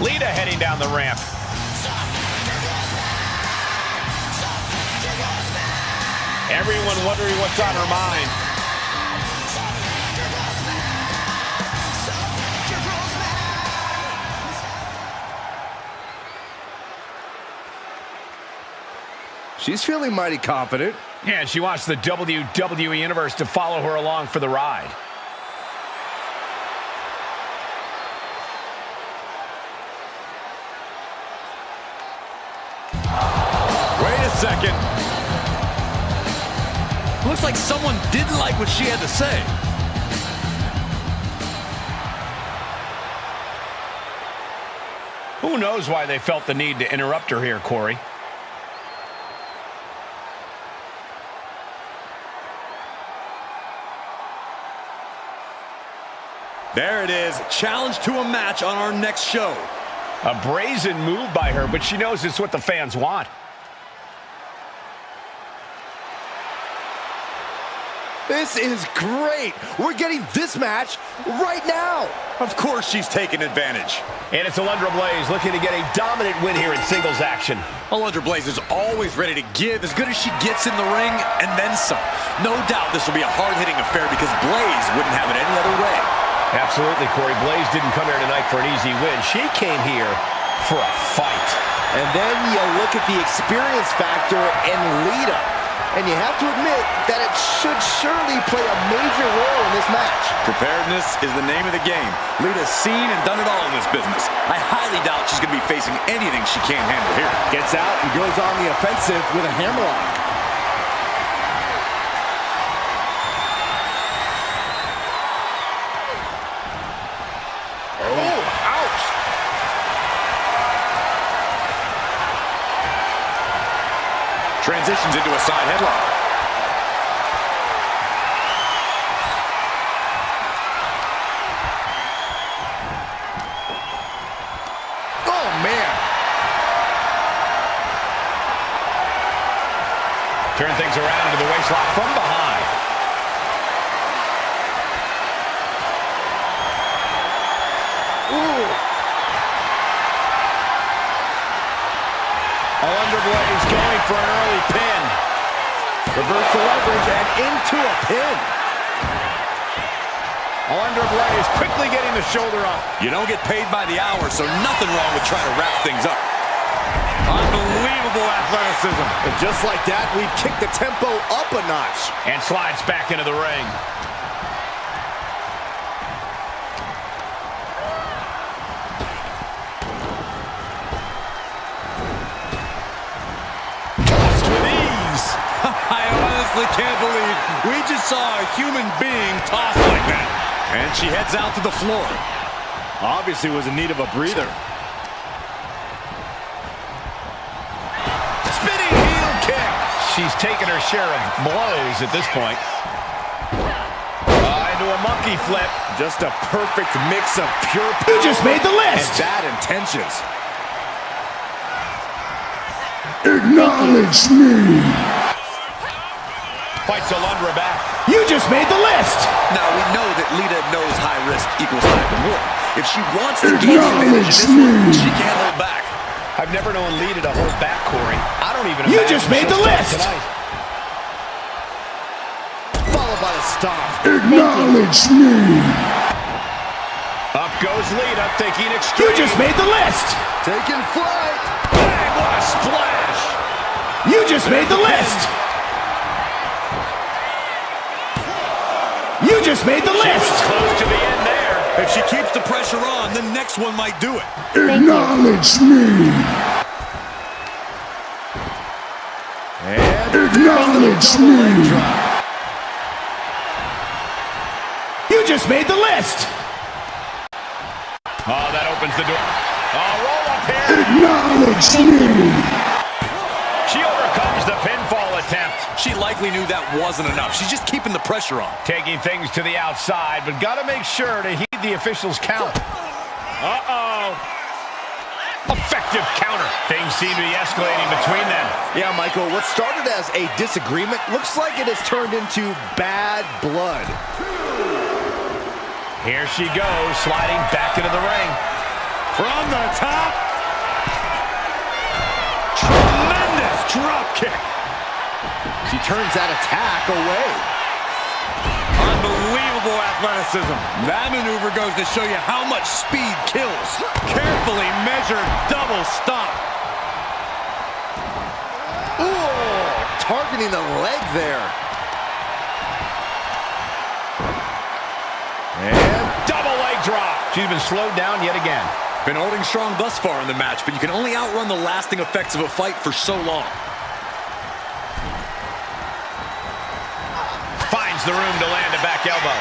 Lita heading down the ramp. Everyone wondering what's on her mind. She's feeling mighty confident. Yeah, she wants the WWE Universe to follow her along for the ride. Wait a second. Looks like someone didn't like what she had to say. Who knows why they felt the need to interrupt her here, Corey? There it is. Challenge to a match on our next show. A brazen move by her, but she knows it's what the fans want. This is great. We're getting this match right now. Of course she's taking advantage. And it's Alundra Blaze looking to get a dominant win here in singles action. Alundra Blaze is always ready to give as good as she gets in the ring, and then some. No doubt this will be a hard-hitting affair because Blaze wouldn't have it any other way. Absolutely, Corey. Blaze didn't come here tonight for an easy win. She came here for a fight. And then you look at the experience factor in Lita. And you have to admit that it should surely play a major role in this match. Preparedness is the name of the game. Lita's seen and done it all in this business. I highly doubt she's going to be facing anything she can't handle here. Gets out and goes on the offensive with a hammerlock. Oh, ouch! Transitions into a side headlock. Oh, man. Turn things around to the waistlock from behind. Ooh. Alundra Blaze going for an early pin. Reversal leverage and into a pin. Alundra Blaze quickly getting the shoulder up. You don't get paid by the hour, so nothing wrong with trying to wrap things up. Unbelievable athleticism. And just like that, we've kicked the tempo up a notch. And slides back into the ring. I honestly can't believe we just saw a human being tossed like that. And she heads out to the floor. Obviously was in need of a breather. Spinning heel kick. She's taken her share of blows at this point. Into a monkey flip. Just a perfect mix of pure power. You just made the list. And bad intentions. Acknowledge me. Fights Alundra back. You just made the list. Now, we know that Lita knows high risk equals high reward. If she wants to gain the advantage in this one, she can't hold back. I've never known Lita to hold back, Corey. I don't even You imagine just made the she'll start list. tonight. Followed by a stomp. Acknowledge me. Up goes Lita, thinking You extreme. just made the list. Taking flight. Bang, what a splash. You just made the list. You just made the list. Close to the end there. If she keeps the pressure on, the next one might do it. Acknowledge me. And Acknowledge double leg me. drop. You just made the list. Oh, that opens the door. Oh, roll up here. Acknowledge me. She overcomes the pinfall attempt. She likely knew that wasn't enough. She's just keeping the pressure on. Taking things to the outside, but got to make sure to heed the official's count. Uh-oh. Effective counter. Things seem to be escalating between them. Yeah, Michael, what started as a disagreement looks like it has turned into bad blood. Here she goes, sliding back into the ring. From the top. Tremendous drop kick. She turns that attack away. Unbelievable athleticism. That maneuver goes to show you how much speed kills. Carefully measured double stomp. Ooh, targeting the leg there. And double leg drop. She's been slowed down yet again. Been holding strong thus far in the match, but you can only outrun the lasting effects of a fight for so long. Finds the room to land a back elbow.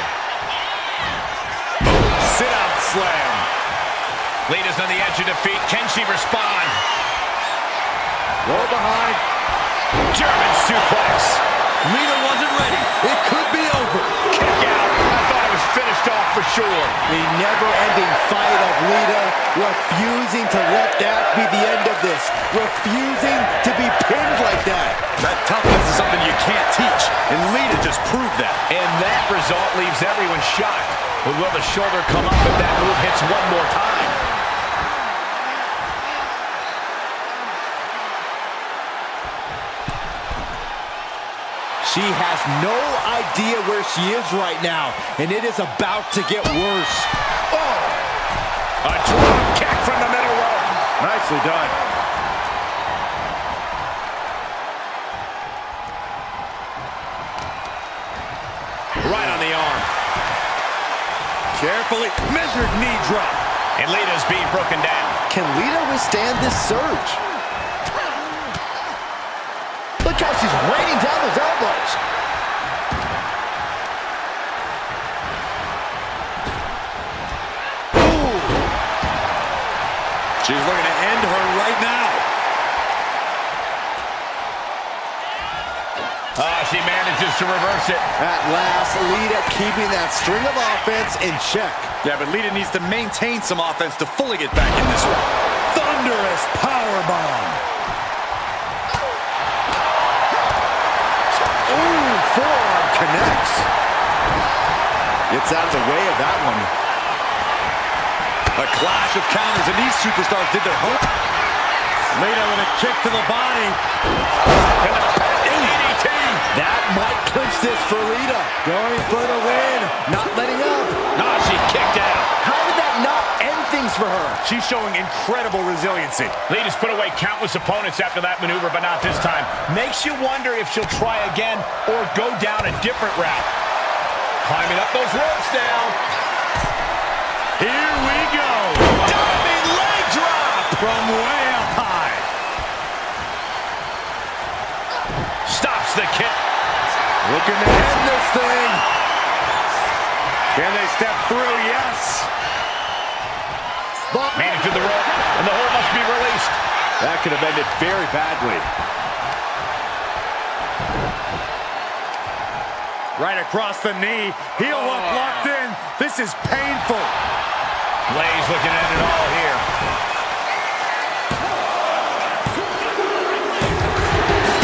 Sit out slam. Lita's on the edge of defeat. Can she respond? Roll behind. German suplex. Lita wasn't ready. It could be over. Kick out. I thought it was finished off for sure. The never-ending fight of Lita, refusing to let that be the end of this. Refusing to be pinned like that. That toughness is something you can't teach, and Lita just proved that. And that result leaves everyone shocked. But will the shoulder come up if that move hits one more time? She has no idea where she is right now, and it is about to get worse. Oh! A drop kick from the middle rope. Nicely done. Right on the arm. Carefully measured knee drop. And Lita's being broken down. Can Lita withstand this surge? Look how she's raining down those elbows. Ooh. She's looking to end her right now. She manages to reverse it. At last, Lita keeping that string of offense in check. Yeah, but Lita needs to maintain some offense to fully get back in this one. Thunderous powerbomb. Ooh, forearm connects. Gets out of the way of that one. A clash of counters, and these superstars did their hope. Lita with a kick to the body. And a DDT. That might clinch this for Lita. Going for the win. Not letting up. She kicked out. How did that not end things for her? She's showing incredible resiliency. Lita's put away countless opponents after that maneuver, but not this time. Makes you wonder if she'll try again or go down a different route. Climbing up those ropes now. Here we go. Diving leg drop From way up high. stops the kick. Looking to end this thing. Can they step through? Yes. Made it to the rope, and the hold must be released. That could have ended very badly. Right across the knee. Heel hook locked in. This is painful. Blaze looking at it all here.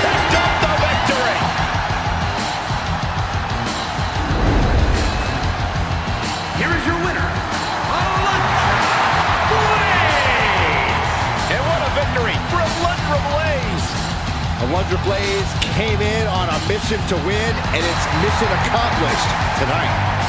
Picked up the victory. Here is your winner, Blaze! And what a victory for Alundra Blaze. Alundra Blaze came in on a mission to win, and it's mission accomplished tonight.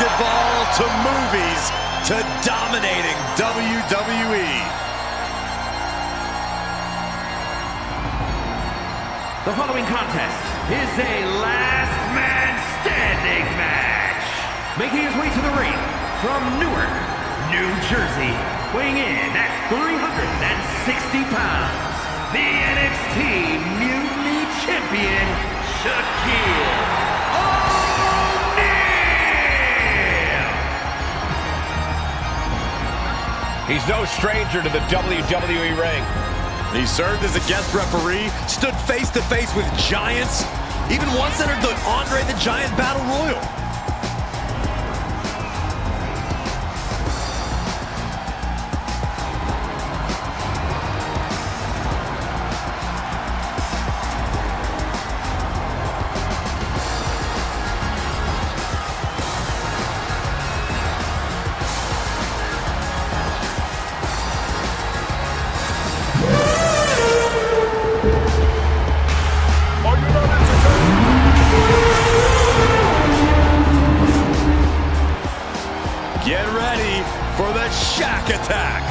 basketball to movies to dominating WWE. The following contest is a last man standing match. Making his way to the ring from Newark, New Jersey, weighing in at 360 pounds, the NXT Mutiny Champion, Shaquille O'Neal. He's no stranger to the WWE ring. He served as a guest referee, stood face-to-face with giants, even once entered the Andre the Giant Battle Royal. Get ready for the Shaq attack.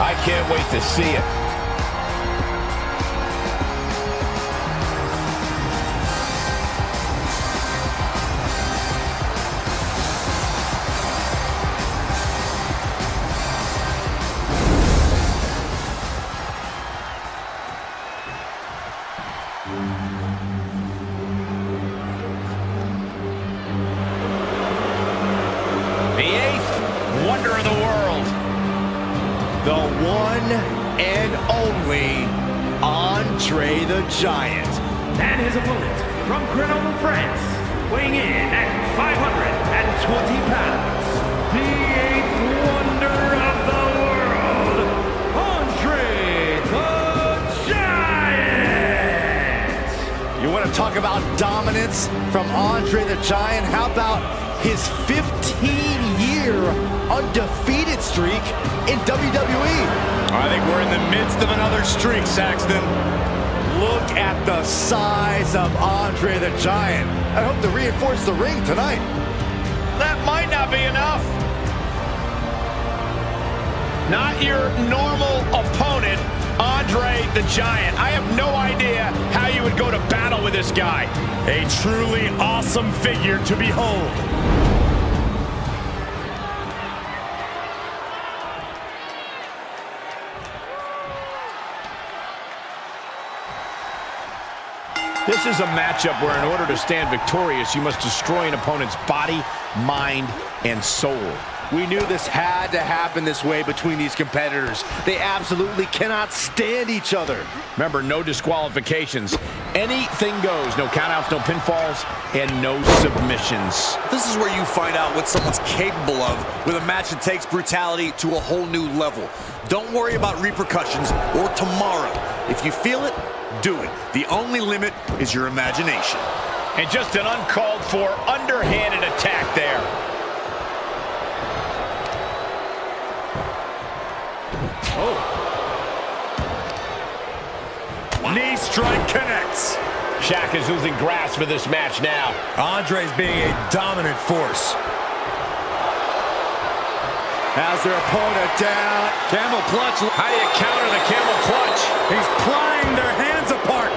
I can't wait to see it. The eighth wonder of the world. The one and only Andre the Giant. And his opponent from Grenoble, France, weighing in at 520 pounds, the eighth wonder of the world, Andre the Giant. You want to talk about dominance from Andre the Giant? How about his 15-year undefeated streak in WWE? I think we're in the midst of another streak, Saxton. Look at the size of Andre the Giant. I hope to reinforce the ring tonight. That might not be enough. Not your normal opponent, Andre the Giant. I have no idea how you would go to battle with this guy. A truly awesome figure to behold. This is a matchup where in order to stand victorious, you must destroy an opponent's body, mind, and soul. We knew this had to happen this way between these competitors. They absolutely cannot stand each other. Remember, no disqualifications. Anything goes. No countouts, no pinfalls, and no submissions. This is where you find out what someone's capable of with a match that takes brutality to a whole new level. Don't worry about repercussions or tomorrow. If you feel it, do it. The only limit is your imagination. And just an uncalled for, underhanded attack there. Oh. Knee strike connects. Shaq is losing grasp of this match now. Andre's being a dominant force. Has their opponent down. Camel clutch. How do you counter the camel clutch? He's prying their hands apart.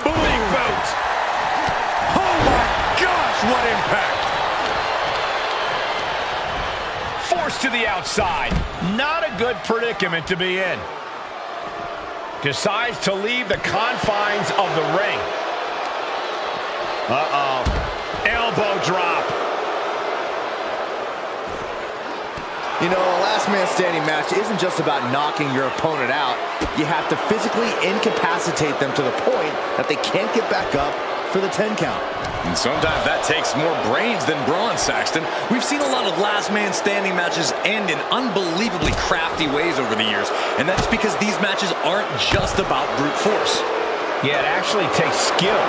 Big boot. Oh my gosh, what impact. Forced to the outside. Not a good predicament to be in. Decides to leave the confines of the ring. Uh-oh. Elbow drop. You know, a last man standing match isn't just about knocking your opponent out. You have to physically incapacitate them to the point that they can't get back up for the 10 count. And sometimes that takes more brains than brawn, Saxton. We've seen a lot of last man standing matches end in unbelievably crafty ways over the years. And that's because these matches aren't just about brute force. Yeah, it actually takes skill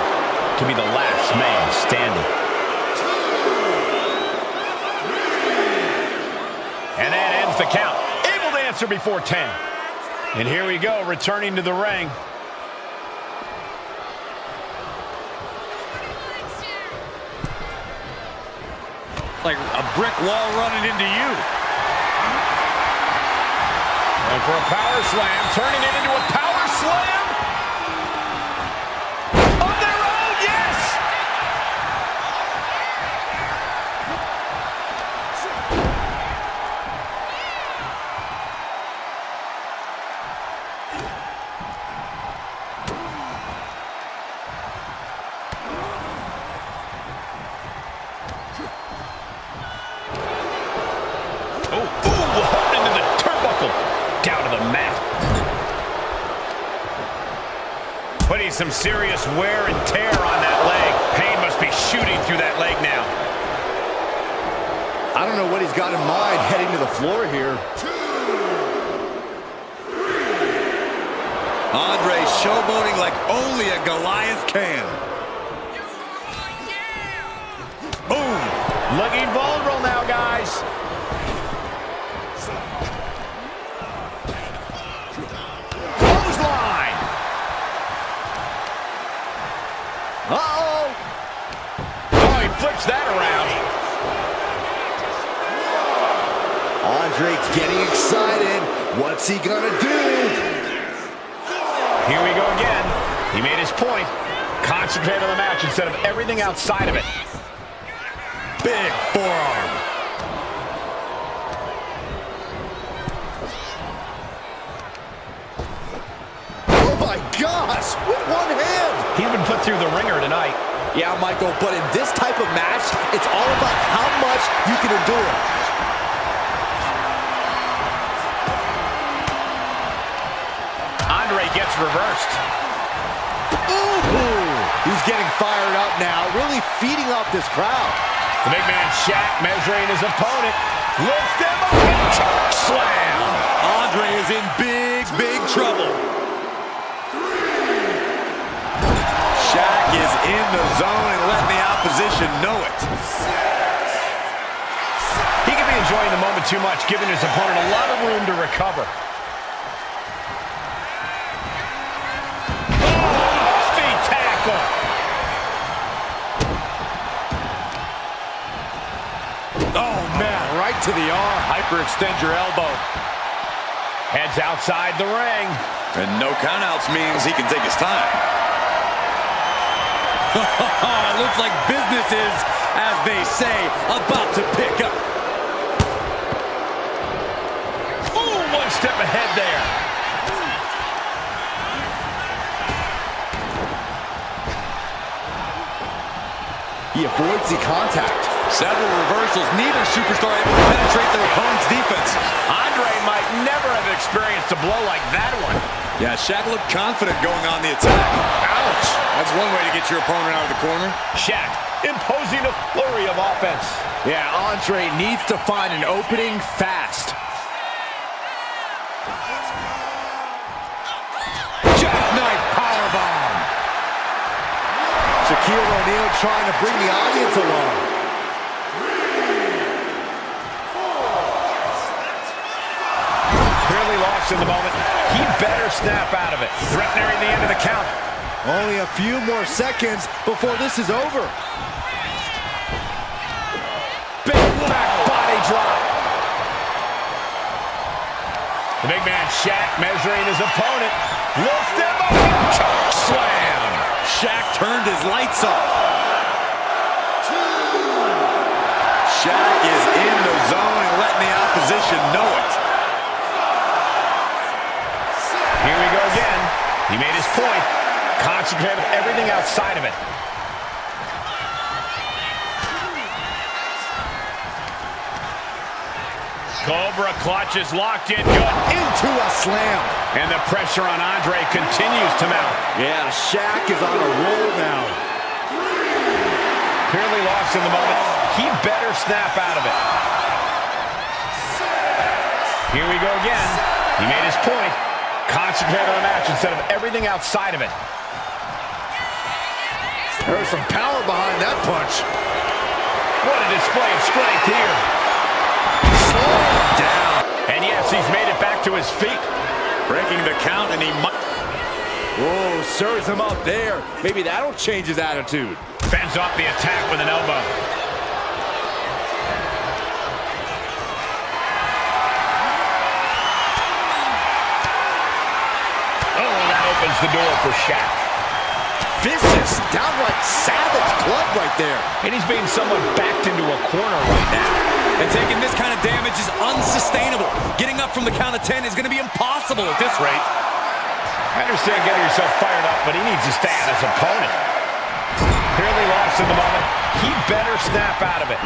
to be the last man standing. And that ends the count. Able to answer before 10. And here we go, returning to the ring. like a brick wall running into you. And for a power slam, turning it into a power slam. On their own, yes! Holding into the turnbuckle. Down to the mat. Putting some serious wear and tear on that leg. Pain must be shooting through that leg now. I don't know what he's got in mind heading to the floor here. Andre showboating like only a Goliath can. Boom. Looking vulnerable now, guys. Clothesline. Uh-oh. Oh, he flips that around. Andre's getting excited. What's he gonna do? Here we go again. He made his point. Concentrate on the match instead of everything outside of it. Big forearm. Oh my gosh, with one hand. He's been put through the ringer tonight. Yeah, Michael, but in this type of match, it's all about how much you can endure. Andre gets reversed. Ooh, he's getting fired up now, really feeding off this crowd. The big man Shaq measuring his opponent. Lifts him up and choke slam. Andre is in big trouble. Shaq is in the zone and letting the opposition know it. He could be enjoying the moment too much, giving his opponent a lot of room to recover. Oh, feet tackle. Oh, man, right to the arm. Hyperextend your elbow. Heads outside the ring. And no countouts means he can take his time. It looks like business is, as they say, about to pick up. Ooh, one step ahead there. He avoids the contact. Several reversals, neither superstar able to penetrate their opponent's defense. Andre might never have experienced a blow like that one. Yeah, Shaq looked confident going on the attack. Ouch! That's one way to get your opponent out of the corner. Shaq imposing a flurry of offense. Yeah, Andre needs to find an opening fast. Jackknife powerbomb. Shaquille O'Neal trying to bring the audience along. Clearly lost in the moment. He better snap out of it. Threatening the end of the count. Only a few more seconds before this is over. Big back body drop. The big man Shaq measuring his opponent. Lifts him up and choke slam. Shaq turned his lights off. Shaq is in the zone and letting the opposition know it. Here we go again. He made his point. Concentrate on everything outside of it. Cobra clutch is locked in good. Into a slam. And the pressure on Andre continues to mount. Yeah, Shaq is on a roll now. Clearly lost in the moment. He better snap out of it. Here we go again. He made his point. Concentrate on the match instead of everything outside of it. There's some power behind that punch. What a display of strength here. Slow him down. And yes, he's made it back to his feet. Breaking the count, and he might... Whoa, serves him up there. Maybe that'll change his attitude. Fends off the attack with an elbow. opens the door for Shaq. Vicious, downright savage club right there. And he's being somewhat backed into a corner right now. And taking this kind of damage is unsustainable. Getting up from the count of 10 is going to be impossible at this rate. I understand getting yourself fired up, but he needs to stay on his opponent. Clearly lost in the moment. He better snap out of it.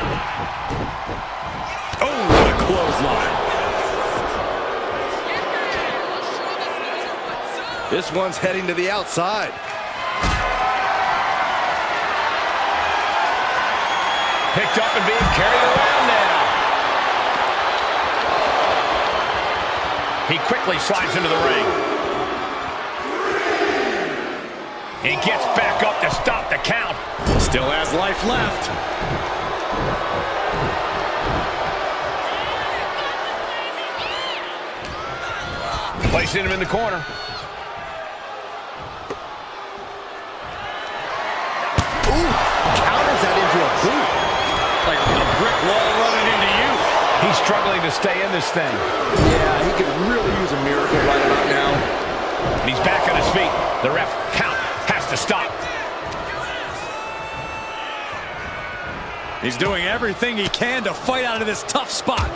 Oh, what a clothesline. This one's heading to the outside. Picked up and being carried around now. He quickly slides into the ring. He gets back up to stop the count. Still has life left. Placing him in the corner. Ooh, counters that into a boot. Like a brick wall running into you. He's struggling to stay in this thing. Yeah, he could really use a miracle right about now. And he's back on his feet. The ref count has to stop. He's doing everything he can to fight out of this tough spot.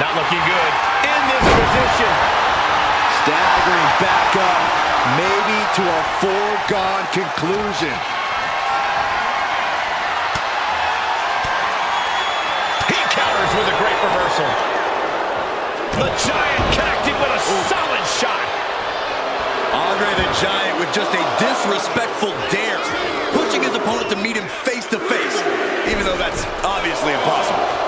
Not looking good in this position. Staggering back up, maybe to a foregone conclusion. He counters with a great reversal. The Giant connecting with a solid shot. Andre the Giant with just a disrespectful dare, pushing his opponent to meet him face to face, even though that's obviously impossible.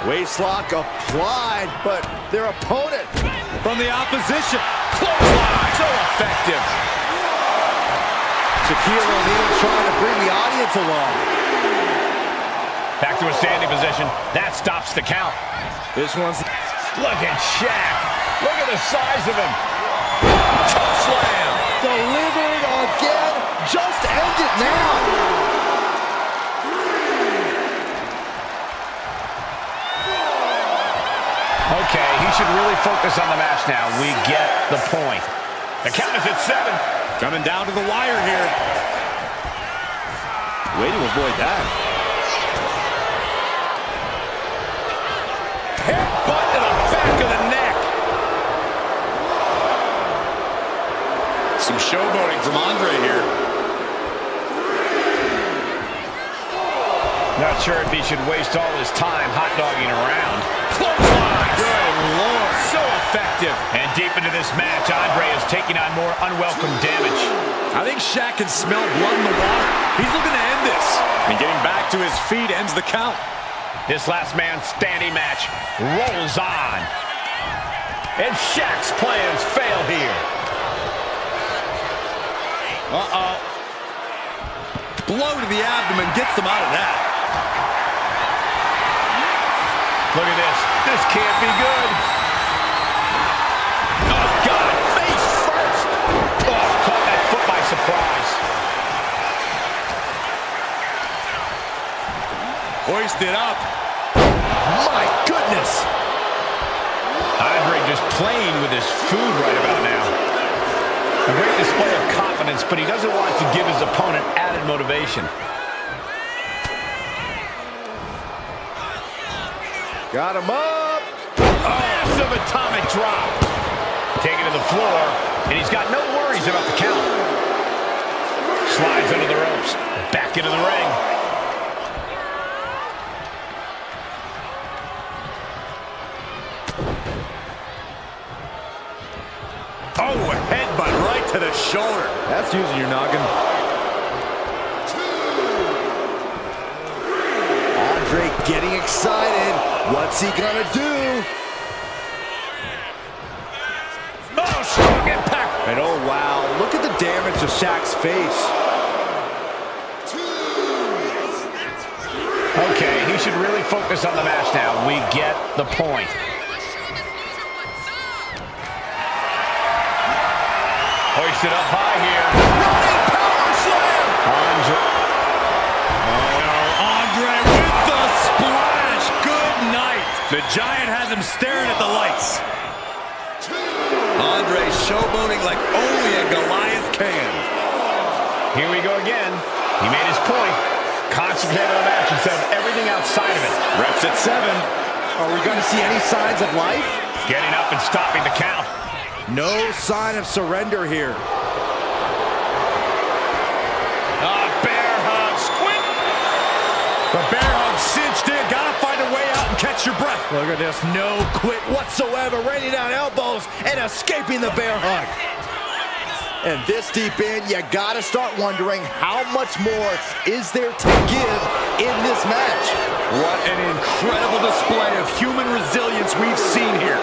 Waistlock applied, but their opponent From the opposition. Clothesline, so effective. Shaquille O'Neal trying to bring the audience along. Back to a standing position. That stops the count. This one's Look at Shaq. Look at the size of him. Choke slam. delivered again. Just end it now. Okay, he should really focus on the match now. We get the point. The count is at 7. Coming down to the wire here. Way to avoid that. Headbutt to the back of the neck. Some showboating from Andre here. Not sure if he should waste all his time hot-dogging around. Clothesline. Good Lord. So effective. And deep into this match, Andre is taking on more unwelcome damage. I think Shaq can smell blood in the water. He's looking to end this. And getting back to his feet ends the count. This last man standing match rolls on. And Shaq's plans fail here. Uh-oh. Blow to the abdomen gets them out of that. Look at this. This can't be good. Oh, God. Face first. Oh, caught that foot by surprise. Hoisted up. My goodness. Andre just playing with his food right about now. A great display of confidence, but he doesn't want to give his opponent added motivation. Got him up. Massive atomic drop. Taken to the floor, and he's got no worries about the count. Slides under the ropes. Back into the ring. Oh, a headbutt right to the shoulder. That's using your noggin. Andre getting excited. What's he gonna do? Oh, strong impact. And oh wow, look at the damage to Shaq's face. Okay, he should really focus on the match now. We get the point. Hoisted up high here. Running power Giant has him staring at the lights. Andre showboating like only a Goliath can. Here we go again. He made his point. Concentrate on the match instead of everything outside of it. Reps at 7. Are we going to see any signs of life? Getting up and stopping the count. No sign of surrender here. Bear hug, squint. The bear hug cinched in. Gotta find a way out and catch your breath. Look at this, no quit whatsoever, raining down elbows and escaping the bear hug. And this deep in, you gotta start wondering how much more is there to give in this match. What an incredible display of human resilience we've seen here.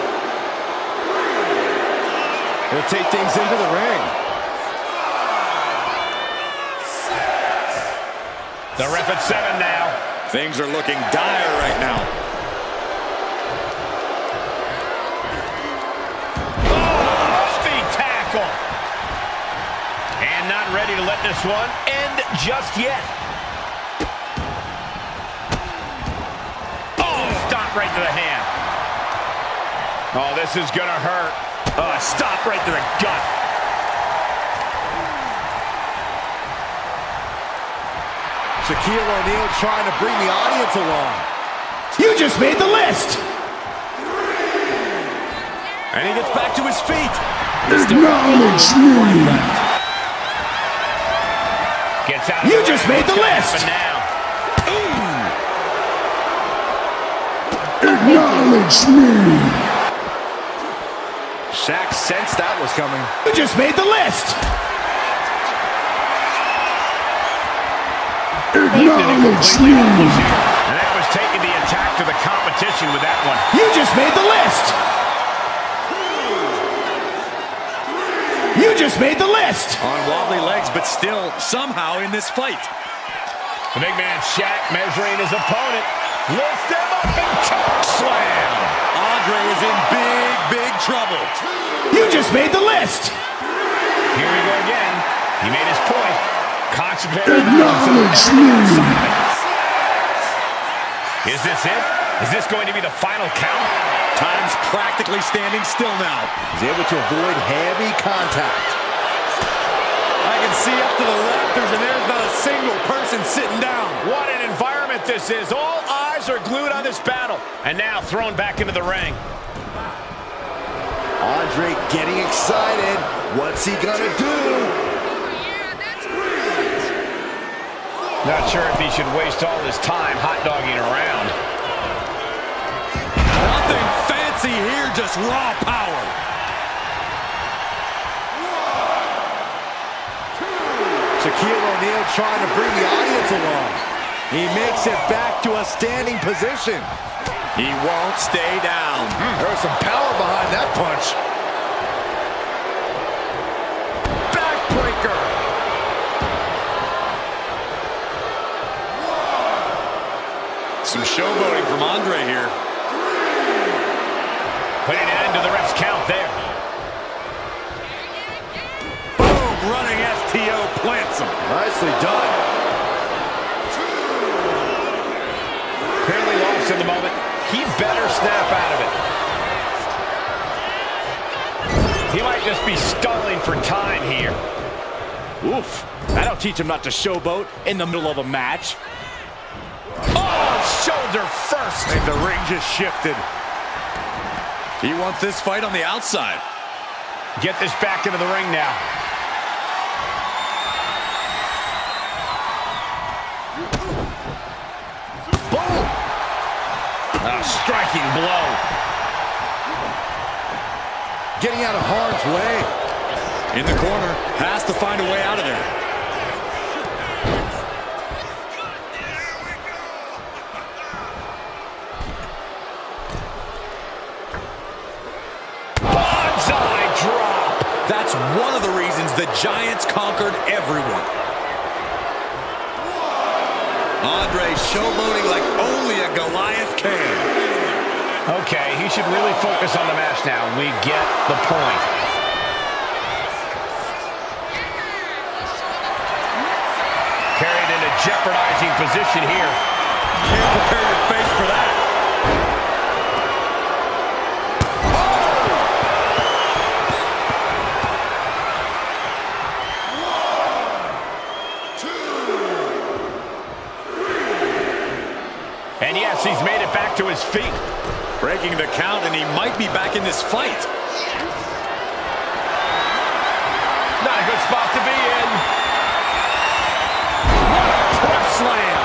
He'll take things into the ring. The ref at 7 now. Things are looking dire right now. Speed tackle. And not ready to let this one end just yet. Oh, stop right to the hand. Oh, this is gonna hurt. Stop right to the gut. Shaquille O'Neal trying to bring the audience along. You just made the list! And he gets back to his feet. Acknowledge me! Gets out of You the just ring. made the What's list! gonna happen now? Acknowledge me! Shaq sensed that was coming. You just made the list! Acknowledge me! And that was taking the attack to the competition with that one. You just made the list! You just made the list! On wobbly legs, but still somehow in this fight. The big man Shaq measuring his opponent. Lifts him up and choke slam. Andre is in big trouble. You just made the list! Here we go again. He made his point. Concentrate on Acknowledge me! Is this it? Is this going to be the final count? Time's practically standing still now. He's able to avoid heavy contact. I can see up to the rafters, and there's not a single person sitting down. What an environment this is. All eyes are glued on this battle. And now thrown back into the ring. Andre getting excited. What's he gonna do? Not sure if he should waste all his time hot-dogging around. Nothing fancy here, just raw power. Shaquille O'Neal trying to bring the audience along. He makes it back to a standing position. He won't stay down. There was some power behind that punch. Backbreaker. Some showboating from Andre here. Putting an end to the ref's count there. Boom, running STO plants him. Nicely done. Clearly lost in the moment. He better snap out of it. He might just be stalling for time here. Oof. That'll teach him not to showboat in the middle of a match. Oh, shoulder first. I think the ring just shifted. He wants this fight on the outside. Get this back into the ring now. Boom. A striking blow. Getting out of harm's way. In the corner, has to find a way out of there. Bonsai drop. That's one of the reasons the Giants conquered everyone. Andre showboating like only a Goliath can. Okay, he should really focus on the match now. We get the point. Carried into jeopardizing position here. Can't prepare your face for that. breaking the count, and he might be back in this fight. Not a good spot to be in. What a press slam.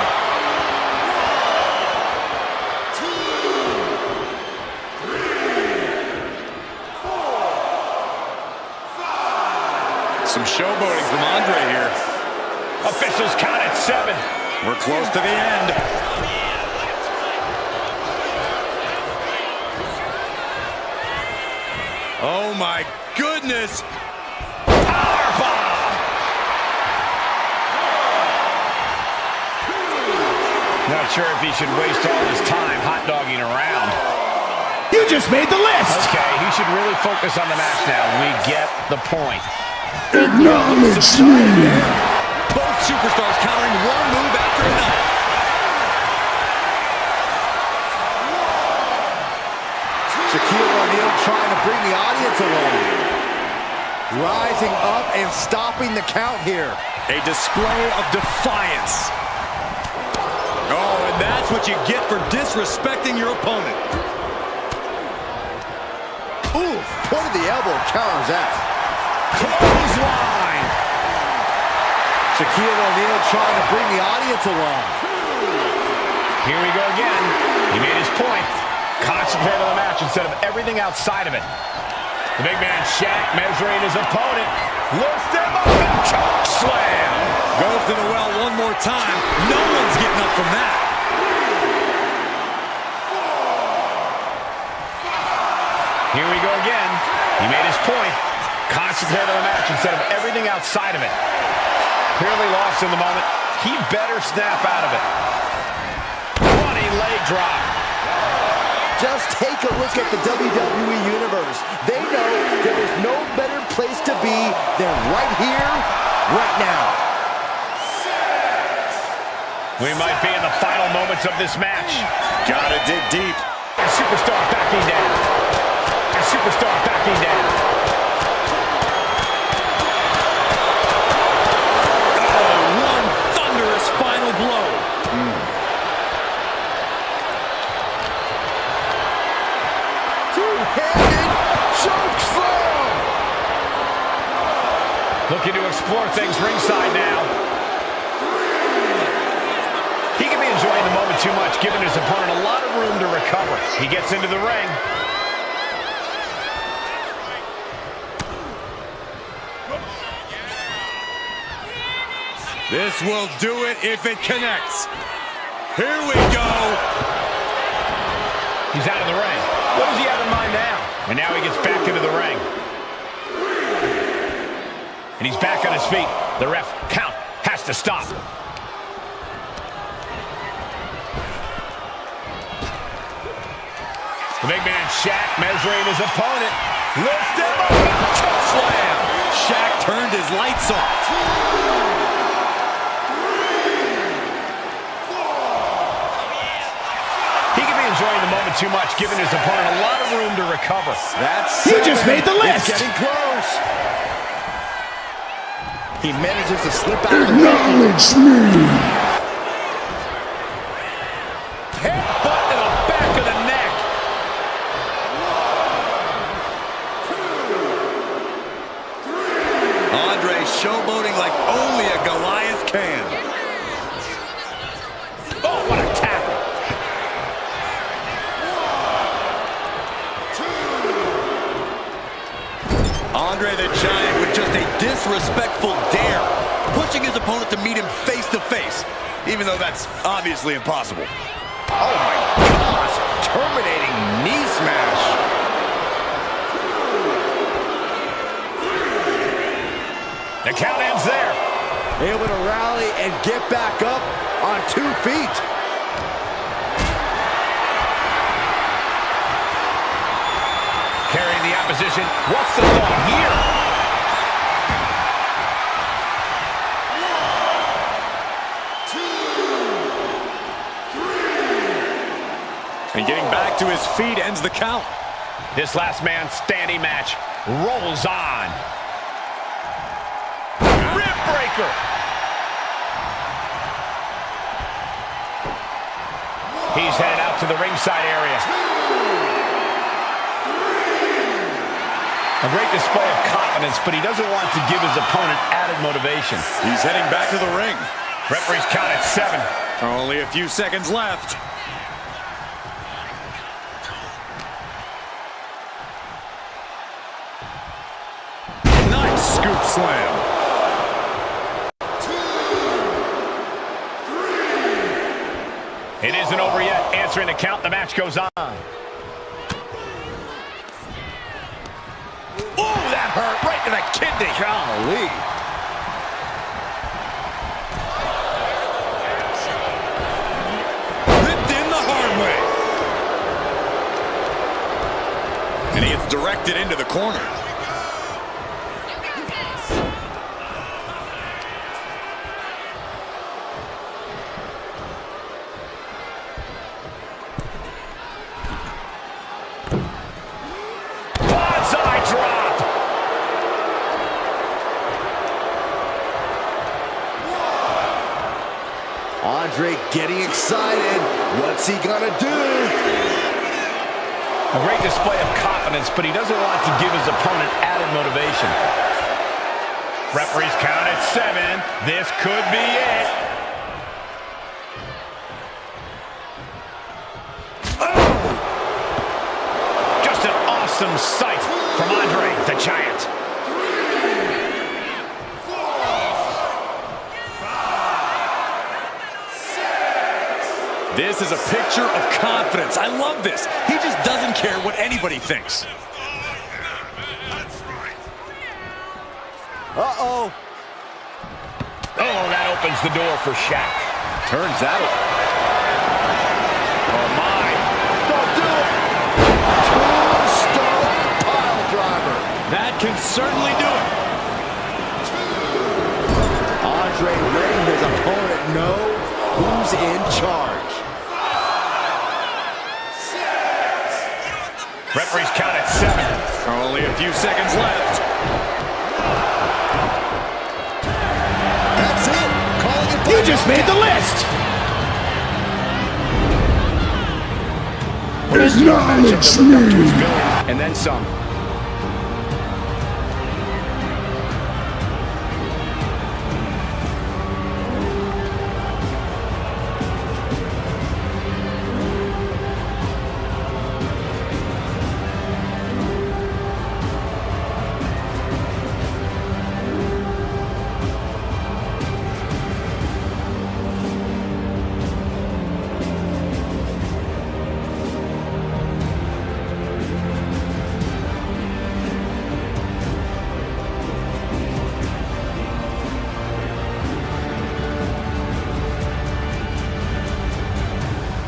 Some showboating from Andre here. Officials count at 7. We're close to the end. Oh my goodness! Powerbomb! Not sure if he should waste all his time hot-dogging around. You just made the list. Okay, he should really focus on the match now. We get the point. Acknowledge me. Both superstars countering one move after another. Shaquille O'Neal trying to bring the audience along. Rising up and stopping the count here. A display of defiance. Oh, and that's what you get for disrespecting your opponent. Ooh, point of the elbow counters that. Clothesline! Shaquille O'Neal trying to bring the audience along. Here we go again. He made his point. Concentrate on the match instead of everything outside of it. The big man Shaq measuring his opponent. Lifts him up and choke slam. Goes to the well one more time. No one's getting up from that. Here we go again. He made his point. Concentrate on the match instead of everything outside of it. Clearly lost in the moment. He better snap out of it. Running leg drop. Just take a look at the WWE Universe. They know there is no better place to be than right here, right now. We might be in the final moments of this match. Gotta dig deep. A superstar backing down. A superstar backing down. Oh, one thunderous final blow. Two-handed choke slam. Looking to explore things ringside now. He can be enjoying the moment too much, giving his opponent a lot of room to recover. He gets into the ring. This will do it if it connects. Here we go. He's out of the ring. What does he have in mind now? And now he gets back into the ring. And he's back on his feet. The ref count has to stop. The big man Shaq measuring his opponent. Lifts him up and choke slam. Shaq turned his lights off. He can be enjoying the moment too much, giving his opponent a lot of room to recover. That's You just made the list. It's getting close. He manages to slip out of the ring. Acknowledge me. Headbutt to the back of the neck. Andre showboating like only a Goliath can. Oh, what a tackle. Andre the Giant with just a disrespectful dare, pushing his opponent to meet him face to face, even though that's obviously impossible. Oh my gosh, terminating knee smash. The count ends there. Able to rally and get back up on 2 feet. Carrying the opposition. What's the thought here? And getting back to his feet ends the count. This last man standing match rolls on. Rib breaker. He's headed out to the ringside area. A great display of confidence, but he doesn't want to give his opponent added motivation. He's heading back to the ring. Referee's count at 7. Only a few seconds left. Nice scoop slam. 2, 3. It isn't over yet. Answering the count, the match goes on. Oh, that hurt right to the kidney. Golly. Ripped in the hard way. And he gets directed into the corner. Andre getting excited. What's he gonna do? A great display of confidence, but he doesn't want to give his opponent added motivation. Referee's count at 7. This could be it. Oh! Just an awesome sight from Andre the Giant. This is a picture of confidence. I love this. He just doesn't care what anybody thinks. Uh-oh. Oh, that opens the door for Shaq. Turns that over. Oh, my. Don't do it. Tombstone pile driver. That can certainly do it. Andre letting his opponent know who's in charge. Referee's count at 7. Only a few seconds left. That's it. Calling it. You just made the list. Acknowledge me. And then some.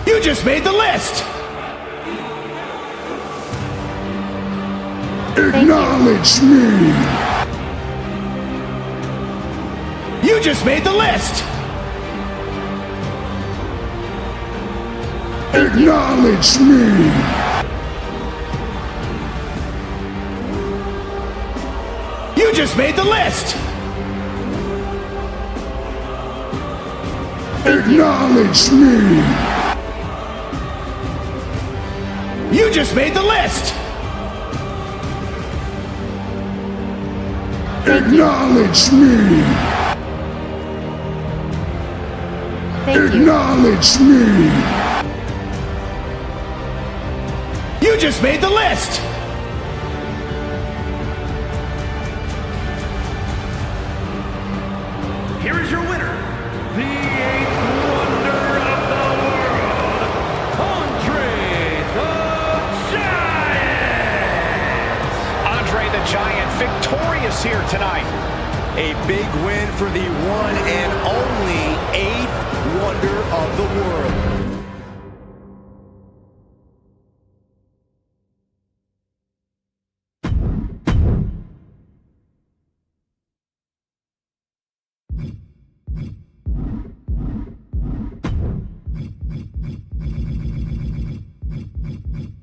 You just made the list. Acknowledge me. You just made the list. Acknowledge me. You just made the list. Acknowledge me. You just made the list. Acknowledge me. Acknowledge me. You just made the list. Here is your winner, the 8th wonder of the world, Andre the Giant! Andre the Giant victorious here tonight. A big win for the one and only 8th wonder of the world.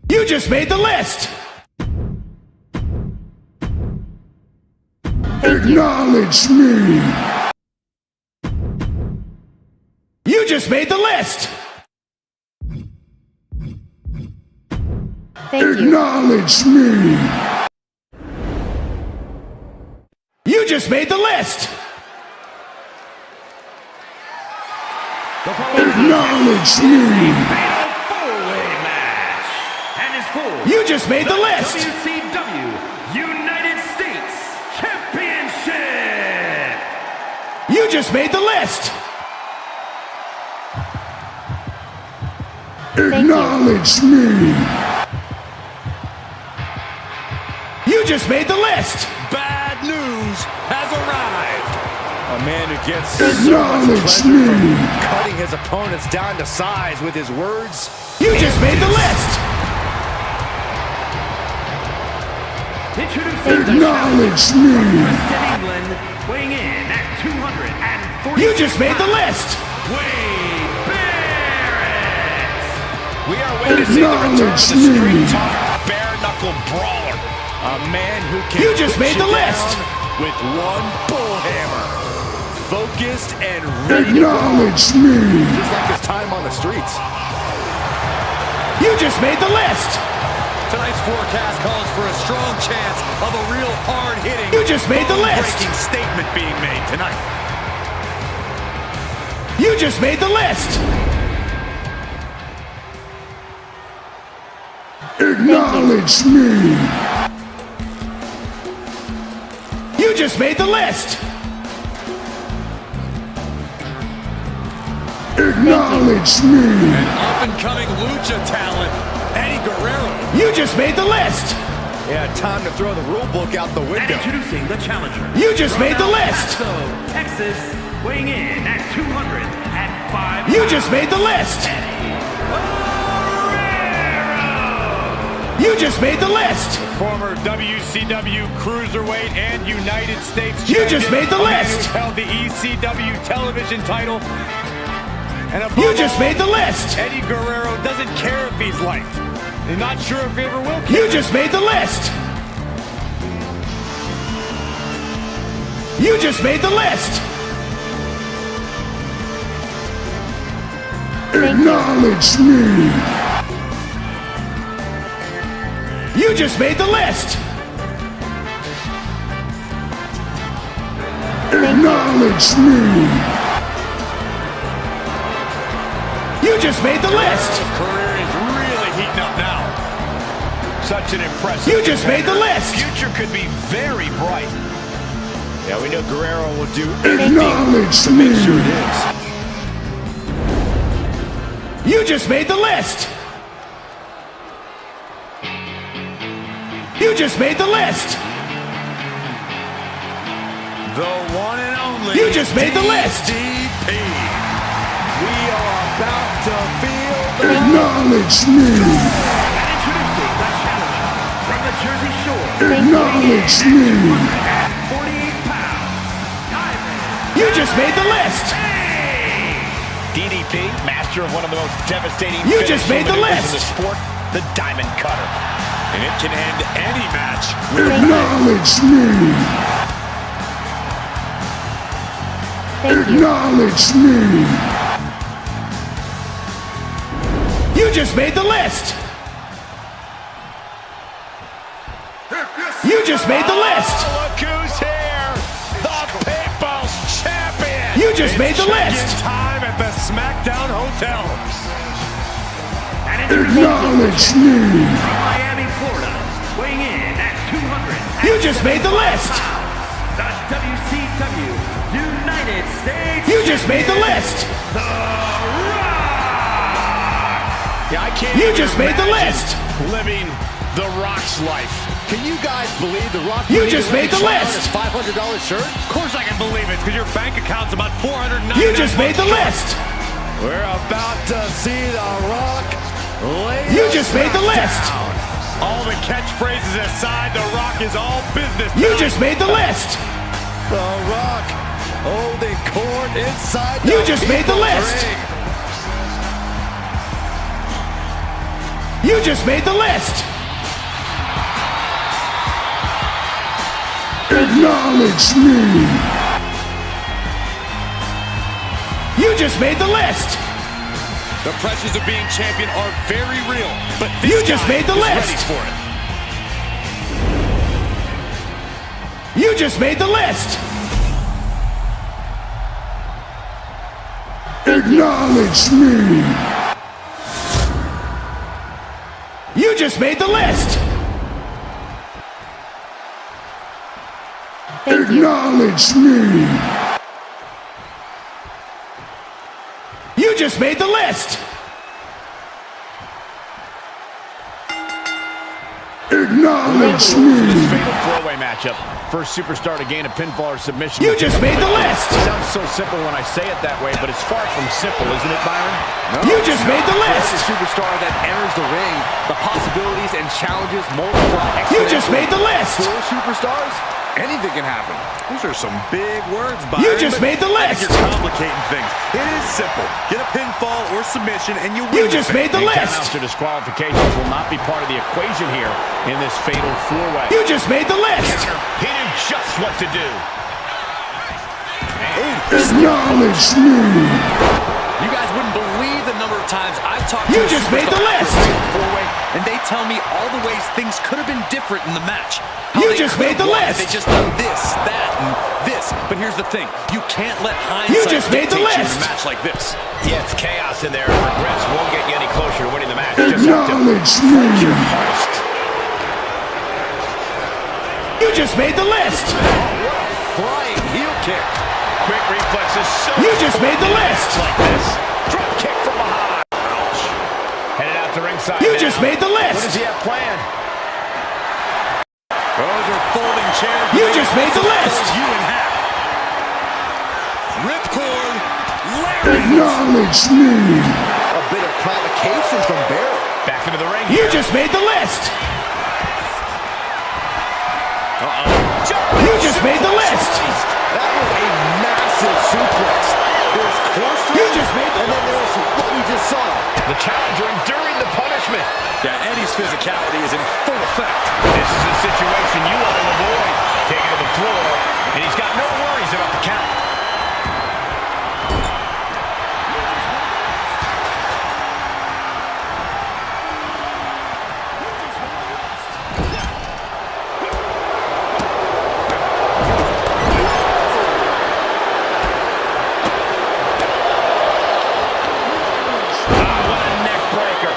You just made the list. Acknowledge me. You just made the list. Thank you. Acknowledge me. You just made the list. Acknowledge me. Fatal four-way match. And is for You just made the list. WCW United States Championship. You just made the list. Acknowledge me. You just made the list. Bad news has arrived. A man who gets so much pleasure from cutting his opponents down to size with his words. You just made the list. Introducing Acknowledge the me. Preston England, weighing in at 240. You just made the list. Wade Barrett. We are witnessing the return of the Acknowledge me. street talk bare-knuckle brawler. A man who can You just put made you the list. down with one bull hammer. Focused and ready to go. Acknowledge me. Just like his time on the streets. You just made the list. Tonight's forecast calls for a strong chance of a real hard-hitting, You just made the list. bone-breaking statement being made tonight. You just made the list. Acknowledge me. You just made the list. Acknowledge me. Up-and-coming lucha talent, Eddie Guerrero. You just made the list. Yeah, time to throw the rule book out the And window. introducing the challenger. You just from made the El list. Paso, Texas, weighing in at 205 You just made the list. You just made the list. Former WCW Cruiserweight and United States You Champion. just made the A man list. who's held the ECW television title. And above You just all, made the list. Eddie Guerrero doesn't care if he's liked. He's not sure if he ever will care. You just made the list. You just made the list. Acknowledge me. You just made the list. Acknowledge me. You just made the list. His career is really heating up now. Such an impressive You just made the list. future could be very bright. Yeah, we know Guerrero will do Acknowledge to make sure it is. You just made the list. You just made the list. The one and only You just made the list. DDP. We are about to feel Acknowledge me. And introducing the challenger from the Jersey Shore. Acknowledge me. 48 pounds. Diamond. You just made the list. DDP, master of one of the most devastating You just finishing made the maneuvers in the list. sport, the Diamond Cutter. And it can end any match. Acknowledge me. Acknowledge me. You just made the list. You just made the list. Look who's here, the People's Champion. You just made the Check-in list. time at the SmackDown Hotel. And introducing Acknowledge me. from Miami, Florida, weighing in at 200. You just made the list. The WCW United States. You just made the list. The Rock. Yeah, I can't You even just made the imagine list. living the Rock's life. Can you guys believe The Rock? You would just even made the try on list. his $500 shirt? Of course I can believe it, because your bank account's about $499. You just made the list. We're about to see The Rock lay You us just made the list. down. All the catchphrases aside, The Rock is all business. You tonight. just made the list. The Rock holding court inside You the just made the People's list. Ring. You just made the list. Acknowledge me. You just made the list. The pressures of being champion are very real, but this You just guy made the is list. ready for it. You just made the list. Acknowledge me. You just made the list. Acknowledge me. You just made the list. Acknowledge This me. fatal four-way matchup. First superstar to gain a pinfall or submission. You just made the list. It sounds so simple when I say it that way, but it's far from simple, isn't it, Byron? You just made the list. As a superstar that enters the ring, the possibilities and challenges multiply. You just made the list. Four superstars, anything can happen. Those are some big words, Byron. You just but made the I think list. You're complicating things. It is simple. Get a pinfall or submission, and you win. You just made the And list. countouts or disqualifications will not be part of the equation here in this fatal four-way. You just made the list. He knew just what to do. Acknowledge me. You guys wouldn't believe the number of times I've talked You to a just made the superstar list. after a fatal four-way, and they tell me all the ways things could have been different in the match. How You they just could made have the won if list. They just done this, that, and this. But here's the thing: you can't let hindsight just made the dictate you in list. a match like this. Yeah, it's chaos in there. Regrets won't get you any closer to winning the match. Just have to Acknowledge fight your me. hardest. You just made the list. Flying heel kick. Quick reflexes. So You just made the list. like this. Drop kick from behind. Ouch. Headed out to ringside. You now. just made the What does list. he have planned? Those are folding chairs. You They just made the fold list. You in half. Ripcord. Larry. Acknowledge me. A bit of provocation from Barrett. Back into the ring. You just made the list. Uh-oh. You just made the list. That was a massive suplex. There's course You just made the and then there's what we just saw. The challenger enduring the punishment. Yeah, Eddie's physicality is in full effect. This is a situation you want to avoid. Taking to the floor, and he's got no worries about the count. What a neck breaker.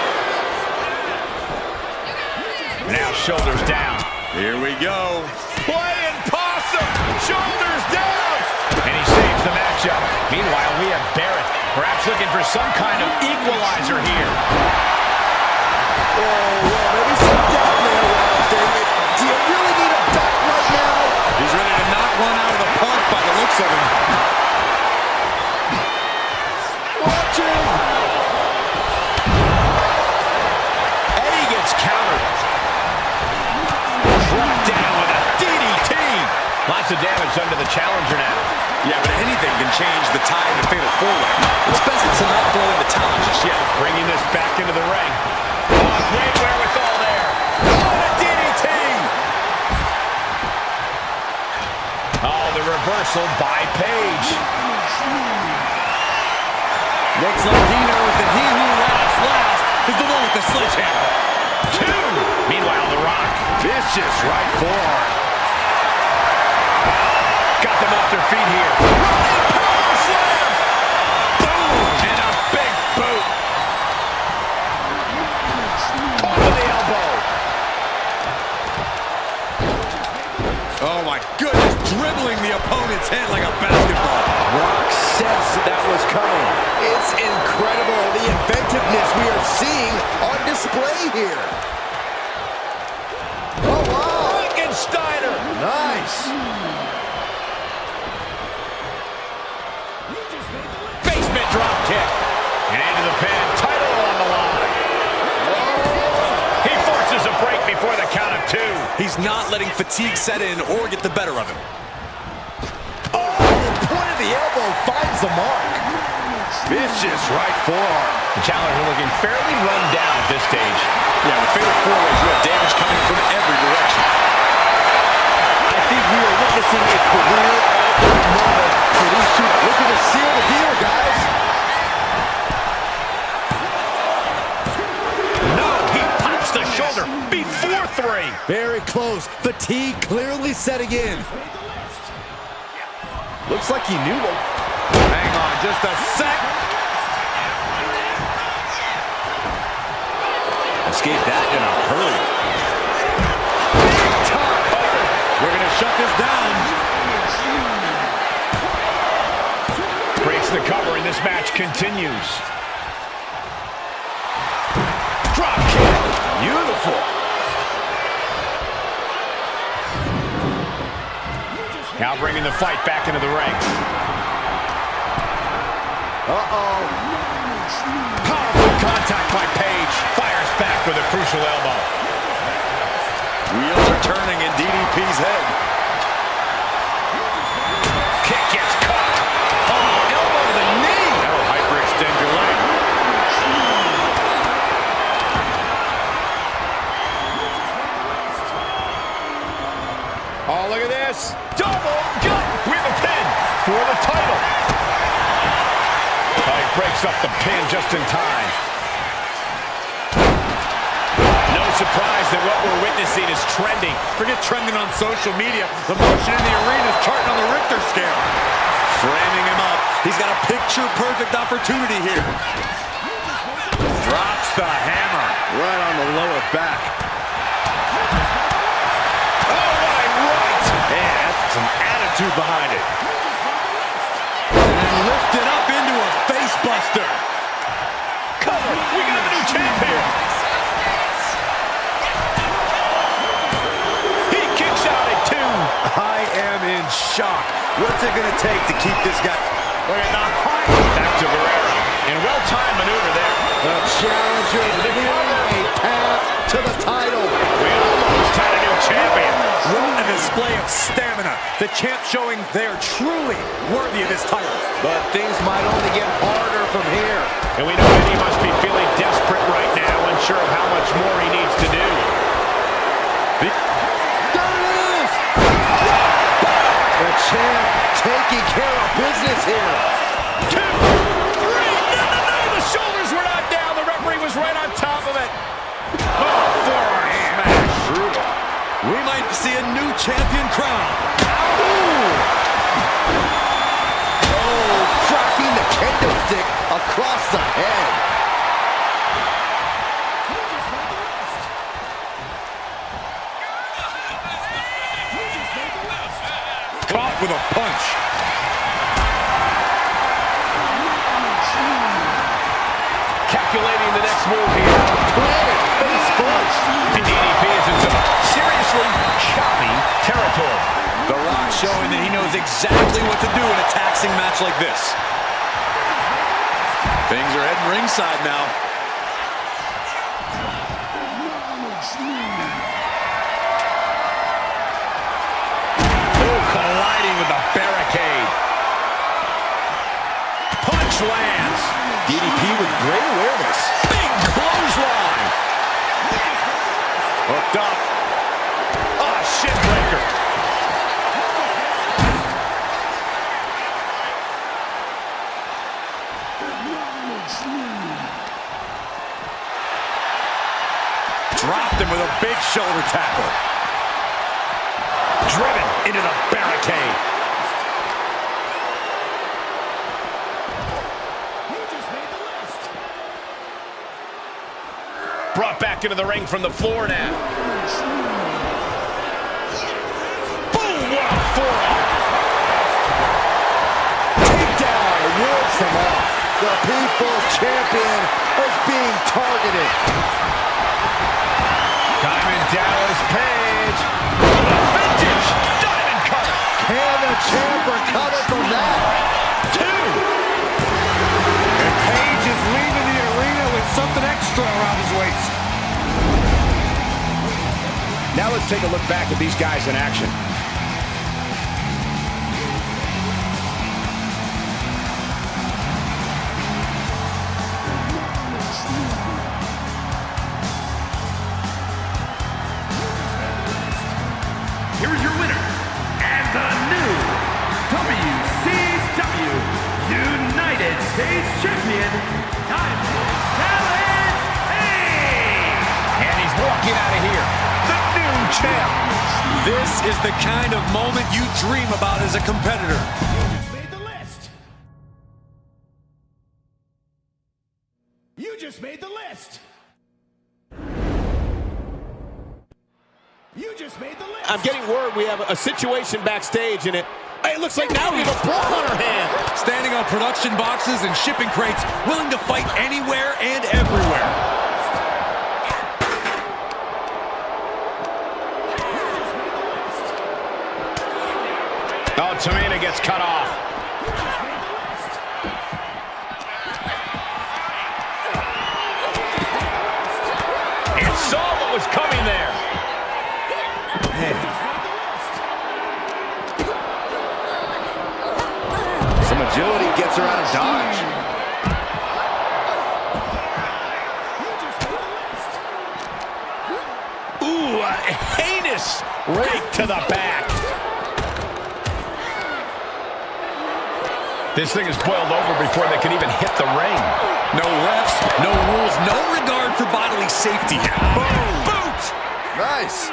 Now shoulders down. Here we go. Playing possum. Shoulders down. And he saves the matchup. Meanwhile, we have Barrett, perhaps looking for some kind of equalizer here. Maybe sit down there, Wild David. Do you really need a bet right now? He's ready to knock one out of the park by the looks of him. Watch him. Eddie gets countered. Brought down with a DDT. Lots of damage done to the challenger now. Yeah, but anything can change the tide in a fatal four-way. It's best to not throw in the towel just yet. Bringing this back into the ring. Oh, great wherewithal there. Oh, a DDT. Oh, the reversal by Page. Looks like he knows that he who laughs last is the one with the sledgehammer. Two. Meanwhile, The Rock. Vicious right forearm. Got them off their feet here. Running power slam. Boom. And a big boot. Off of the elbow. Oh, my goodness. Dribbling the opponent's head like a basketball. Rock sensed that was coming. It's incredible the inventiveness we are seeing on display here. Oh, wow. Frankensteiner. Nice. Basement drop kick. And into the pin. Title on the line. He forces a break before the count of two. He's not letting fatigue set in or get the better of him. Oh, the point of the elbow finds the mark. Vicious right forearm. The challenger looking fairly run down at this stage. Yeah, with fatal four-ways, you have damage coming from every direction. I think we are witnessing a career-altering moment for these two looking to seal the deal, guys. No, he pops the shoulder before three. Very close. Fatigue. fatigue clearly setting in. Looks like he knew that. Hang on just a sec. Escape that in a hurry. We're going to shut this down. Breaks the cover and this match continues. Drop kick. Beautiful. Now bringing the fight back into the ring. Uh-oh. Powerful contact by Page. Fires back with a crucial elbow. Wheels are turning in DDP's head. Kick gets caught. Oh, elbow to the knee. That'll hyperextend your leg. Oh, look at this. Double gut with a pin for the title. Oh, he breaks up the pin just in time. No surprise that what we're witnessing is trending. Forget trending on social media. The motion in the arena is charting on the Richter scale. Framing him up. He's got a picture-perfect opportunity here. Drops the hammer. Right on the lower back. Some attitude behind it. And lifted up into a face buster. Cover. We got a new champ here. He kicks out at 2. I am in shock. What's it going to take to keep this guy? Look at the height. Back to Guerrero. And well-timed maneuver there. The challenger is a path to the title. We almost had a new champion. What a display of stamina. The champ showing they are truly worthy of this title. But things might only get harder from here. And we know that he must be feeling desperate right now, unsure of how much more he needs to do. There it is! The champ taking care of business here. 2, 3, no, the shoulders were not down. The referee was right on top of it. Oh, forearm smash. Brutal. We might see a new champion crown. Oh, cracking the kendo stick across the head. Caught with a punch. Calculating the next move here. Planted face first. And DDP is in some seriously choppy territory. The Rock showing that he knows exactly what to do in a taxing match like this. Things are heading ringside now. Oh, colliding with the barricade. Punch lands. DDP with great awareness. Big clothesline. Hooked up. Oh, shin breaker. Dropped him with a big shoulder tackle. Driven into the barricade. Brought back into the ring from the floor now. Boom! What a forearm! Takedown wards them off. The People's Champion is being targeted. Diamond Dallas Page. Vintage diamond cutter. Can the champ recover from that? 2. And Page is leaving the arena with something extra around his waist. Now let's take a look back at these guys in action. Here is your winner, and the new WCW United States Champion, Diamond Dallas Page! And he's walking out of here. The new champ. This is the kind of moment you dream about as a competitor. You just made the list. You just made the list. I'm getting word we have a situation backstage, and it looks like now we have a brawl on our hands. Standing on production boxes and shipping crates, willing to fight anywhere and everywhere. Oh, Tamina gets cut off. It saw what was coming there. Some agility gets her out of dodge. Ooh, a heinous rake to the back. This thing is boiled over before they can even hit the ring. No refs, no rules, no regard for bodily safety. Boom! Boot! Nice.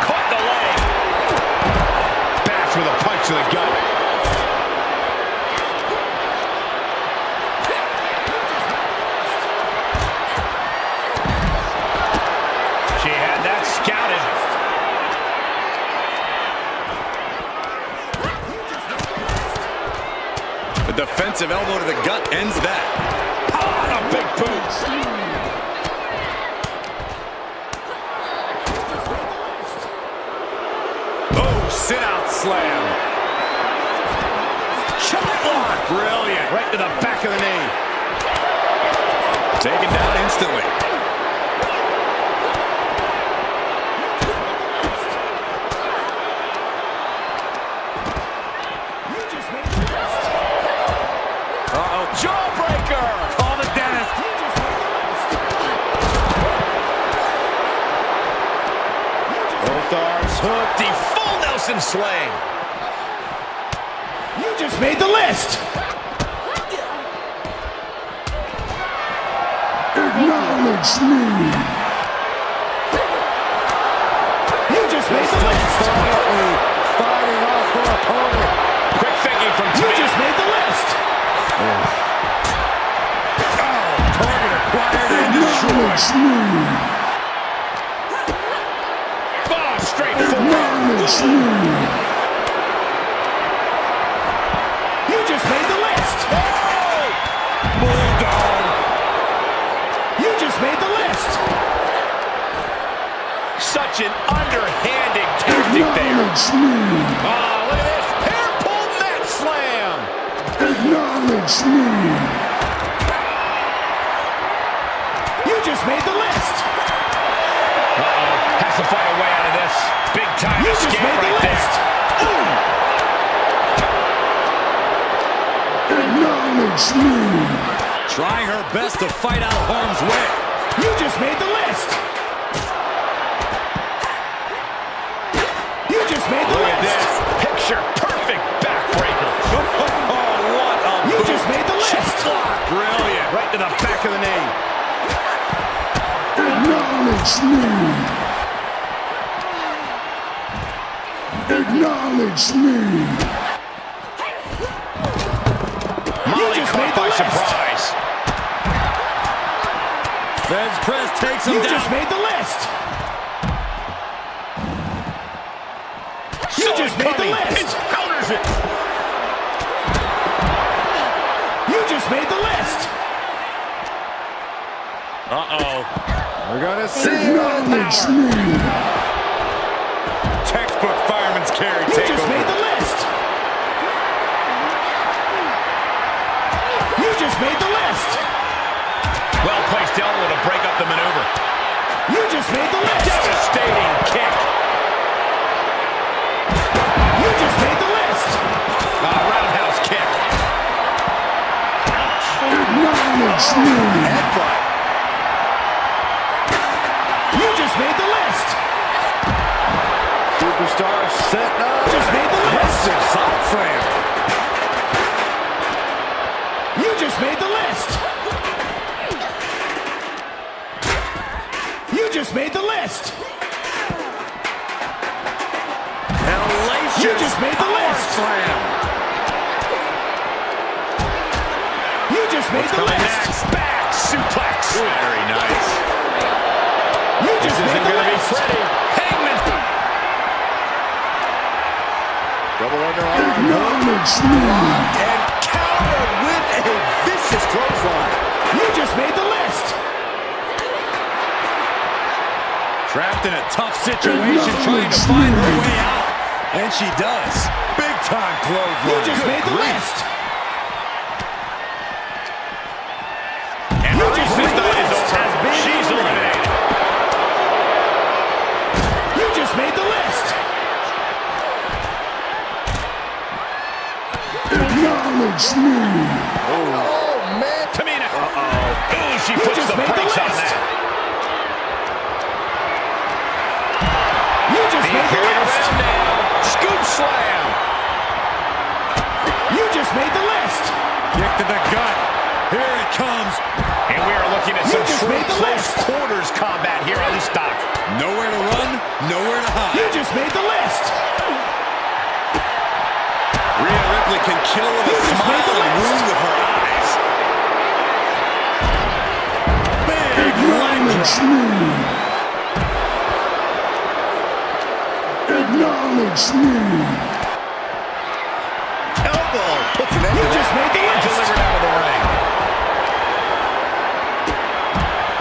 Caught the leg. Bash with a punch to the gut. She had that scouted. The defensive elbow to the gut ends that. Oh, a big boot. Oh, sit-out slam. Chop block. Brilliant. Right to the back of the knee. Taken down instantly. Jawbreaker! Call the dentist. Both arms hooked. The full Nelson slam. You just made the list. Acknowledge me. You just made the list. Fighting off her opponent. Quick thinking from You Tamina. just made the list. Target acquired and destroyed. Acknowledge me. Oh, straight forward. Acknowledge me. You just made the list. Bulldog. You just made the list. Such an underhanded tactic there. Acknowledge me. Oh, look at this. Hair pull mat slam. Acknowledge me. You just made the list. Has to find a way out of this. Big time You just escape made the right there. list. Acknowledge me. Trying her best to fight out harm's way. You just made the list. You just made the Look at list. this. Picture perfect backbreaker. Oh, what a You boot. just made the list. Brilliant. Right to the back of the knee. Acknowledge me. Acknowledge me. Molly just caught made the by list. surprise. Feds press takes him You down. just made the list. You just made the list. And counters it. You just made the list. Uh-oh. We're gonna see Acknowledge me. Textbook fireman's carry You just takeover. made the list. You just made the list. Well-placed elbow to break up the maneuver. You just made the list. Devastating kick. You just made the list. Roundhouse kick. Acknowledge me. headbutt. You just made the list. Superstar setting up. Just made the list. made the list. Hellacious You just made the power list. slam. You just made the list. Next, back suplex. Very nice. You just This made isn't the going to be list. pretty. Hangman. Double underarm. Acknowledge me. And countered with a vicious clothesline. You just made the list. Trapped in a tough situation, trying to find her way out. And she does. Big time clothesline. You just Good made the grief. list. And You the just reason made the that is list. over. She's eliminated. You just made the list. Acknowledge me. Oh, man. Tamina. Ooh, she You puts just the made the brakes on list. that. You just made the Carried list. around now. Scoop slam. You just made the list. Kick to the gut. Here it comes. And we are looking at You some just true made the close list. quarters combat here on this dock. Nowhere to run, nowhere to hide. You just made the list. Rhea Ripley can kill with a You just made smile the and list. wound with her eyes. Big leg Acknowledge drop. me. Acknowledge me. Elbow. Puts an end You to just that. made the And list. delivered out of the ring.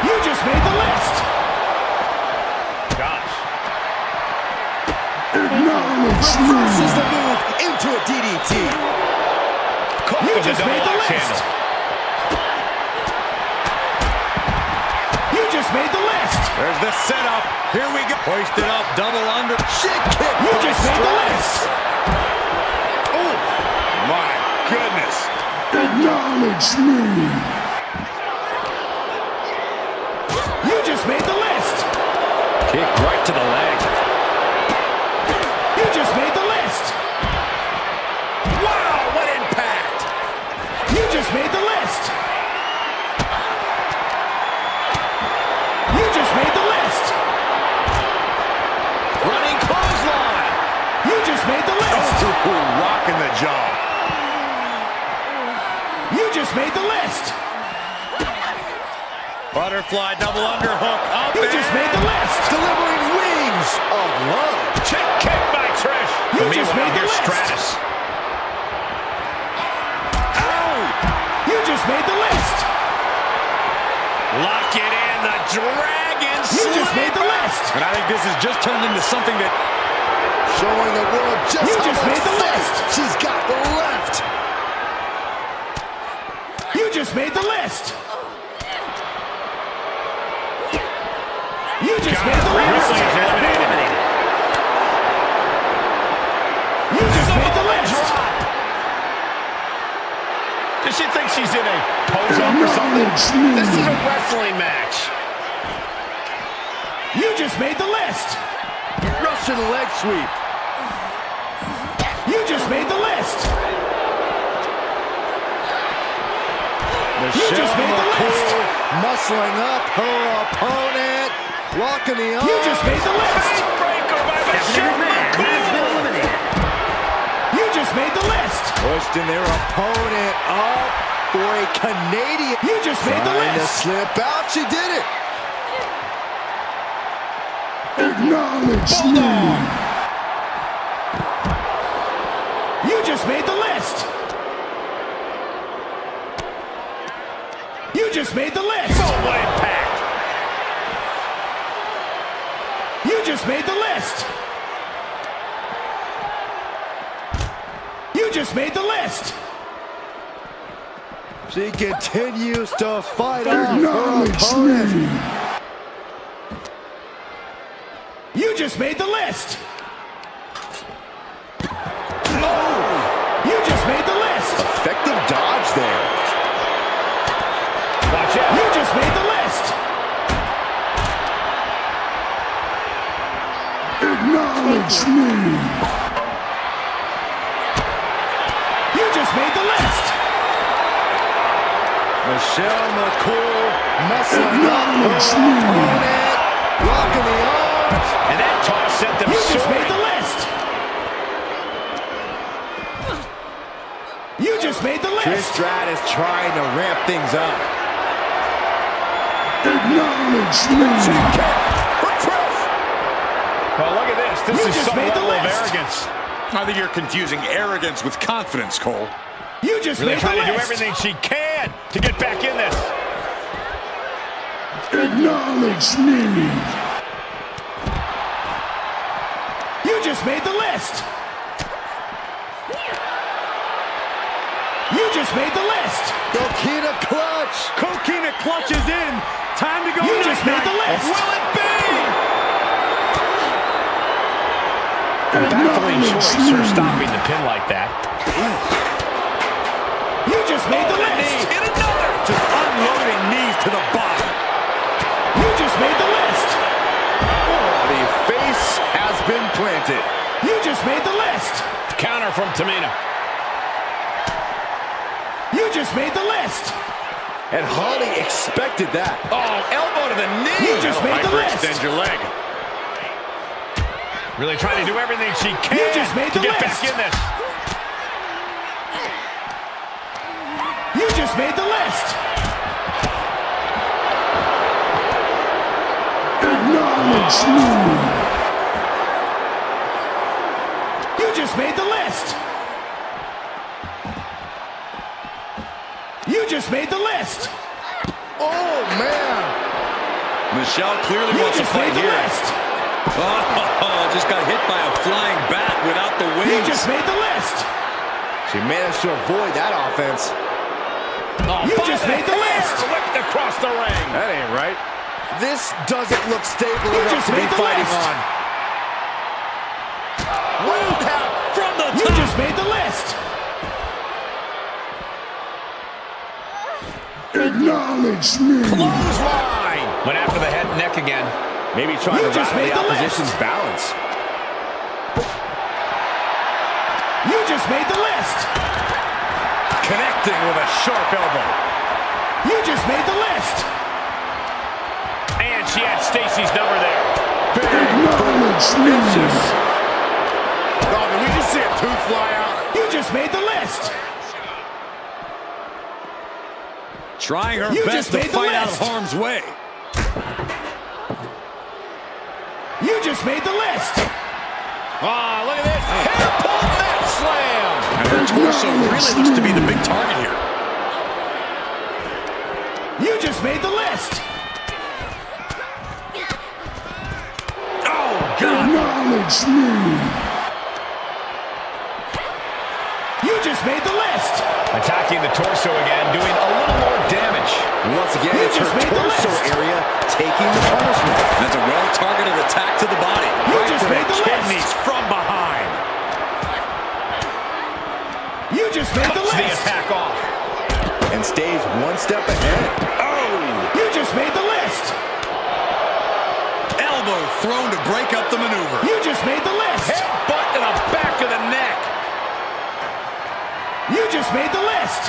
You just made the list. Gosh. Acknowledge Reverses me. the move into a DDT. Caught You with a just double made the axe list. handle. You just made the list. There's the setup. Here we go. Hoisted up, double under. Shit kick. You by just made the list. Oh, my goodness. Acknowledge me. You just made the list. Kick right to the leg. You just made the list. Wow, what impact. You just made the list. You just made the list. Running clothesline. You just made the list. Ooh, rocking the jaw. You just made the list. Butterfly double underhook. Up You and just made the list. Delivering wings of love. Chick kick by Trish. You just Meanwhile, made the here's list. Stratus. You just made the list. Lock it in. The Dragon You just Sleeper. made the list. And I think this has just turned into something that Showing the world just You how just much made the fight list. she's got left. You just made the list. You just made the list. Ripley is eliminated. You just made the list. Does she think she's in a pose-up or something? Acknowledge me. This is a wrestling match. You just made the list. Russian leg sweep. You just made the list. Michelle just made the McCool list. muscling up her opponent. Locking the arm. You just made the list. Breaker by Michelle McCool. You just made the list. Pushing their opponent up for a Canadian. You just made the Trying to list. slip out. She did it. Acknowledge me. You just made the list. You just made the list. Oh, what impact. You just made the list. You just made the list. She continues to fight off her Acknowledge opponent. me. You just made the list. You just made the list. Effective dodge there. Watch out. You just made the list. Acknowledge me. You just made the list. Michelle McCool muscling up her Acknowledge me. opponent. Locking the arms. And that toss sent them You just made soaring. the list. You just made the Trish list. Stratus trying to ramp things up. Acknowledge me. Well, look at this. This You is just some made the level of list. arrogance. I think you're confusing arrogance with confidence, Cole. You just Really made the trying to do list. everything she can to get back in this. Acknowledge me. You just made the list. You just made the list. Coquina clutch. Coquina clutches in. Time to go. You just made the list. Will it be? A baffling choice for stopping the pin like that. You just made the list. Hit another. Just unloading knees to the body. You just made the list. The face has been planted. You just made the list. Counter from Tamina. You just made the list. And Holly expected that. Oh, elbow to the knee. You just made the list. Hyperextend your leg. Really trying to do everything she can You just made to the get list. back in this. You just made the list. Acknowledge me. You just made the list. You just made the list. Oh, man. Michelle clearly You wants to just fight made the here. list. Oh, just got hit by a flying bat without the You wings. just made the list. She managed to avoid that offense. You just made the list. Whipped across the ring. That ain't right. This doesn't look stable You enough just to be made the fighting list. on. Wheel tap from the You top. just made the list. Acknowledge me. Clothesline. Went after the head and neck again. Maybe trying You to just rattle made the the list. opposition's balance. You just made the list. Connecting with a sharp elbow. You just made the list. And she had Stacy's number there. Acknowledge me. Oh, did we just see a tooth fly out? You just made the list. Trying her You best just to made the fight out of list. harm's way. You just made the list. Ah, look at this. Hair pull mat slam. And her torso really looks to be the big target here. You just made the list. Oh, God. Acknowledge me. You just made the list. Attacking the torso again, doing a little more damage. Once again, You it's her just made the torso list. area taking the punishment. That's a well-targeted attack to the body. You Right just to the made the list. kidneys from behind. You just made the Cuts the list. attack off. And stays one step ahead. You just made the list. Elbow thrown to break up the maneuver. You just made the list. Headbutt to the back of the neck. You just made the list.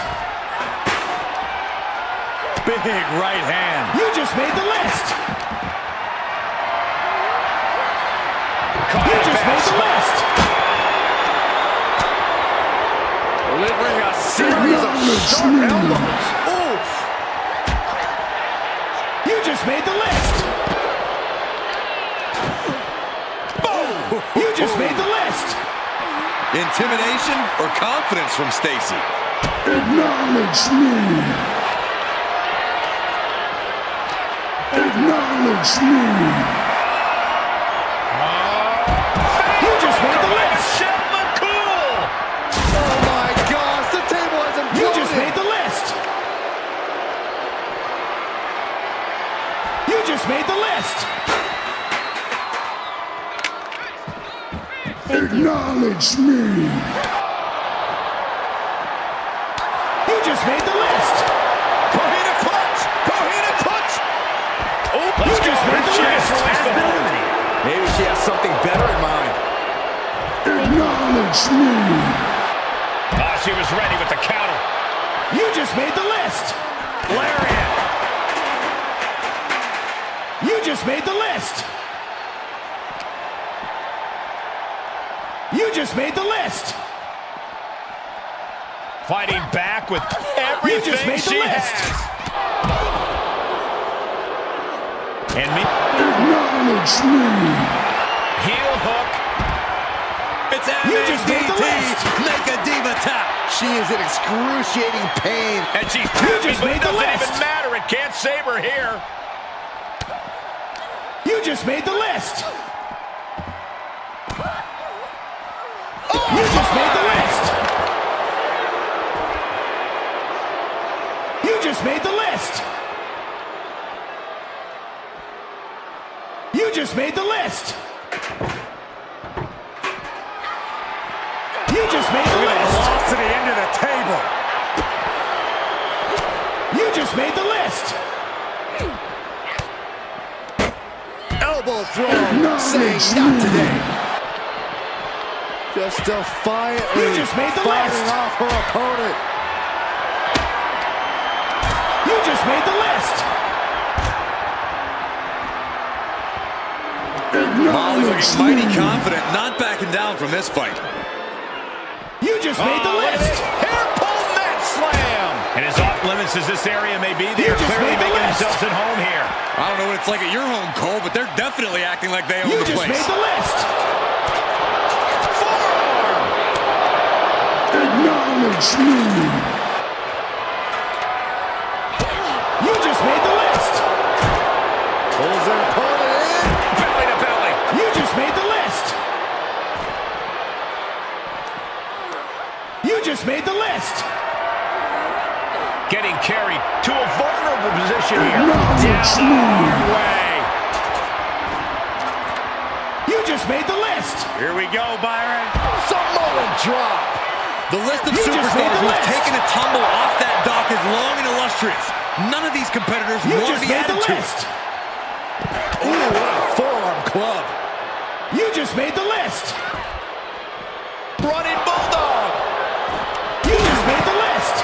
Big right hand. You just made the list. Caught You in a just bad made the spot. list. Delivering a series of sharp elbows. Oof. You just made the list. Boom. You just made the list. Intimidation or confidence from Stacy? Acknowledge me. Acknowledge me. You just made the list. Michelle McCool. Oh my gosh, the table has imploded. You just made the list. You just made the list. Acknowledge me. You just made the list. Cohina clutch. Cohina clutch. Oh, let's You just go. made the She has list. released the hold. Maybe she has something better in mind. Acknowledge me. Ah, she was ready with the counter. You just made the list. Lariat. You just made the list. You just made the list. Fighting back with everything You just made the she list. has. And Acknowledge me. heel hook. It's You just made the list. Make a diva tap. She is in excruciating pain. And she's tapping, just but made it the doesn't list. even matter. It can't save her here. You just made the list. You just made the list. You just made the list. You just made the list. You just made the list. Velocity into the table. You just made the list. Elbow throw, saying not today. Just defiantly You just made the fighting list. off her opponent. You just made the list. Molly Acknowledge looking mighty me. confident, not backing down from this fight. You just made the Oh, look at list. this hair pull mat slam. And as off limits as this area may be, they You are just clearly made the making list. themselves at home here. I don't know what it's like at your home, Cole, but they're definitely acting like they own You the just place. made the list. Forearm. Acknowledge me. You just made the list. Pulls their opponent in. Belly to belly. You just made the list. You just made the list. Getting carried to a vulnerable position here. Acknowledge Down the me. hard way. You just made the list. Here we go, Byron. Samoan drop. The list of You just made superstars the who have list. taken a tumble off that dock is long and illustrious. None of these competitors You want just the made the attitude. list. Ooh, what a forearm club. You just made the list. Running bulldog. You just made the list.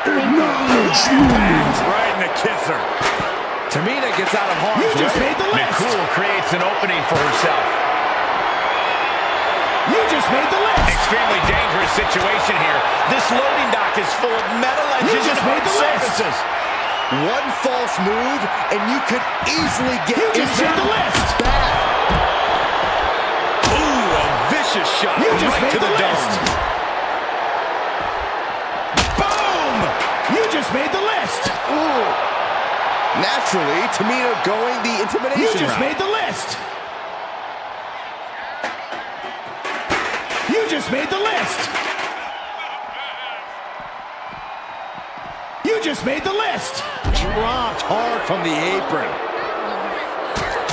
Acknowledge me. Right in the kisser. Tamina gets out of harm's You just way. made the list. McCool creates an opening for herself. You just made the list. Extremely dangerous situation here. This loading dock is full of metal edges and just made hard the list. surfaces. One false move, and you could easily get You just made the list. bad. Ooh, a vicious shot You just right made to the the dome. list. Boom! You just made the list. Ooh. Naturally, Tamina going the You intimidation just route. made the list. You just made the list. You just made the list. Dropped hard from the apron.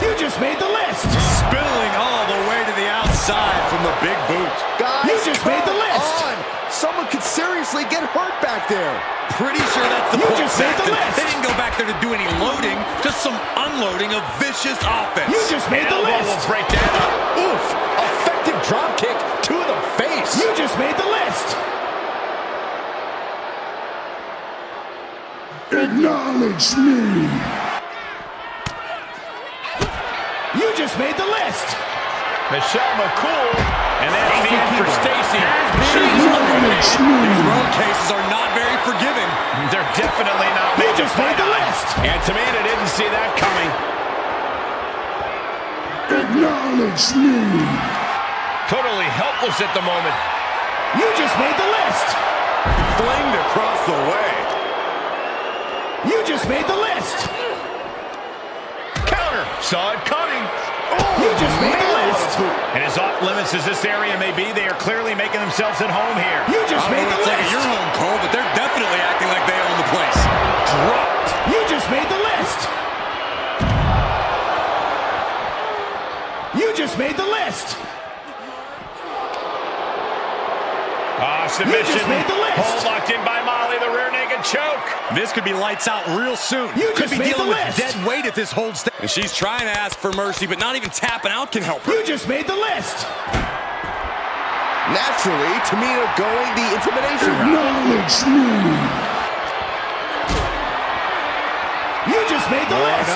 You just made the list. Spilling all the way to the outside from the big boot. Guys, You just made the come list. on. Someone could seriously get hurt back there. Pretty sure that's the You point, just made the Saxton. list. They didn't go back there to do any loading, just some unloading of vicious offense. You just made the Elbow will list. break that up. Oof. Effective drop kick to the face. You just made the list. Acknowledge me. You just made the list. Michelle McCool, and that's the end for Stacy. She's Acknowledge These me. road cases are not very forgiving. They're definitely not You made to just made fight the on. list. And Tamina didn't see that coming. Acknowledge me. Totally helpless at the moment. You just made the list. Flinged across the way. You just made the list. Counter. Saw it coming. You just made the list. And as off limits as this area may be, they are clearly making themselves at home here. You just I don't made know the what it's like at list. your home, Cole, but they're definitely acting like they own the place. Dropped. You just made the list. You just made the list. Submission. You just made the list. Hold locked in by Molly, the rear naked choke. This could be lights out real soon. You could just be made dealing the with list. dead weight at this hold stage. And she's trying to ask for mercy, but not even tapping out can help her. You just made the list. Naturally, Tamina going the intimidation route. Acknowledge me. just made the list.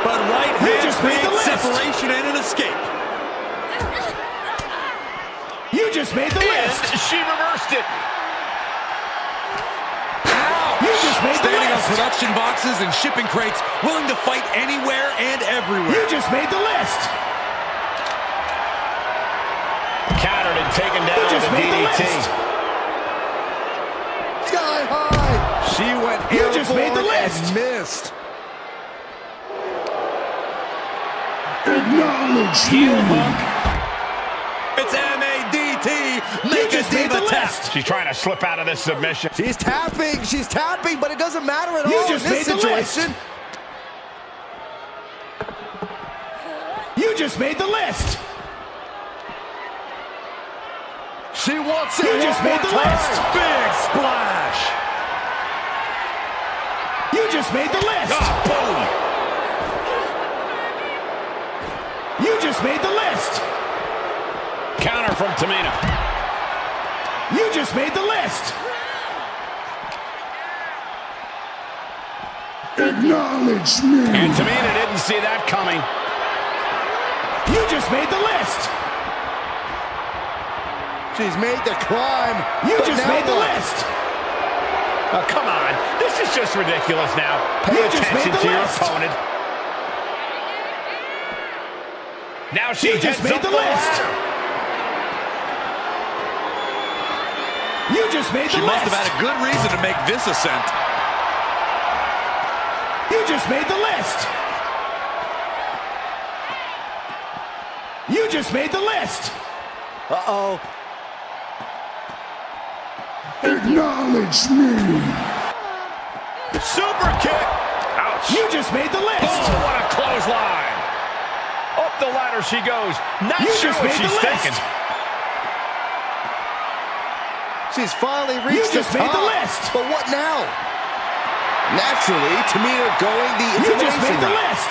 But right You hand just made the creates list. separation and an escape. You just made the list. And she reversed it. You just made the Standing on list. production boxes and shipping crates, willing to fight anywhere and everywhere. You just made the list. Countered and taken down You with just a made the DDT. list. Sky high. She went You just made the airborne list. and missed. Acknowledge Heel me. hook. It's MADT. You Make a just made diva the tap. list. She's trying to slip out of this submission. She's tapping, but it doesn't matter at You all just in this made the list. situation. You just made the list. She wants it You one just more made the time. list. Big splash. You just made the list. Boom. You just made the list. Counter from Tamina. You just made the list. Acknowledge me. And Tamina didn't see that coming. You just made the list. She's made the climb. You but just now made the what? list. Oh, come on. This is just ridiculous now. Pay You just attention made the to your list. opponent. Now she You just heads made up the the list. ladder. You just made the She list. must have had a good reason to make this ascent. You just made the list. You just made the list. Uh-oh. Acknowledge me. Super kick. Ouch. You just made the list. Oh, what a clothesline. Up the ladder she goes. Not You sure just what made the she's list. thinking. She's finally You reached just the top. made the list. But what now? Naturally, Tamina going the You just intimidation made the route. list.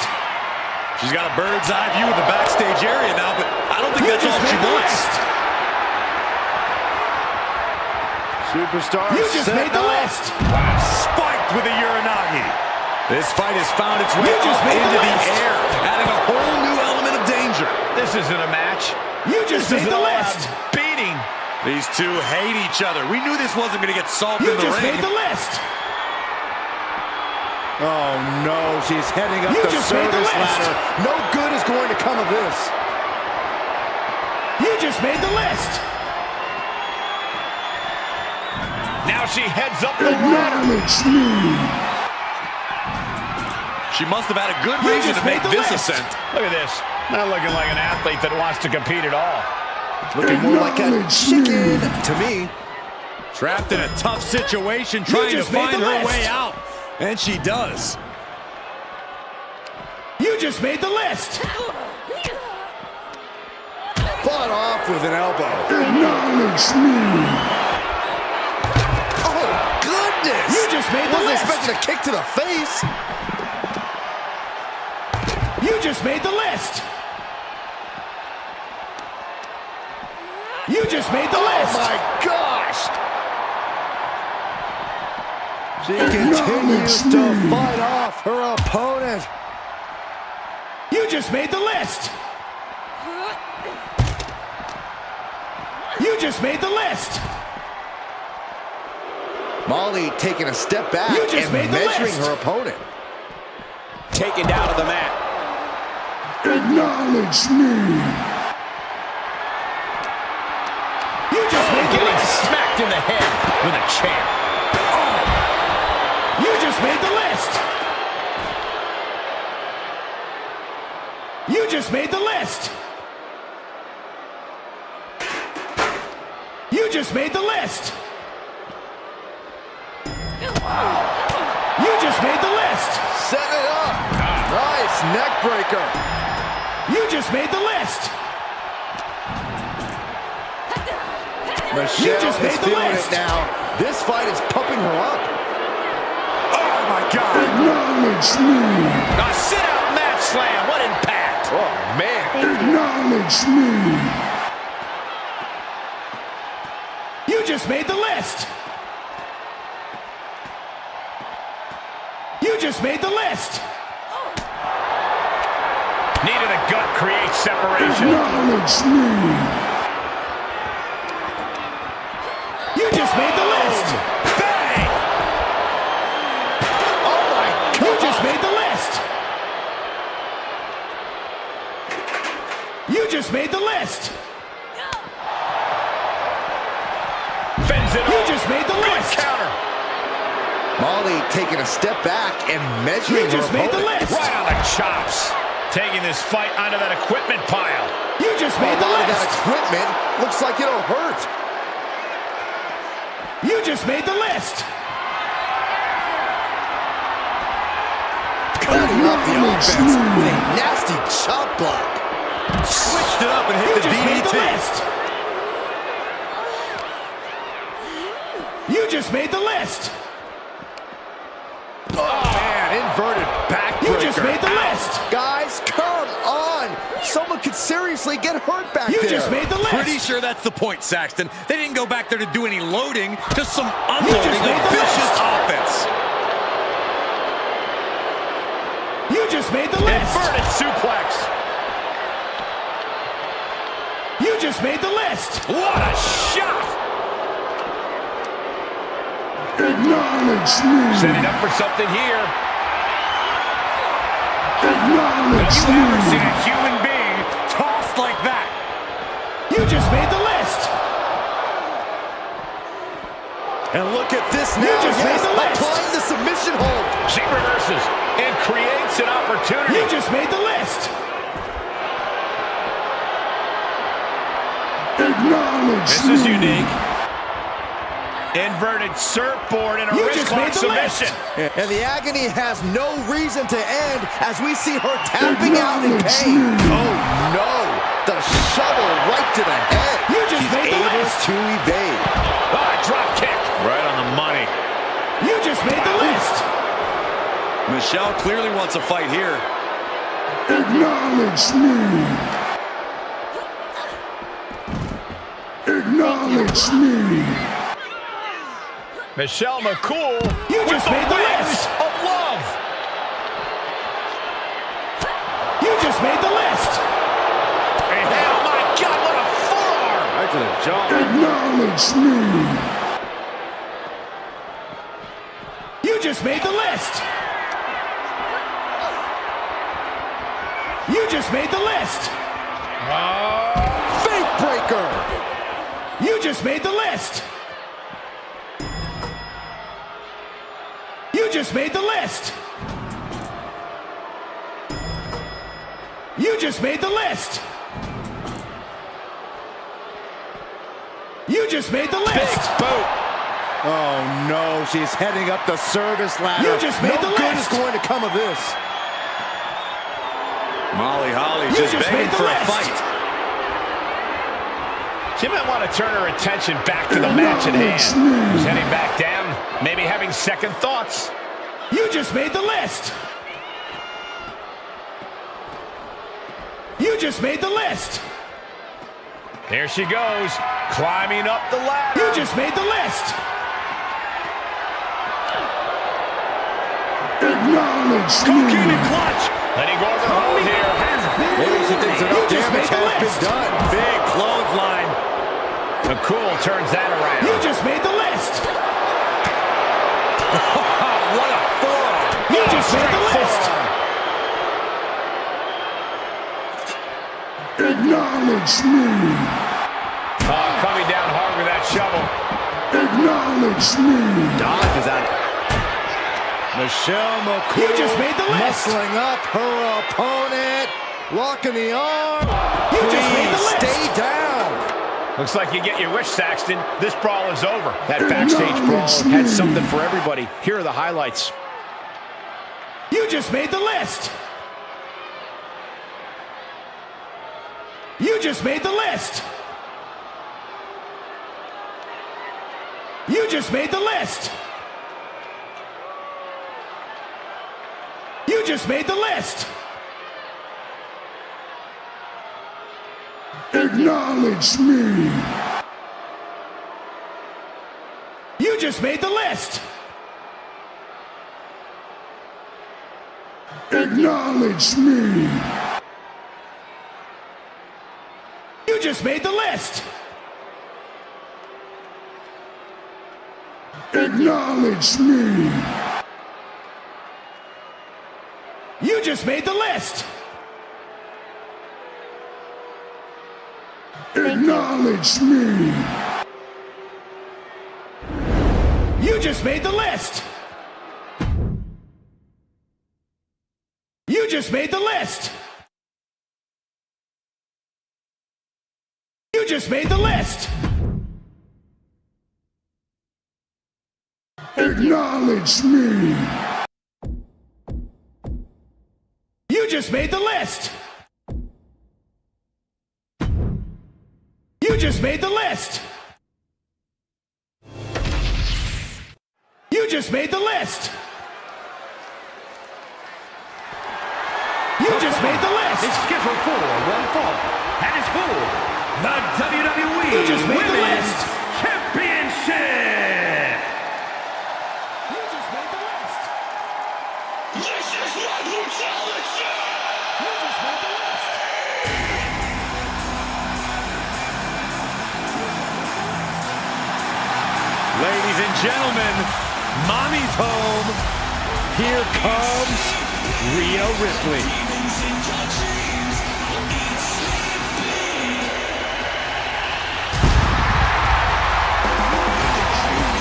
She's got a bird's eye view of the backstage area now, but I don't think You that's just all she made the wants. list. Superstar You just set made the up. list. Spiked with a Uranagi. This fight has found its way You just up made into the the list. air, adding a whole new element of danger. This isn't a match. You just This is made the an list. all-out beating. These two hate each other. We knew this wasn't going to get solved You in the just ring. made the list. Oh no, she's heading up You the just made the service list. ladder. No good is going to come of this. You just made the list. Now she heads up the ladder. Acknowledge me. She must have had a good You reason just to make made the this list. ascent. Look at this. Not looking like an athlete that wants to compete at all. Looking more like a Acknowledge chicken me. to me. Trapped in a tough situation, trying to just made find the her list. way out. And she does. You just made the list. Fought off with an elbow. Acknowledge me. Oh, goodness! You just made the Wasn't list. expecting a kick to the face. You just made the list. You just made the Oh list. my gosh! She continues to me. fight off her opponent. You just made the list. You just made the list. Molly taking a step back You just and made the measuring list. her opponent. Taken down to the mat. Acknowledge me. You just made the Getting list. smacked in the head with a chair. You just made the list. You just made the list. You just made the list. You just made the list. Set it up. Nice neck breaker. You just made the list. Michelle just is made the feeling list. it now. This fight is pumping her up. Oh my God. Acknowledge me. A sit-out mat slam. What impact. Oh, man. Acknowledge me. You just made the list. just made the list. Knee to the gut creates separation. Acknowledge me. You just made the list. Bang! Oh my God. You just made the list. You just made the list. Fends it You off. just made the Good list. counter. Molly taking a step back and measuring You just her made the opponent. list. Right on the chops. Taking this fight onto that equipment pile. You just made A the lot of that list. equipment looks like it'll hurt. You just made the list. Cutting up the offense with a nasty chop block. Switched it up and hit You the just made the DDT. list. You just made the list. Oh man, inverted backbreaker. You just made the list. Guys, come on. Someone could seriously get hurt back You there. just made the list. Pretty sure that's the point, Saxton. They didn't go back there to do any loading, just some just unloading made of the vicious list. offense. You just made the list. Inverted suplex. You just made the list. What a shot. Acknowledge me. Setting up for something here. Acknowledge Have you ever seen me. a human being tossed like that? You just made the list. And look at this now. You just made the list. Applying the submission hold. She reverses and creates an opportunity. You just made the list. Acknowledge This me. is unique. Inverted surfboard and a You wrist just lock made the list. submission. And the agony has no reason to end as we see her tapping out in pain. Oh no, the shovel right to the head. You just She's made the able list. to evade. Ah, drop kick. Right on the money. You just made the list. Michelle clearly wants a fight here. Acknowledge me. Acknowledge me. Michelle McCool. You with just made the wings list. of love. You just made the list. And oh my God, what a forearm. Right to the jaw. Acknowledge me. You just made the list. You just made the list. Fake breaker. You just made the list. You just made the list. You just made the list. You just made the list. Boot. Oh no, she's heading up the service ladder. You just made no the good list. is going to come of this. Molly Holly You just just begging made the for a list. fight. She might want to turn her attention back to the match at hand. She's heading back down, maybe having second thoughts. You just made the list. You just made the list. There she goes, climbing up the ladder. You just made the list. Acknowledge Cooking me. and clutch. Letting go of her hold here. Maybe she thinks You enough just damage made the has list. been done. Big clothesline. McCool turns that around. You just made the list. What a forearm. You just made the list. Acknowledge me. Coming down hard with that shovel. Acknowledge me. Dodges out. Michelle McCool You just made the list. muscling up her opponent, locking the arm. You just made the Please list. stay down. Looks like you get your wish, Saxton. This brawl is over. That backstage brawl had something for everybody. Here are the highlights. You just made the list. You just made the list. You just made the list. You just made the list. Acknowledge me. You just made the list. Acknowledge me. You just made the list. Acknowledge me. You just made the list. Acknowledge me. You just made the list. You just made the list. You just made the list. Acknowledge me. You just made the list. You just made the list. You just made the list. You just made the list. It's scheduled for one fall. That is for the WWE You just made the Women's list. Championship. You just made the list. This is my brutality. You just made the list. Ladies and gentlemen, mommy's home. Here comes Rhea Ripley.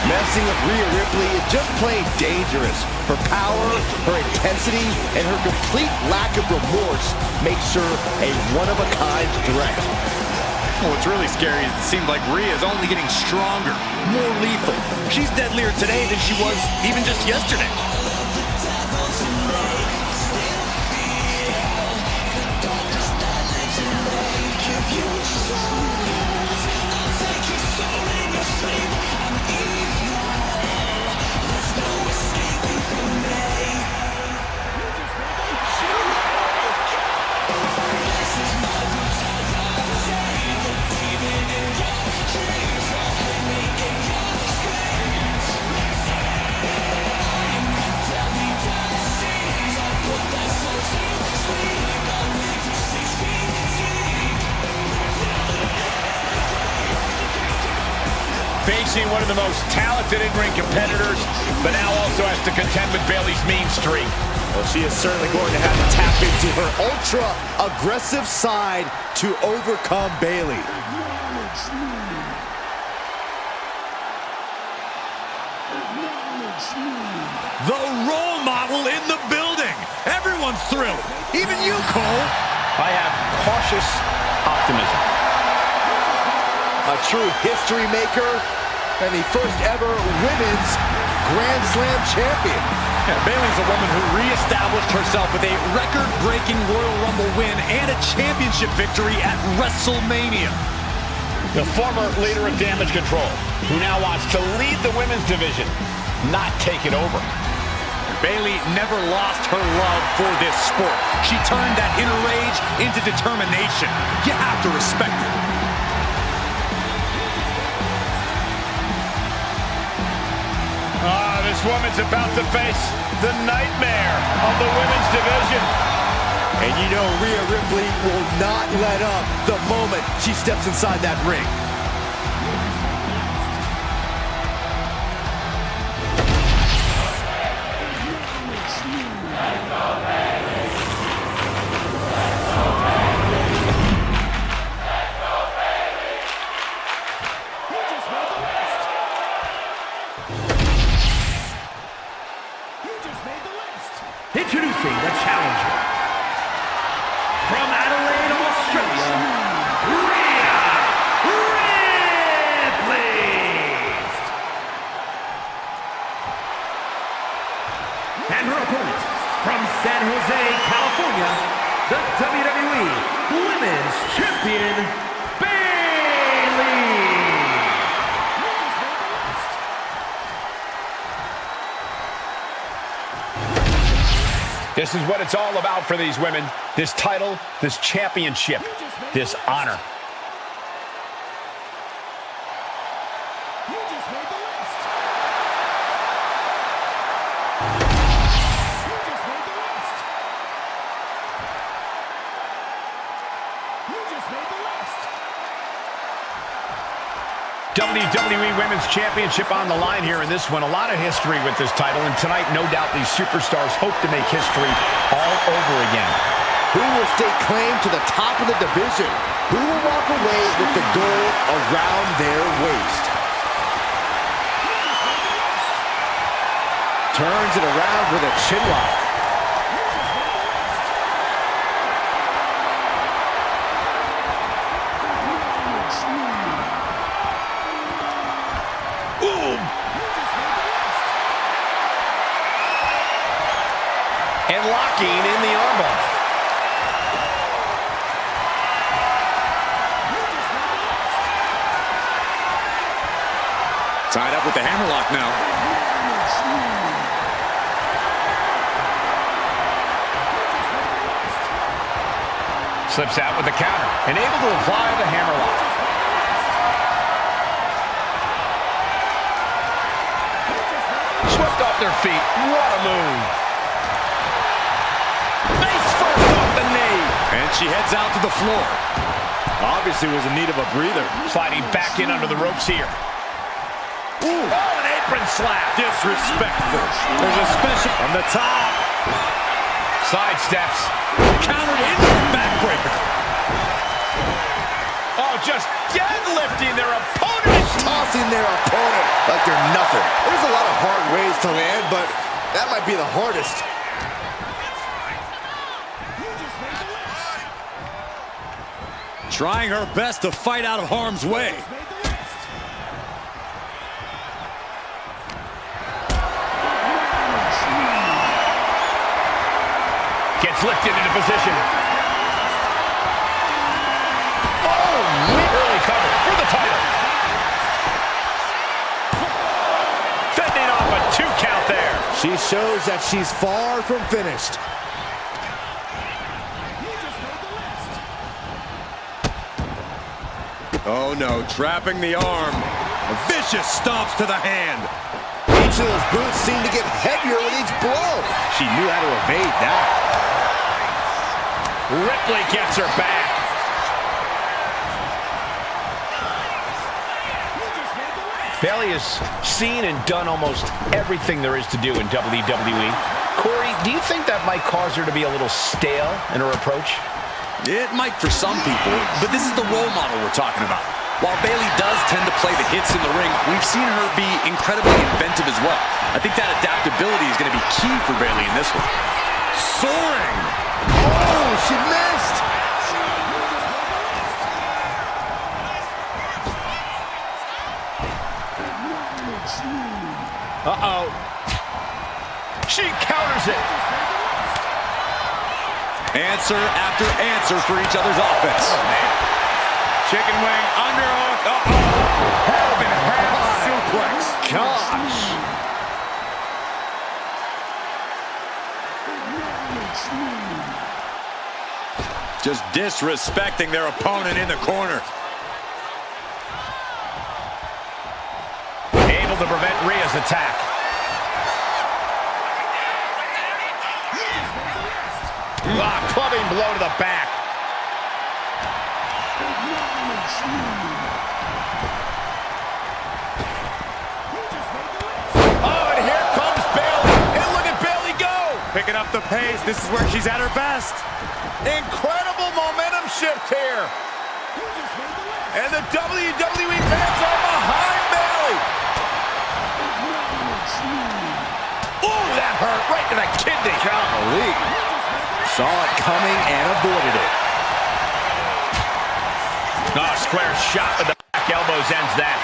Messing with Rhea Ripley is just plain dangerous. Her power, her intensity, and her complete lack of remorse makes her a one-of-a-kind threat. What's really scary is it seems like Rhea is only getting stronger, more lethal. She's deadlier today than she was even just yesterday. Facing one of the most talented in-ring competitors, but now also has to contend with Bayley's mean streak. Well, she is certainly going to have to tap into her ultra-aggressive side to overcome Bayley. Acknowledge me. Acknowledge me. The role model in the building. Everyone's thrilled. Even you, Cole. I have cautious optimism. A true history maker and the first ever women's Grand Slam champion. Yeah, Bayley's a woman who reestablished herself with a record-breaking Royal Rumble win and a championship victory at WrestleMania. The former leader of Damage Control, who now wants to lead the women's division, not take it over. Bayley never lost her love for this sport. She turned that inner rage into determination. You have to respect it. This woman's about to face the nightmare of the women's division. And you know Rhea Ripley will not let up the moment she steps inside that ring. Introducing the challenger from Adelaide, Australia, Rhea Ripley. And her opponent from San Jose, California, the WWE Women's Champion, Bayley. This is what it's all about for these women. This title, this championship, this honor. You just made the list. You just made the list. WWE Women's Championship on the line here in this one. A lot of history with this title, and tonight, no doubt, these superstars hope to make history all over again. Who will stake claim to the top of the division? Who will walk away with the gold around their waist? Turns it around with a chin lock. And locking in the armbar. Tied up with the hammerlock now. Slips out with the counter and able to apply the hammerlock. Swept off their feet. What a move. Face first off the knee. And she heads out to the floor. Obviously was in need of a breather. Sliding back in under the ropes here. Ooh. Oh, an apron slap. Disrespectful. There's a special on the top. Side steps. Countered into the backbreaker. Oh, just deadlifting their opponent. Tossing their opponent like they're nothing. There's a lot of hard ways to land, but that might be the hardest. Trying her best to fight out of harm's way. Gets lifted into position. Oh, early cover for the title. Fending off a 2 count there. She shows that she's far from finished. Oh no, trapping the arm. Vicious stomps to the hand. Each of those boots seem to get heavier with each blow. She knew how to evade that. Ripley gets her back. Bayley has seen and done almost everything there is to do in WWE. Corey, do you think that might cause her to be a little stale in her approach? It might for some people, but this is the role model we're talking about. While Bayley does tend to play the hits in the ring, we've seen her be incredibly inventive as well. I think that adaptability is going to be key for Bayley in this one. Soaring! Oh, she missed! Uh-oh. She counters it. Answer after answer for each other's offense. Oh, man. Chicken wing, underhook. Uh-oh. Half suplex. Gosh. Just disrespecting their opponent in the corner. Able to prevent Rhea's attack. Clubbing blow to the back. Oh, and here comes Bayley. And look at Bayley go. Picking up the pace. This is where she's at her best. Incredible momentum shift here. And the WWE fans are behind Bayley. Ooh, that hurt right to the kidney. Golly. Saw it coming and avoided it. Oh, square shot with the back elbows ends that.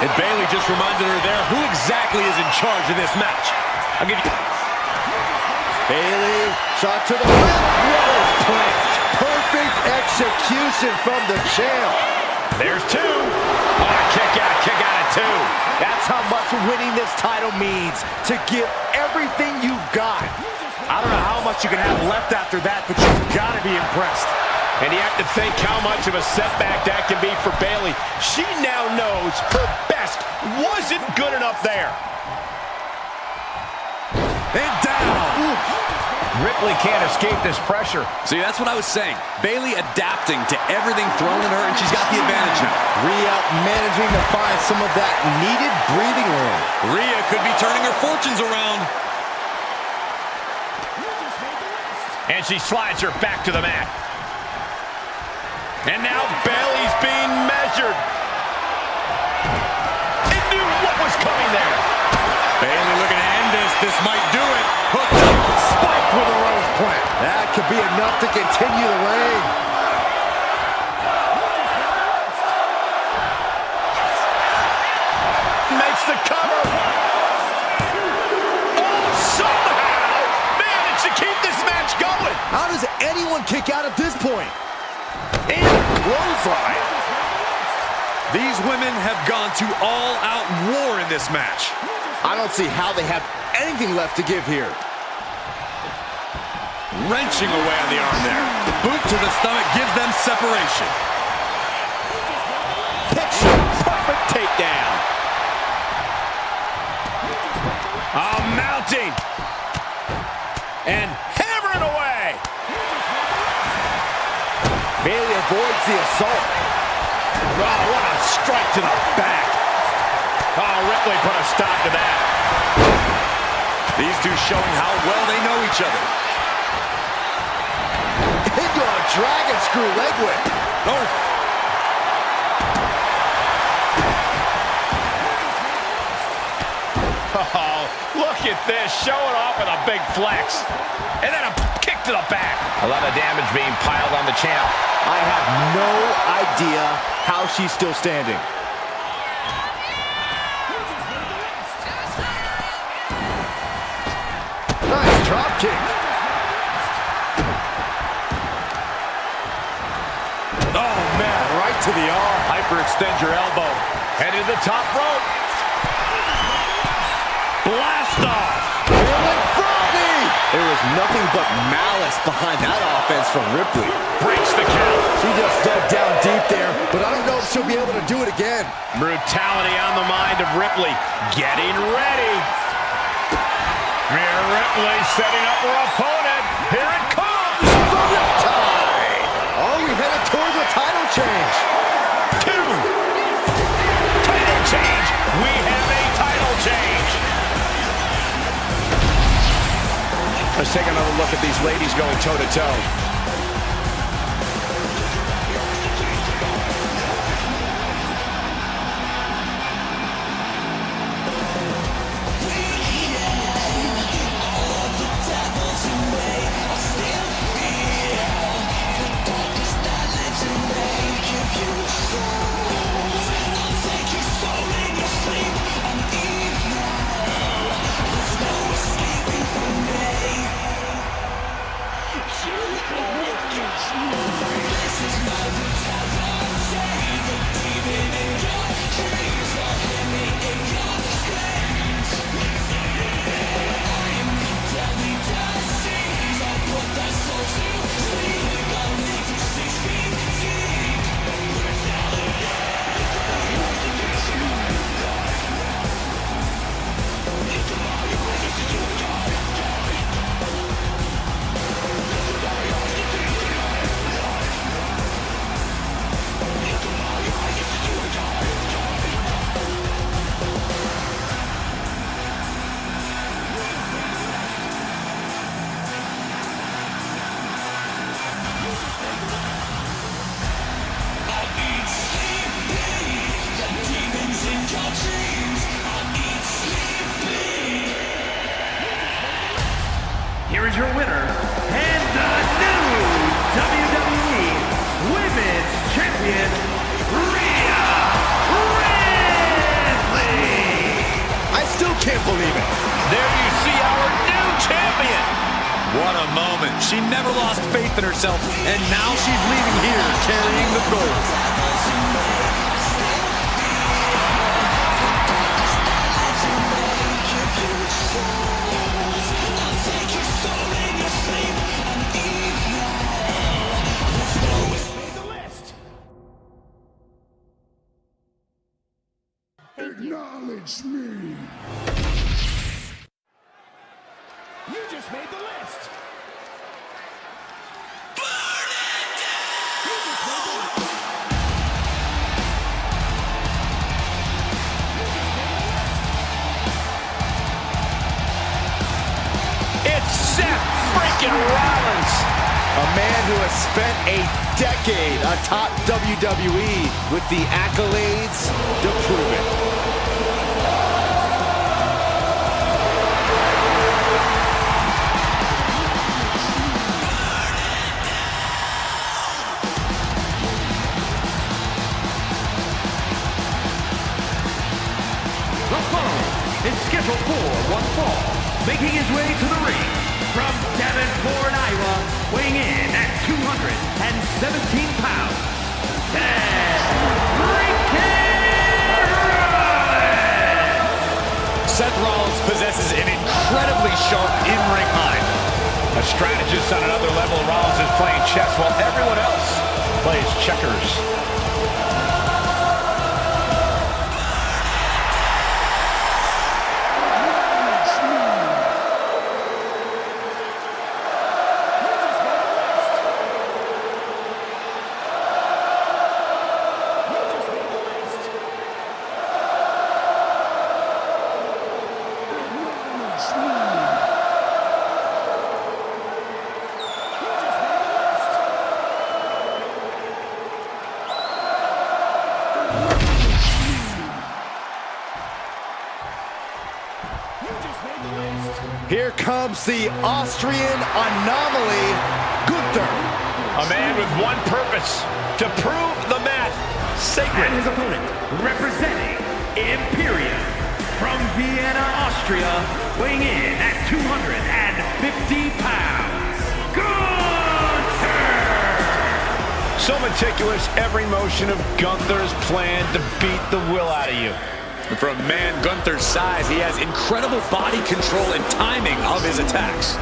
And Bayley just reminded her there who exactly is in charge of this match. I'll give you... Bayley, shot to the left. Rose plant. Perfect execution from the champ. There's 2. Oh, kick out at 2. That's how much winning this title means. To give everything you've got. I don't know how much you can have left after that, but you've got to be impressed. And you have to think how much of a setback that can be for Bayley. She now knows her best wasn't good enough there. And down. Oof. Ripley can't escape this pressure. See, that's what I was saying. Bayley adapting to everything thrown at her, and she's got the advantage now. Rhea managing to find some of that needed breathing room. Rhea could be turning her fortunes around. And she slides her back to the mat. And now Bayley's being measured. It knew what was coming there. Bayley looking to end this. This might do it. Hooked up. Spiked with a rose plant. That could be enough to continue the reign. Makes the cover. Oh, somehow managed to keep this match going. How does anyone kick out at this point? And a clothesline. These women have gone to all-out war in this match. I don't see how they have anything left to give here. Wrenching away on the arm there. The boot to the stomach gives them separation. Picture perfect takedown. Mounting. And hammering away. Bayley avoids the assault. Oh, what a strike to the back. Oh, Ripley put a stop to that. These two showing how well they know each other. Into a dragon screw leg whip. Oh. Oh, look at this. Showing off with a big flex. And then a kick to the back. A lot of damage being piled on the champ. I have no idea how she's still standing. Nice drop kick. Oh, man, right to the arm. Hyperextend your elbow. Headed to the top rope. Blast off. There was nothing but malice behind that offense from Ripley. Breaks the count. She just dug down deep there, but I don't know if she'll be able to do it again. Brutality on the mind of Ripley. Getting ready. Rhea Ripley setting up her opponent. Here it comes. The Riptide. Are we headed towards a title change? 2. Title change. We have a title change. Let's take another look at these ladies going toe-to-toe. Here is your winner, and the new WWE Women's Champion, Rhea Ripley! I still can't believe it. There you see our new champion. What a moment. She never lost faith in herself, and now she's leaving here carrying the gold. Acknowledge me. You just made the list. man who has spent a decade atop WWE with the accolades to prove it. The following is scheduled for one fall, making his way to the ring from Davenport, Iowa, weighing in at 217 pounds, Seth freaking Rollins! Seth Rollins possesses an incredibly sharp in-ring mind. A strategist on another level, Rollins is playing chess while everyone else plays checkers. Here comes the Austrian anomaly, Gunther. A man with one purpose, to prove the mat sacred. And his opponent, representing Imperium from Vienna, Austria, weighing in at 250 pounds, Gunther! So meticulous, every motion of Gunther's plan to beat the will out of you. And for a man Gunther's size, he has incredible body control and timing of his attacks.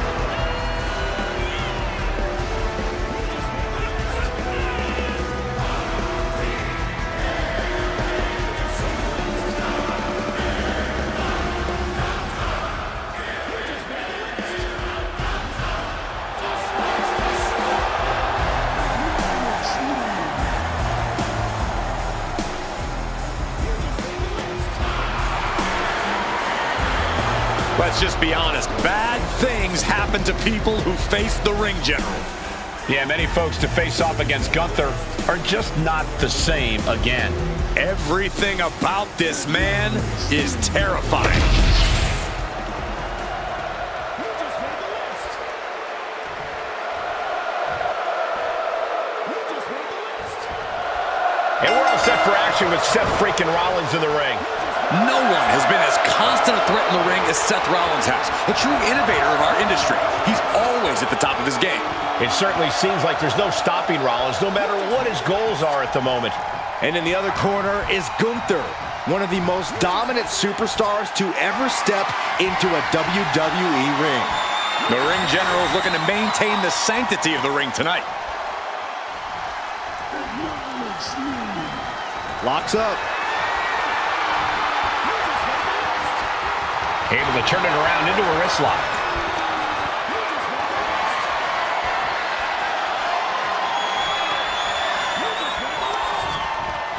Let's just be honest, bad things happen to people who face the ring general. Yeah, many folks to face off against Gunther are just not the same again. Everything about this man is terrifying. And we're all set for action with Seth freaking Rollins in the ring. No one has been as constant a threat in the ring as Seth Rollins has. A true innovator of our industry. He's always at the top of his game. It certainly seems like there's no stopping Rollins, no matter what his goals are at the moment. And in the other corner is Gunther, one of the most dominant superstars to ever step into a WWE ring. The ring general is looking to maintain the sanctity of the ring tonight. Locks up. Able to turn it around into a wrist lock.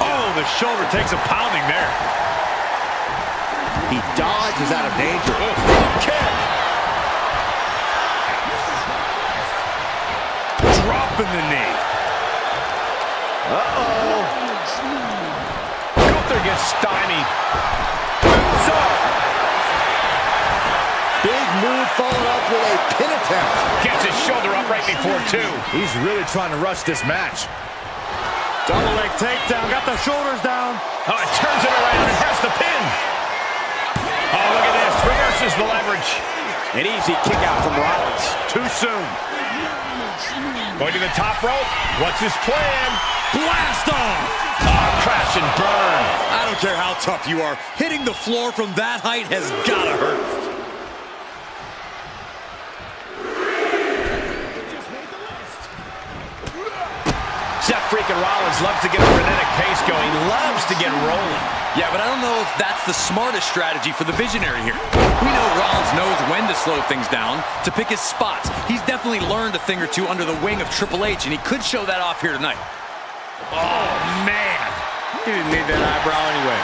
Oh, the shoulder takes a pounding there. He dodges out of danger. Kick. Dropping the knee. Uh-oh. Gunther gets stymied. Boots up. Big move followed up with a pin attempt. Gets his shoulder up right before two. He's really trying to rush this match. Double leg takedown, got the shoulders down. Oh, it turns it around and has the pin. Oh, look at this. Reverses the leverage. An easy kick out from Rollins. Too soon. Going to the top rope. What's his plan? Blast off! Oh, crash and burn. I don't care how tough you are. Hitting the floor from that height has gotta hurt. Seth freaking Rollins loves to get a frenetic pace going. Loves to get rolling. Yeah, but I don't know if that's the smartest strategy for the visionary here. We know Rollins knows when to slow things down, to pick his spots. He's definitely learned a thing or two under the wing of Triple H, and he could show that off here tonight. Oh, man. He didn't need that eyebrow anyway.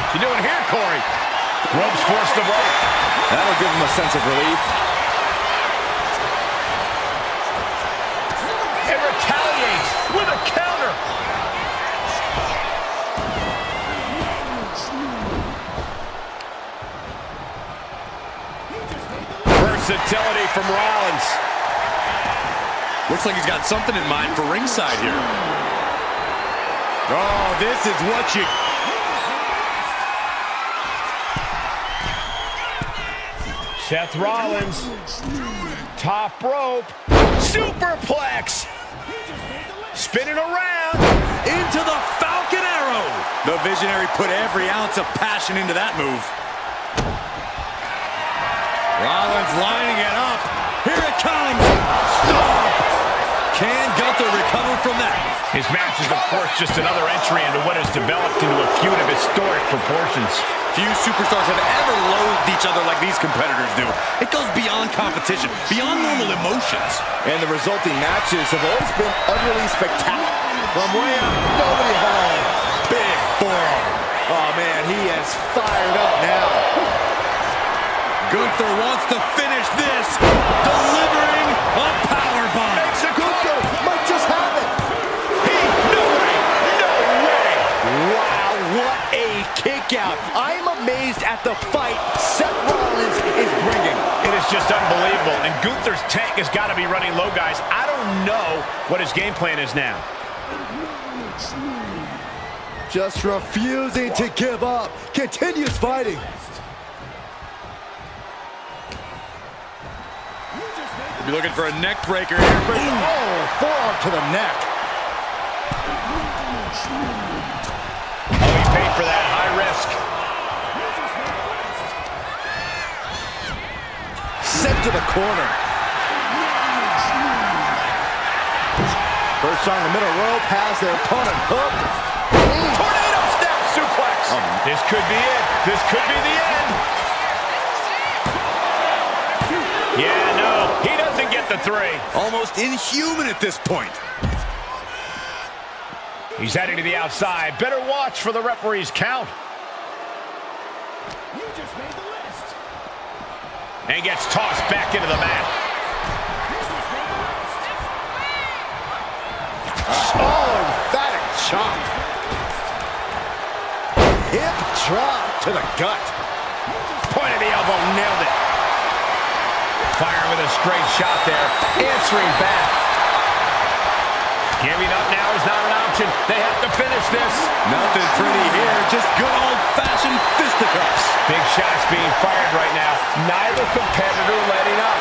What you doing here, Corey? Ropes forced the break. That'll give him a sense of relief. It retaliates with a counter. Versatility from Rollins. Looks like he's got something in mind for ringside here. Oh, this is what you... Seth Rollins, top rope, superplex, spinning around. Into the Falcon Arrow. The Visionary put every ounce of passion into that move. Rollins lining it up. Here it comes. Stop. Can Gunther recover from that? His match is, of course, just another entry into what has developed into a feud of historic proportions. Few superstars have ever loathed each other like these competitors do. It goes beyond competition, beyond normal emotions. And the resulting matches have always been utterly spectacular. From way up, nobody home. Big forearm. Oh, man, he is fired up now. Gunther wants to finish this, delivering a powerbomb. Gunther might just have it. No way! Wow, what a kick out. I'm amazed at the fight Seth Rollins is bringing. It is just unbelievable. And Gunther's tank has got to be running low, guys. I don't know what his game plan is now. Just refusing to give up. Continues fighting. Be looking for a neck breaker here. Oh, forearm to the neck. Oh, he paid for that. High risk. Sent to the corner. First on the middle rope, has their opponent hooked. Tornado snap suplex. This could be it. This could be the end. Yeah, no, he doesn't get the three. Almost inhuman at this point. He's heading to the outside. Better watch for the referee's count. You just made the list. And gets tossed back into the mat. Oh, emphatic chop. Hip drop to the gut. Point of the elbow, nailed it. Fire with a straight shot there. Answering back. Giving up now is not an option. They have to finish this. Nothing pretty here, just good old-fashioned fisticuffs. Big shots being fired right now. Neither competitor letting up.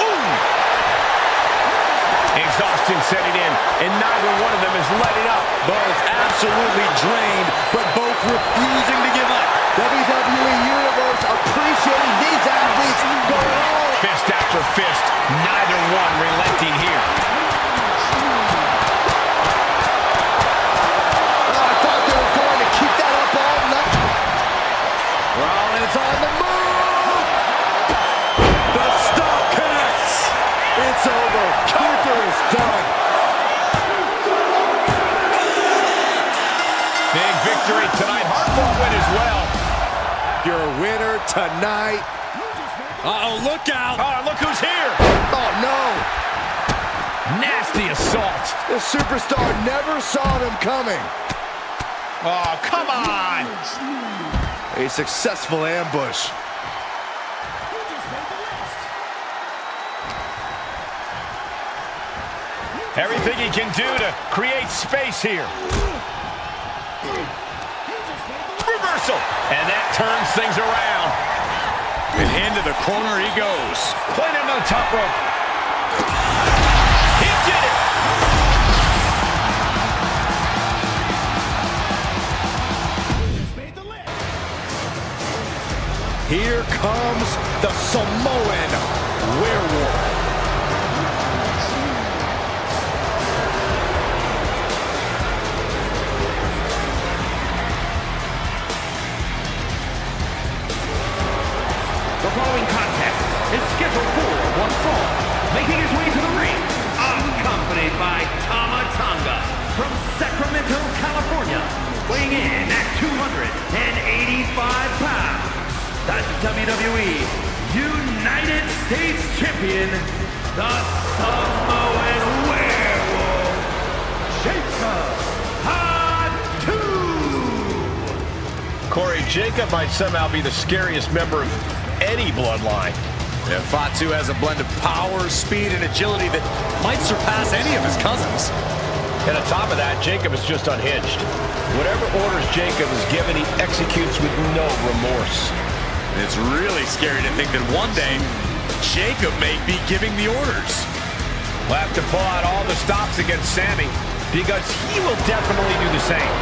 Ooh! Exhaustion setting in, and neither one of them is letting up. Both absolutely drained, but both refusing to give up. WWE Universe appreciating these athletes going on. Fist after fist, neither one relenting here. I thought they were going to keep that up all night. Rollins on the move. The stomp connects. It's over. Gunther is done. Big victory tonight. Hard-fought win as well. Your winner tonight. Uh-oh, look out. Oh, look who's here. Oh, no. Nasty assault. The superstar never saw them coming. Oh, come on. A successful ambush. Everything he can do to create space here. Reversal. And that turns things around. And into the corner he goes. Playing him on the top rope. He did it. Here comes the Samoan Werewolf. The following contest is scheduled for one fall. Making his way to the ring, accompanied by Tama Tonga from Sacramento, California. Weighing in at 285 pounds, the WWE United States Champion, the Samoan Werewolf, Jacob Fatu. Corey, Jacob might somehow be the scariest member of any bloodline. Yeah, Fatu has a blend of power, speed, and agility that might surpass any of his cousins. And on top of that, Jacob is just unhinged. Whatever orders Jacob is given, he executes with no remorse. And it's really scary to think that one day, Jacob may be giving the orders. We'll have to pull out all the stops against Sami, because he will definitely do the same.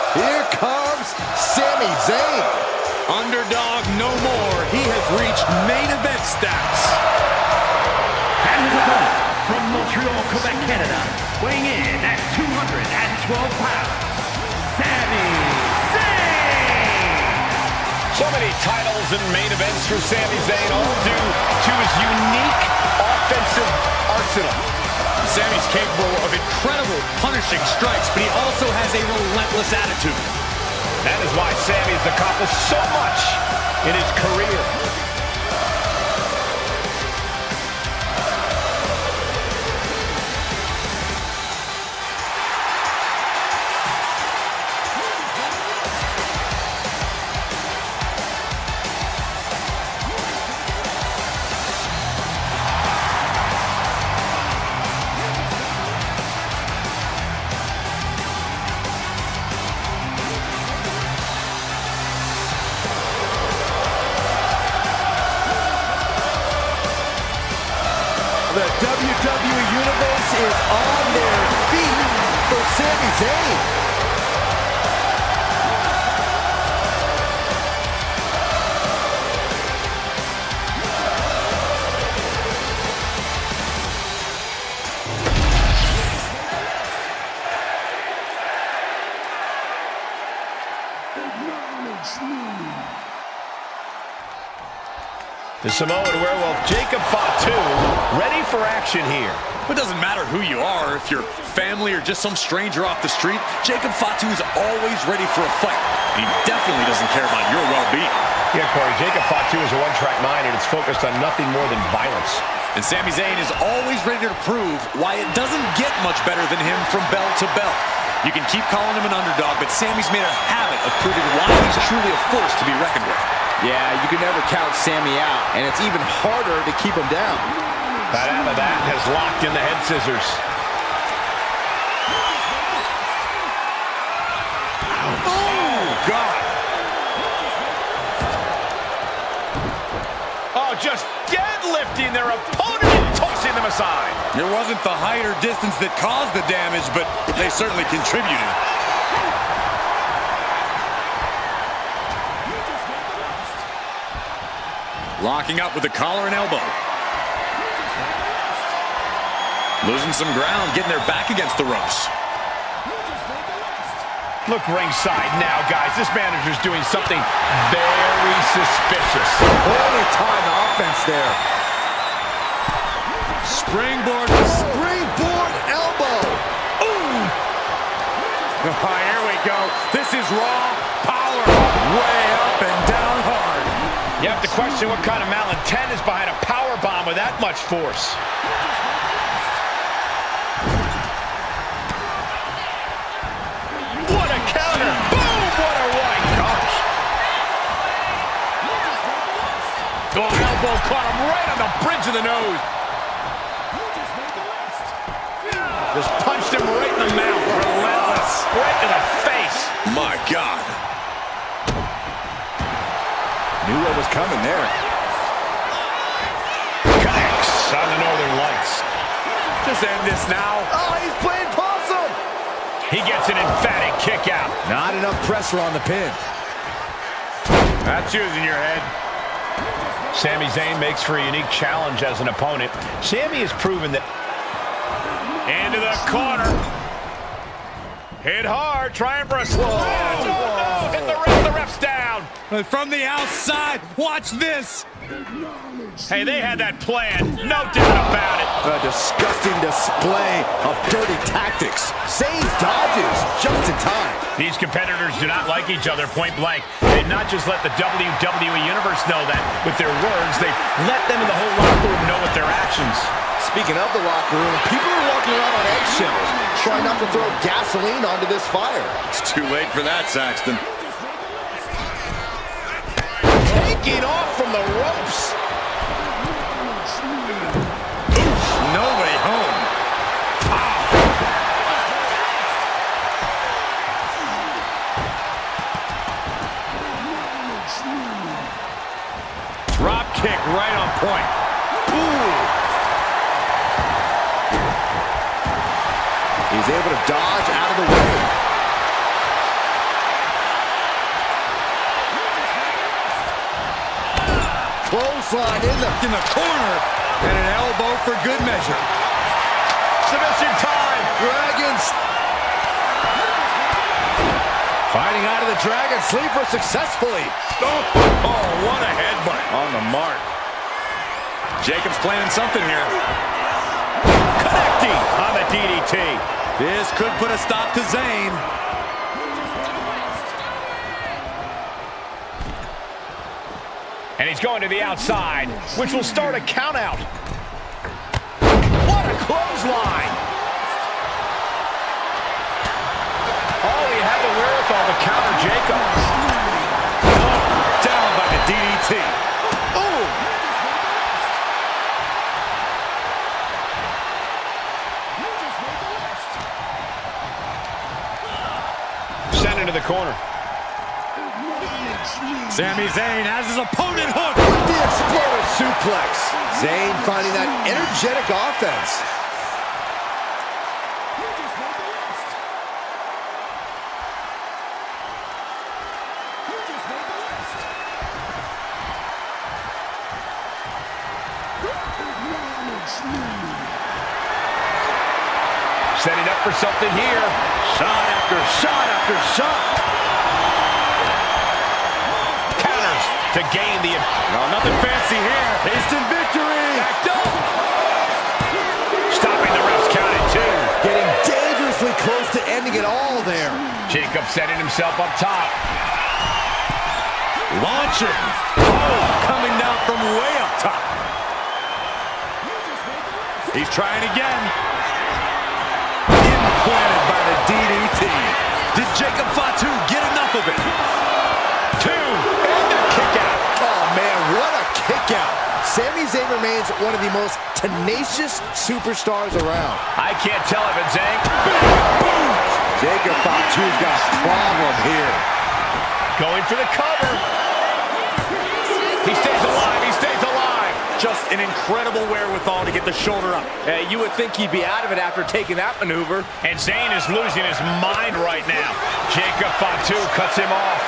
Here comes Sami Zayn. Underdog no more. He has reached main event status. And his opponent from Montreal, Quebec, Canada, weighing in at 212 pounds, Sami Zayn. So many titles and main events for Sami Zayn, all due to his unique offensive arsenal. Sami's capable of incredible punishing strikes, but he also has a relentless attitude. That is why Sami has accomplished so much in his career. The WWE Universe is on their feet for Sami Zayn. Acknowledge me. The Samoan Werewolf, Jacob Fatu, ready for action here. It doesn't matter who you are, if you're family or just some stranger off the street, Jacob Fatu is always ready for a fight. He definitely doesn't care about your well-being. Yeah, Corey, Jacob Fatu is a one-track mind, and it's focused on nothing more than violence. And Sami Zayn is always ready to prove why it doesn't get much better than him from bell to bell. You can keep calling him an underdog, but Sami's made a habit of proving why he's truly a force to be reckoned with. Yeah, you can never count Sami out, and it's even harder to keep him down. That has locked in the head scissors. Oh, God. Oh, just deadlifting their opponent and tossing them aside. It wasn't the height or distance that caused the damage, but they certainly contributed. Locking up with the collar and elbow. Losing some ground, getting their back against the ropes. Look ringside now, guys. This manager's doing something very suspicious. Early time offense there. Springboard. Springboard elbow. Ooh! Here we go. This is raw power. Way up and down hard. You have to question what kind of malintent is behind a power bomb with that much force. What a counter! Boom! What a right! Gosh! Oh, elbow caught him right on the bridge of the nose. Just punched him right in the mouth. Relentless. Right to the face. My God. Knew what was coming there. Connects on the Northern Lights. Just end this now. Oh, he's playing possum. He gets an emphatic kick out. Not enough pressure on the pin. That's using your head. Sami Zayn makes for a unique challenge as an opponent. Sami has proven that. Into the corner. Hit hard, trying for a slow. Oh, no, hit the ref's down. But from the outside, watch this. Hey, they had that plan, no doubt about it. A disgusting display of dirty tactics. Zayn dodges just in time. These competitors do not like each other point blank. They not just let the WWE Universe know that with their words, they let them in the whole locker room know with their actions. Speaking of the locker room, people are walking around on eggshells, trying not to throw gasoline onto this fire. It's too late for that, Saxton. Taking off from the ropes. No way home. Drop kick right on point. Ooh. He's able to dodge out of the way. Clothesline in the corner. And an elbow for good measure. Submission time. Dragons fighting out of the Dragon Sleeper successfully. Oh, what a headbutt. On the mark. Jacobs planning something here. Connecting on the DDT. This could put a stop to Zayn. And he's going to the outside, which will start a count out. What a clothesline. Oh, he had the wherewithal to counter Jacobs. Down by the DDT. Ooh. Sent into the corner. Sami Zayn has his opponent hooked. The explosive suplex. Zayn finding that energetic offense. Setting up for something here. Shot after shot after shot. Counters to gain the... No, nothing fancy here. Instant victory. Stopping the ref's count at 2. Getting dangerously close to ending it all there. Jacob setting himself up top. Launching. Oh, coming down from way up top. He's trying again. Implanted by the DDT. Did Jacob Fatu get enough of it? 2. And a kick out. Oh, man, what a kick out. Sami Zayn remains one of the most tenacious superstars around. I can't tell if it's Zayn. Jacob Fatu's got a problem here. Going for the cover. He stays alive. He stays alive. Just an incredible wherewithal to get the shoulder up. You would think he'd be out of it after taking that maneuver. And Zayn is losing his mind right now. Jacob Fatu cuts him off.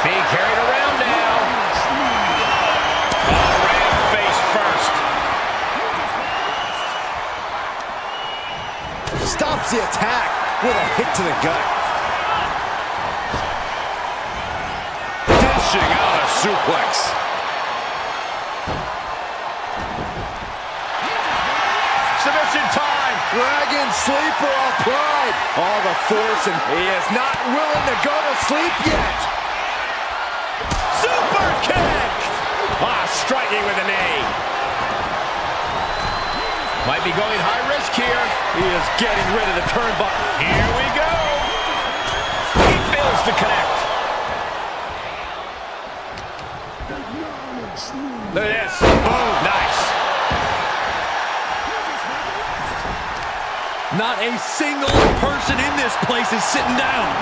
Being carried around now. Oh, right in the face first. Stops the attack with a hit to the gut. Dishing out a suplex. Submission time. Dragon Sleeper applied. All the force, and he is not willing to go to sleep yet. Super kick. Striking with a knee. Might be going high risk here. He is getting rid of the turnbuckle. Here we go. He fails to connect. Look at this. Boom. Nice. Not a single person in this place is sitting down.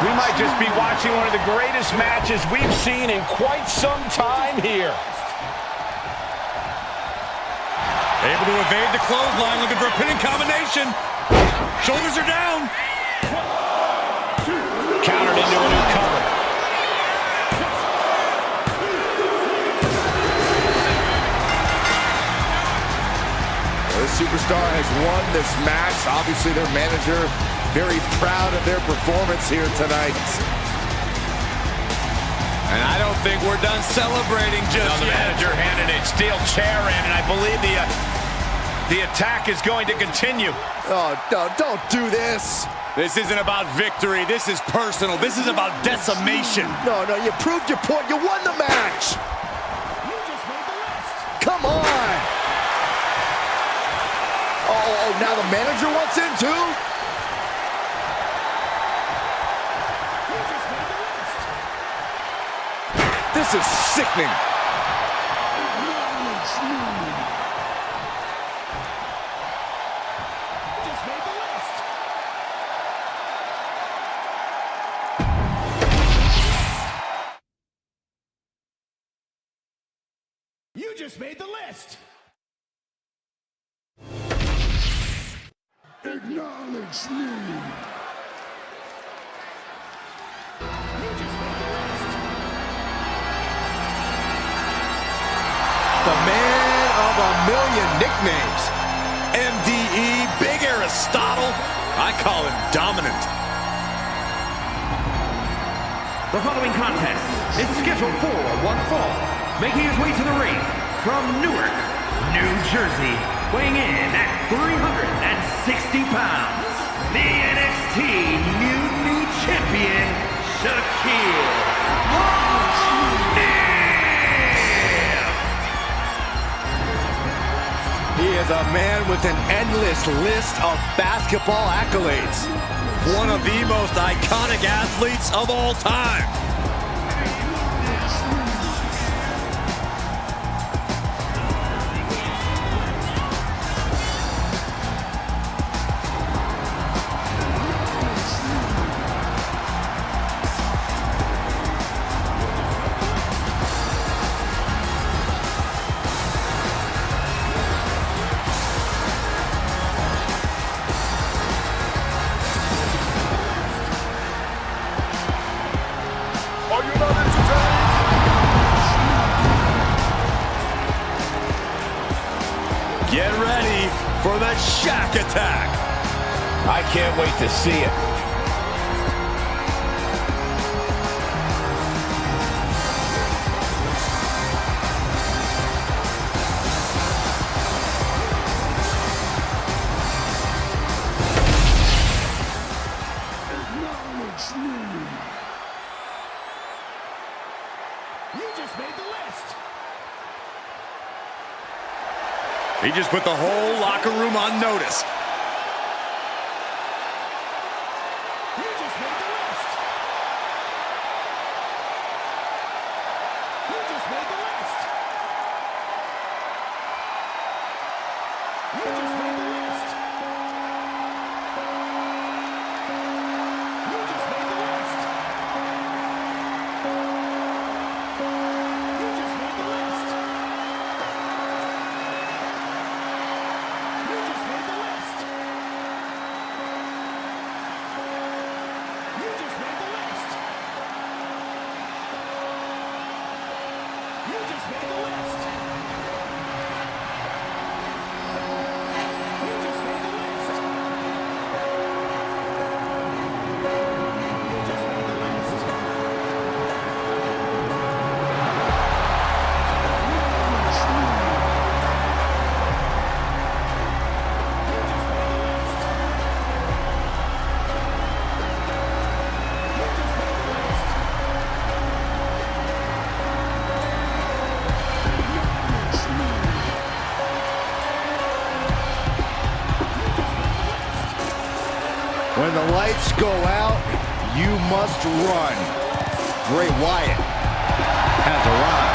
We might just be watching one of the greatest matches we've seen in quite some time here. Able to evade the clothesline, looking for a pinning combination. Shoulders are down. Countered into a new cover. This superstar has won this match. Obviously, their manager very proud of their performance here tonight. And I don't think we're done celebrating just The yet. manager handed a steel chair in, and I believe the attack is going to continue. Oh, no, don't do this. This isn't about victory. This is personal. This is about decimation. No, you proved your point. You won the match. Come on. Oh, now the manager wants in too? This is sickening. You just made the list. Acknowledge me. The man of a million nicknames. MDE, Big Aristotle. I call him dominant. The following contest is scheduled for one fall. Making his way to the ring from Newark, New Jersey, weighing in at 360 pounds, the NXT Mutiny Champion, Shaquille O'Neal. He is a man with an endless list of basketball accolades. One of the most iconic athletes of all time. Get ready for the Shaq attack. I can't wait to see it. Acknowledge me. You just made the list. He just put the whole locker room on notice. You just made the list. You just made the list. You just made the list. You just made the list. You just made the list. You just made the list. You just made the list. You just made the list. You just made the list. You just made the list. When the lights go out, you must run. Bray Wyatt has arrived.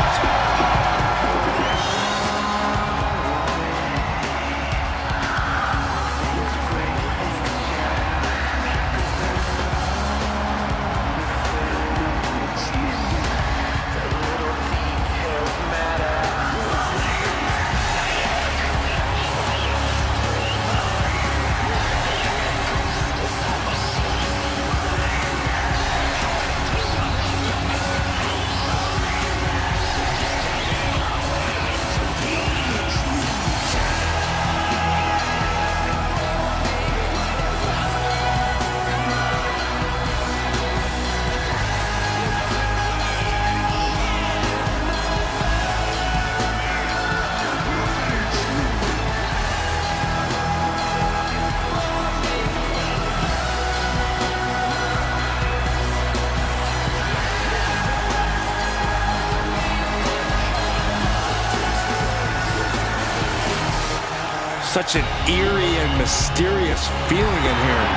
Such an eerie and mysterious feeling in here.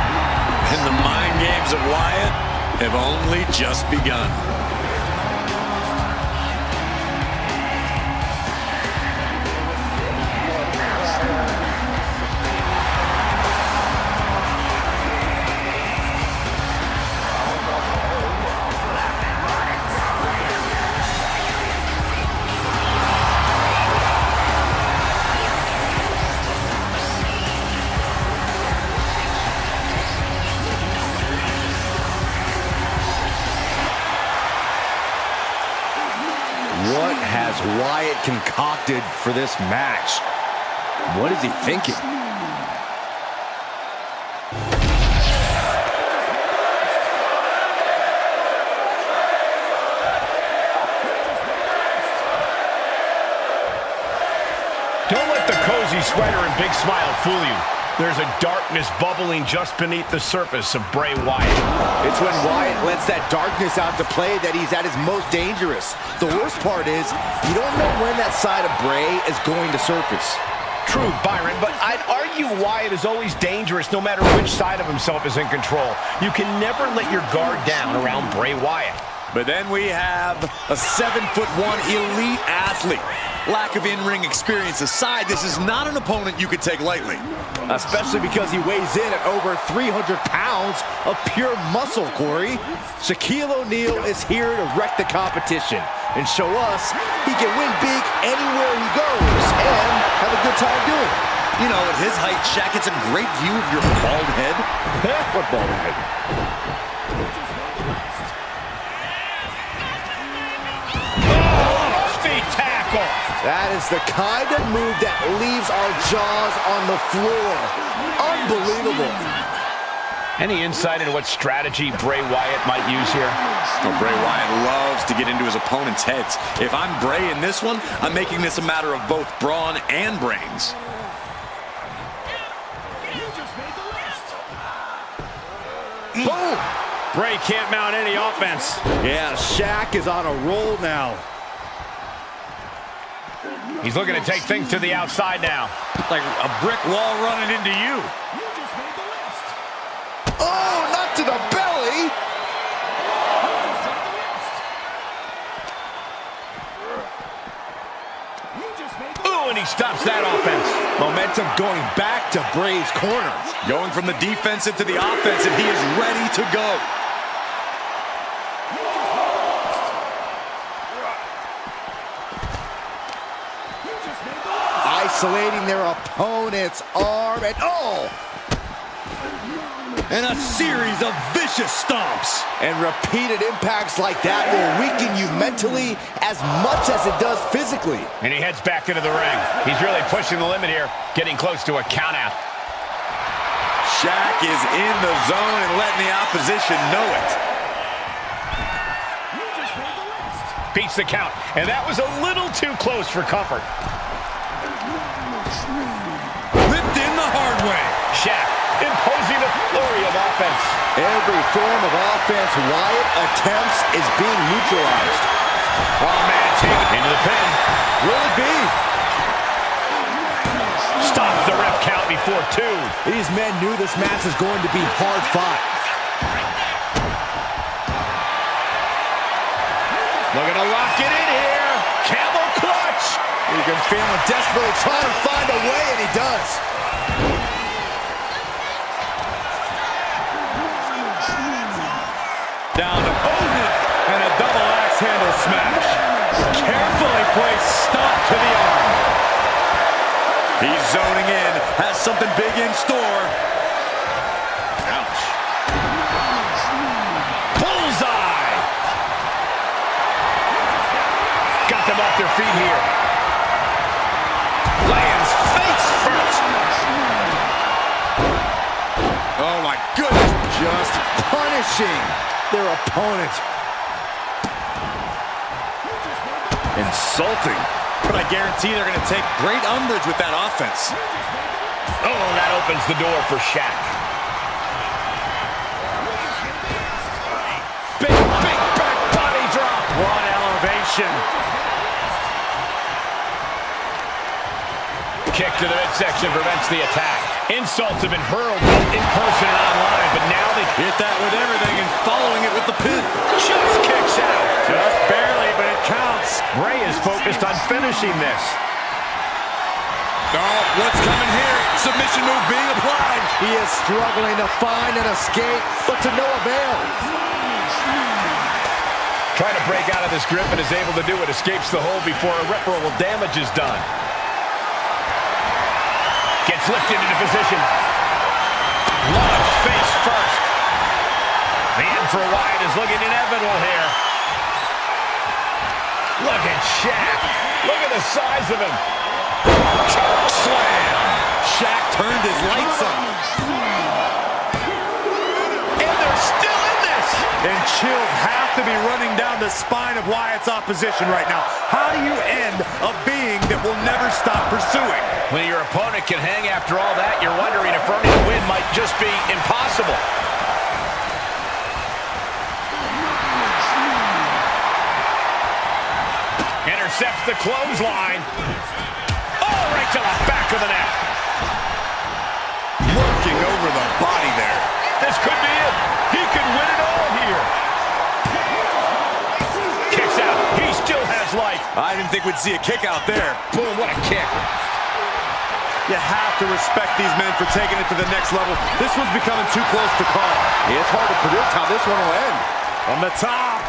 And the mind games of Wyatt have only just begun. What has Wyatt concocted for this match? What is he thinking? Don't let the cozy sweater and big smile fool you. There's a darkness bubbling just beneath the surface of Bray Wyatt. It's when Wyatt lets that darkness out to play that he's at his most dangerous. The worst part is, you don't know when that side of Bray is going to surface. True, Byron, but I'd argue Wyatt is always dangerous no matter which side of himself is in control. You can never let your guard down around Bray Wyatt. But then we have a 7'1" elite athlete. Lack of in-ring experience aside, this is not an opponent you could take lightly. Especially because he weighs in at over 300 pounds of pure muscle, Corey. Shaquille O'Neal is here to wreck the competition and show us he can win big anywhere he goes and have a good time doing it. You know, at his height, Shaq gets a great view of your bald head. What bald head? That is the kind of move that leaves our jaws on the floor. Unbelievable. Any insight into what strategy Bray Wyatt might use here? Well, Bray Wyatt loves to get into his opponent's heads. If I'm Bray in this one, I'm making this a matter of both brawn and brains. Boom! Bray can't mount any offense. Yeah, Shaq is on a roll now. He's looking to take things to the outside now. Like a brick wall running into you. Oh, not to the belly! Ooh, and he stops that offense. Momentum going back to Bray's corner. Going from the defensive to the offensive, he is ready to go. Isolating their opponent's arm and And a series of vicious stomps. And repeated impacts like that will weaken you mentally as much as it does physically. And he heads back into the ring. He's really pushing the limit here, getting close to a countout. Shaq is in the zone and letting the opposition know it. Beats the count, and that was a little too close for comfort. Ripped in the hard way. Shaq imposing a flurry of offense. Every form of offense Wyatt attempts is being neutralized. Oh, man, take it into the pin. Will it be? Stops the ref count before 2. These men knew this match was going to be hard fought. Looking to lock it in here. Camel clutch. You can feel him desperately trying to find a way, and he does. Down to Odin and a double axe handle smash. Carefully placed stop to the arm. He's zoning in, has something big in store. Ouch. Bullseye. Got them off their feet here. Lands face first. Oh my goodness. Just punishing their opponent. Insulting. But I guarantee they're going to take great umbrage with that offense. Oh, that opens the door for Shaq. Big back body drop. One elevation. Kick to the midsection prevents the attack. Insults have been hurled both in person and online, but now they Hit that with everything and following it with the pin. just kicks out. Just barely, but it counts. Bray is focused on finishing this. Oh, what's coming here? Submission move being applied. He is struggling to find an escape, but to no avail. Trying to break out of this grip and is able to do it. Escapes the hold before irreparable damage is done. Gets lifted into position. Launched face first. The end for Wyatt is looking inevitable here. Look at Shaq. Look at the size of him. Choke slam. Shaq turned his lights on. And they're still in this. And chills have to be running down the spine of Wyatt's opposition right now. How do you end a being that will never stop pursuing? When your opponent can hang after all that, you're wondering if earning a win might just be impossible. Intercepts the clothesline. Oh, right to the back of the neck. Working over the body there. This could be it. He could win it all here. Kicks out. He still has life. I didn't think we'd see a kick out there. Boom, what a kick. You have to respect these men for taking it to the next level. This one's becoming too close to call. It's hard to predict how this one will end. On the top.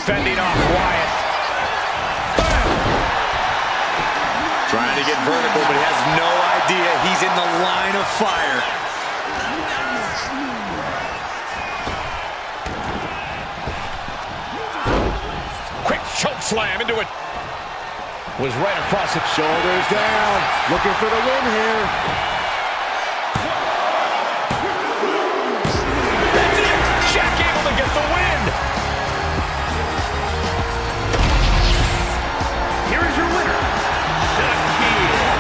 Fending off Wyatt. Trying to get vertical, but he has no idea he's in the line of fire. Quick choke slam into it. Was right across it. Shoulders down. Looking for the win here. That's it. Shaq able to get the win. Here is your winner, Shaquille O'Neal.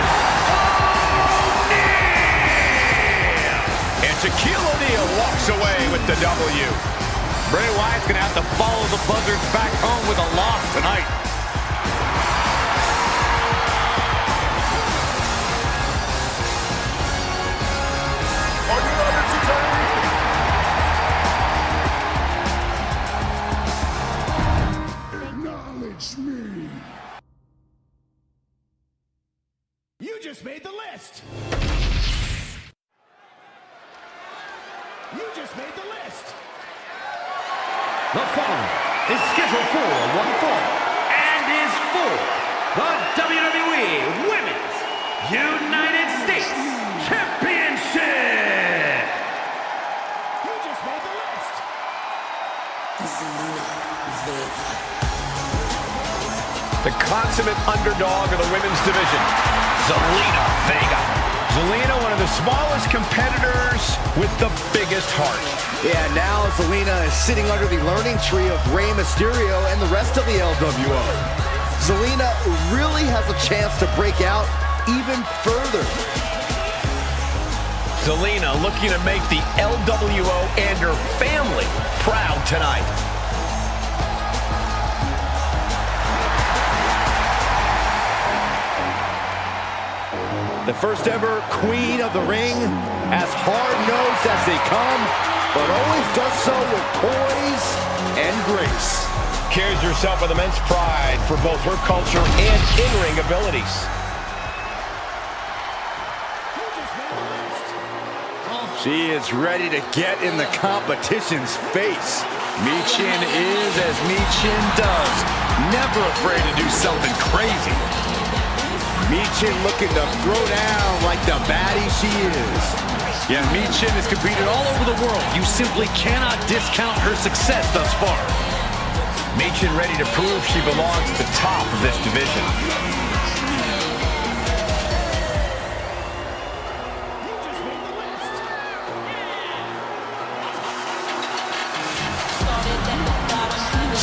And Shaquille O'Neal walks away with the W. Bray Wyatt's going to have to follow the Buzzards back home with a loss tonight. Acknowledge me. You just made the list. You just made the list. The following is scheduled for one fall and is for the WWE Women's United States Championship. You just made the list. The consummate underdog of the women's division, Zelina Vega. Zelina, one of the smallest competitors with the biggest heart. Yeah, now Zelina is sitting under the learning tree of Rey Mysterio and the rest of the LWO. Zelina really has a chance to break out even further. Zelina looking to make the LWO and her family proud tonight. The first ever Queen of the Ring, as hard-nosed as they come, but always does so with poise and grace. Carries herself with immense pride for both her culture and in-ring abilities. She is ready to get in the competition's face. Michin is as Michin does. Never afraid to do something crazy. Michin looking to throw down like the baddie she is. Yeah, Michin has competed all over the world. You simply cannot discount her success thus far. Michin ready to prove she belongs at the top of this division.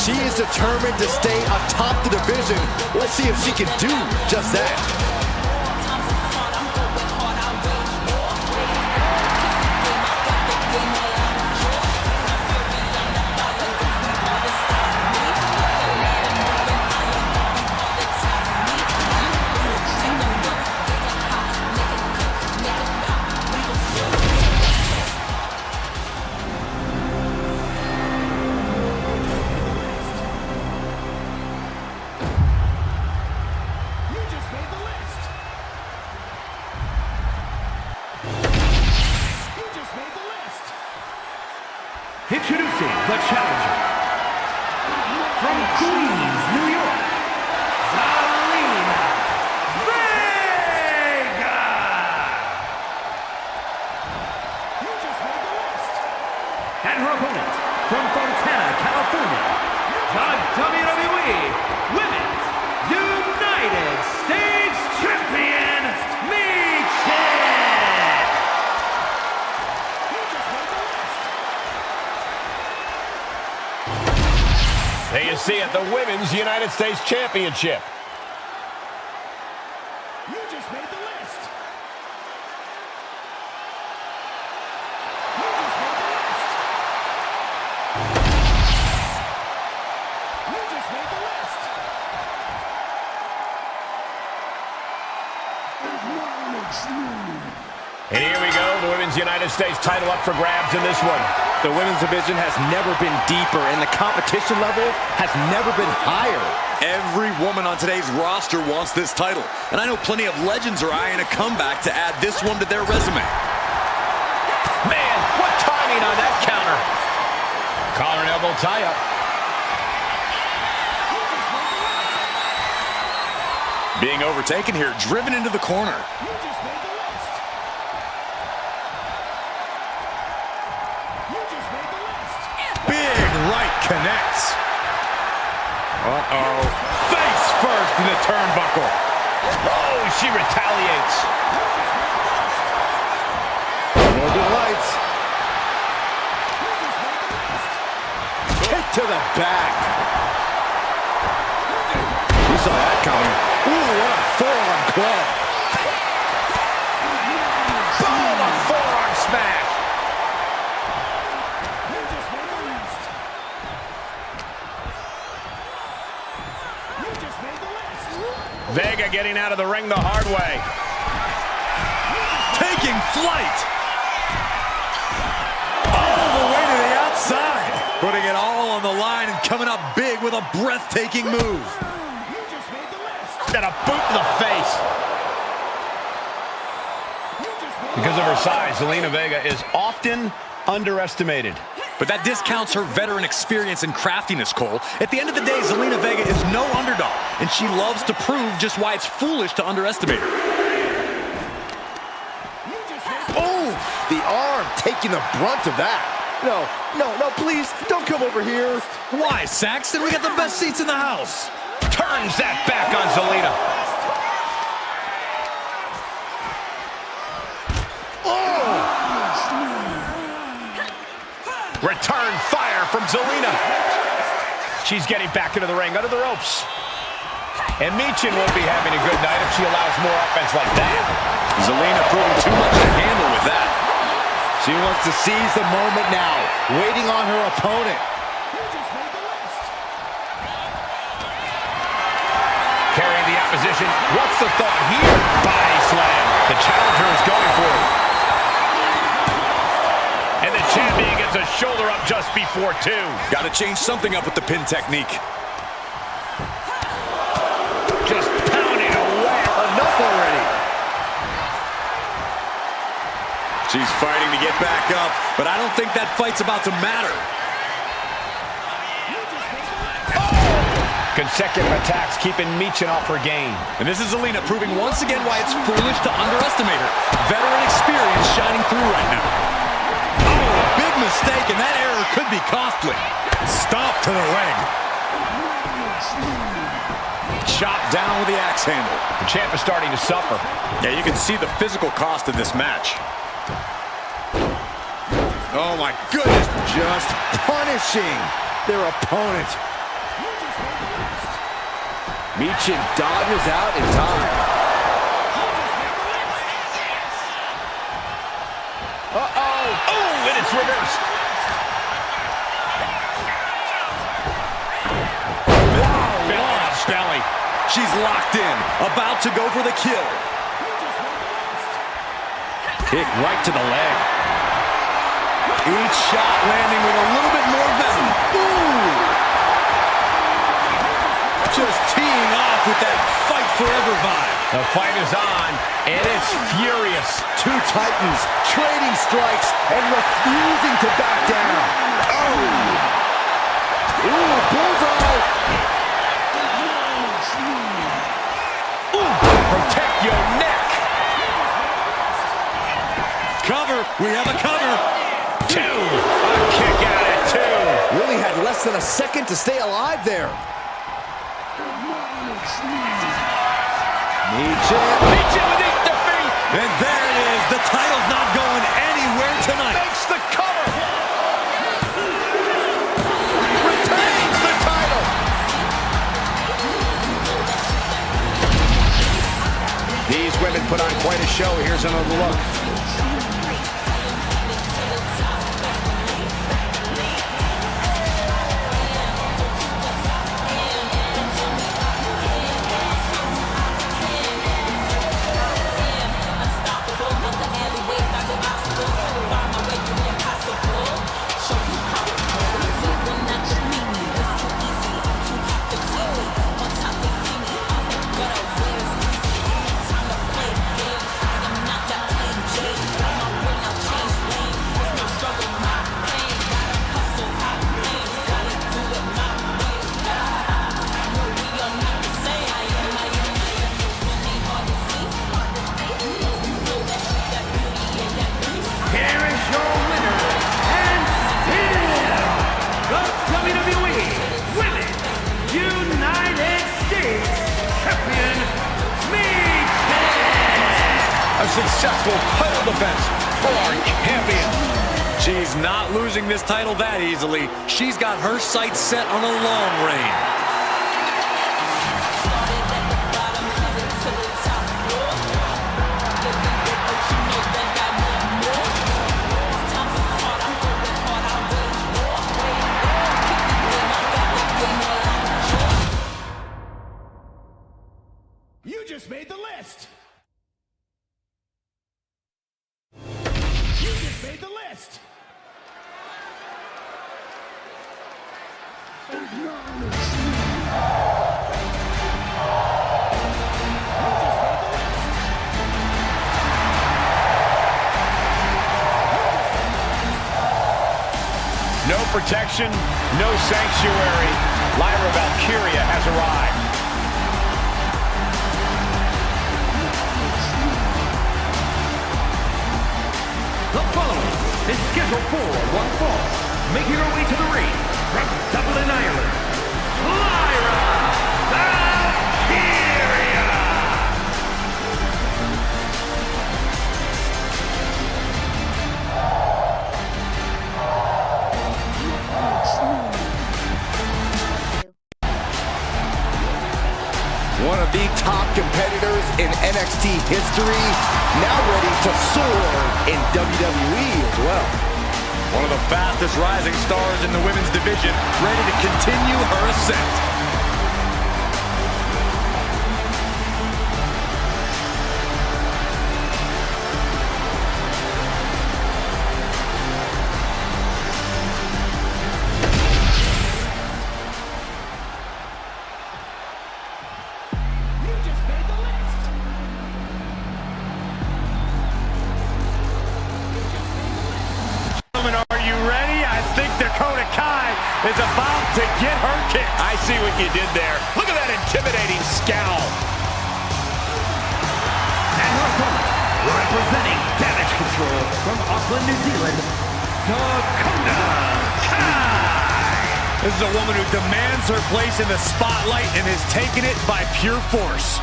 She is determined to stay atop the division. Let's see if she can do just that. Introducing the challenger from Queens, New York, Zelina Vega. And her opponent from Fontana, California, the WWE Women's United States Champion, Michin. There you see it, the Women's United States Championship. You just made the list. You just made the list. Acknowledge me. And here we go, the Women's United States title up for grabs in this one. The women's division has never been deeper, and the competition level has never been higher. Every woman on today's roster wants this title, and I know plenty of legends are eyeing a comeback to add this one to their resume. Man, what timing on that counter. Collar and elbow tie-up. Being overtaken here, driven into the corner. You just made the list. You just made the list. Big right connects. Uh-oh. Face first in the turnbuckle. Oh, she retaliates. Northern Lights. Kick to the back. We saw that coming. Ooh, what a forearm club. Boom, a forearm smash. You just made the list. You just made the list. Vega getting out of the ring the hard way. Taking flight. All the way to the outside. Putting it all on the line and coming up big with a breathtaking move. You just made the list. Got a boot in the face. You just made Because of her size, Zelina Vega is often underestimated. But that discounts her veteran experience and craftiness, Cole. At the end of the day, Zelina Vega is no underdog, and she loves to prove just why it's foolish to underestimate her. Oh, the arm taking the brunt of that. No, please, don't come over here. Why, Saxton? We got the best seats in the house. Turns that back on Zelina. Return fire from Zelina. She's getting back into the ring, under the ropes. And Michin won't be having a good night if she allows more offense like that. Zelina proving too much to handle with that. She wants to seize the moment now, waiting on her opponent. Carrying the opposition. What's the thought here? Body slam. The challenger is going for it. And the champion gets a shoulder up just before two. Got to change something up with the pin technique. Just pounding away. Enough already. She's fighting to get back up, but I don't think that fight's about to matter. Consecutive attacks keeping Michin off her game. And this is Zelina proving once again why it's foolish to underestimate her. Veteran experience shining through right now. Oh, big mistake, and that error could be costly. Stomp to the ring. Chopped down with the axe handle. The champ is starting to suffer. Yeah, you can see the physical cost of this match. Oh my goodness. Just punishing their opponent. Michin dodges out in time. Uh-oh. Oh, and it's reversed. Wow, belly. She's locked in, about to go for the kill. Kick right to the leg. Each shot landing with a little bit more venom. Ooh! Just teeing off with that fight forever vibe. The fight is on, and it's furious. Two titans trading strikes and refusing to back down. Ooh, bullseye. Protect your neck. Cover. We have a cover. 2. A kick out at 2. Really had less than a second to stay alive there. Nietzsche with the defeat. And there it is. The title's not going anywhere tonight. Makes the cover. Retains the title. These women put on quite a show. Here's another look. Successful title defense for our champion. She's not losing this title that easily. She's got her sights set on a long reign. You just made the list. Made the list. No protection, no sanctuary. Lyra Valkyria has arrived. The following is scheduled for one fall. Making her way to the ring from Dublin, Ireland, Lyra Valkyria! One of the top competitors in NXT history, now ready to soar in WWE as well. One of the fastest rising stars in the women's division, ready to continue her ascent. Dakota Kai is about to get her kick. I see what you did there. Look at that intimidating scowl. And her opponent, representing Damage Control from Auckland, New Zealand, Dakota Kai. This is a woman who demands her place in the spotlight and is taking it by pure force.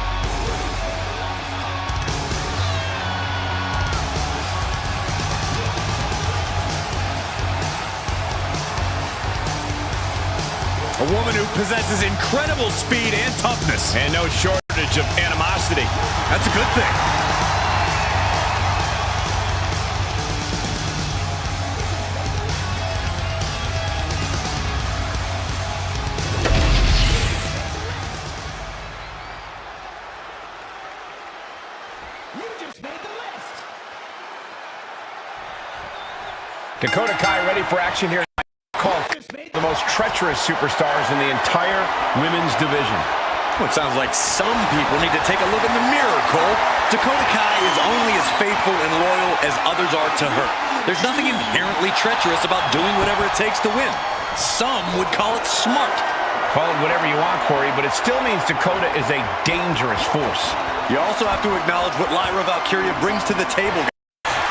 A woman who possesses incredible speed and toughness. And no shortage of animosity. That's a good thing. You just made the list. Dakota Kai ready for action here. Called the most treacherous superstars in the entire women's division. Well, it sounds like some people need to take a look in the mirror, Cole. Dakota Kai is only as faithful and loyal as others are to her. There's nothing inherently treacherous about doing whatever it takes to win. Some would call it smart. Call it whatever you want, Corey, but it still means Dakota is a dangerous force. You also have to acknowledge what Lyra Valkyria brings to the table.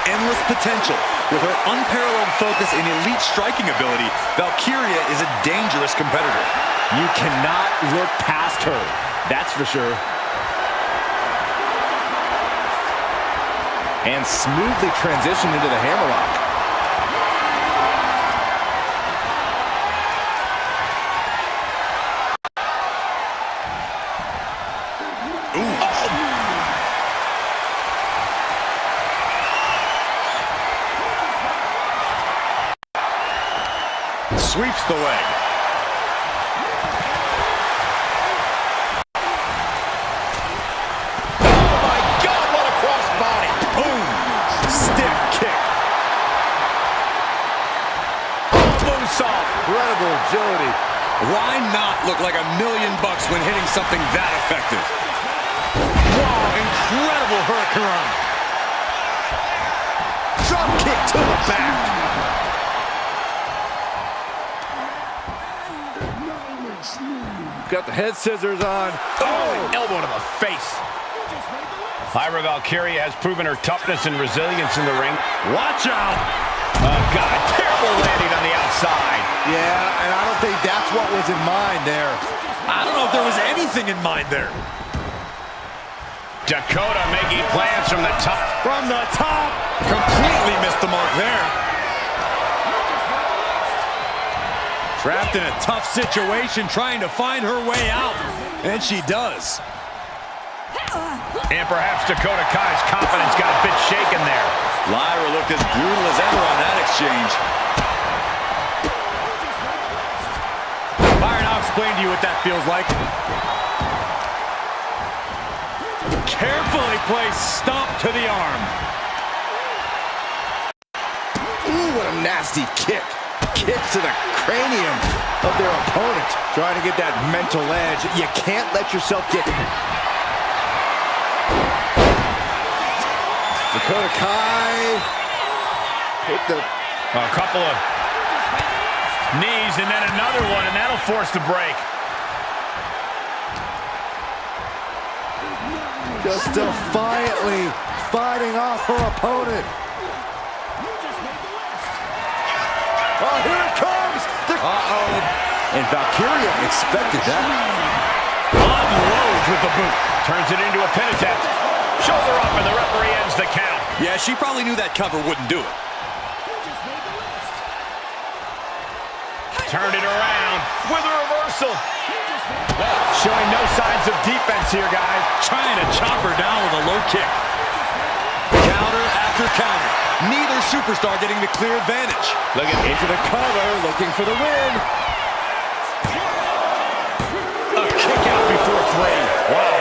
Endless potential. With her unparalleled focus and elite striking ability, Valkyria is a dangerous competitor. You cannot look past her. That's for sure. And smoothly transitioned into the hammerlock. Sweeps the leg. Oh my God, what a crossbody. Boom. Stiff kick. Moonsault. Incredible agility. Why not look like $1 million when hitting something that effective? Whoa, incredible hurricanrana. Drop kick to the back. Got the head scissors on. Oh, elbow to the face. Lyra Valkyria has proven her toughness and resilience in the ring. Watch out. Oh, God, terrible landing on the outside. Yeah, and I don't think that's what was in mind there. I don't know if there was anything in mind there. Dakota making plans from the top. From the top. Completely missed the mark there. Trapped in a tough situation, trying to find her way out. And she does. And perhaps Dakota Kai's confidence got a bit shaken there. Lyra looked as brutal as ever on that exchange. Byron, I'll explain to you what that feels like. Carefully placed stomp to the arm. Ooh, what a nasty kick. Kick to the cranium of their opponent. Trying to get that mental edge. You can't let yourself get... Dakota Kai hit the... A couple of knees and then another one, and that'll force the break. Just defiantly fighting off her opponent. Oh, here it comes! And Valkyria expected that. Unloads with the boot. Turns it into a pin attempt. Shoulder up, and the referee ends the count. Yeah, she probably knew that cover wouldn't do it. Turned it around with a reversal. Showing no signs of defense here, guys. Trying to chop her down with a low kick. Counter after counter. Neither superstar getting the clear advantage. Looking into the cover, looking for the win. A kick out before 3. Wow.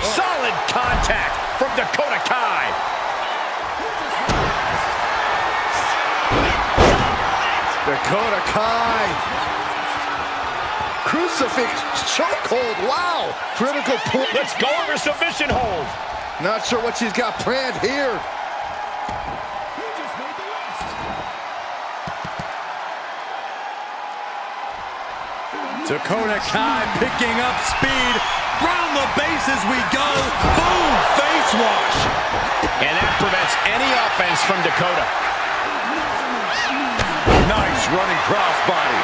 Solid contact from Dakota Kai. Dakota Kai. Crucifix chokehold. Wow. Critical point. Let's go for submission hold. Not sure what she's got planned here. Dakota Kai picking up speed. Round the bases we go. Boom, face wash. And that prevents any offense from Dakota. Nice running crossbody.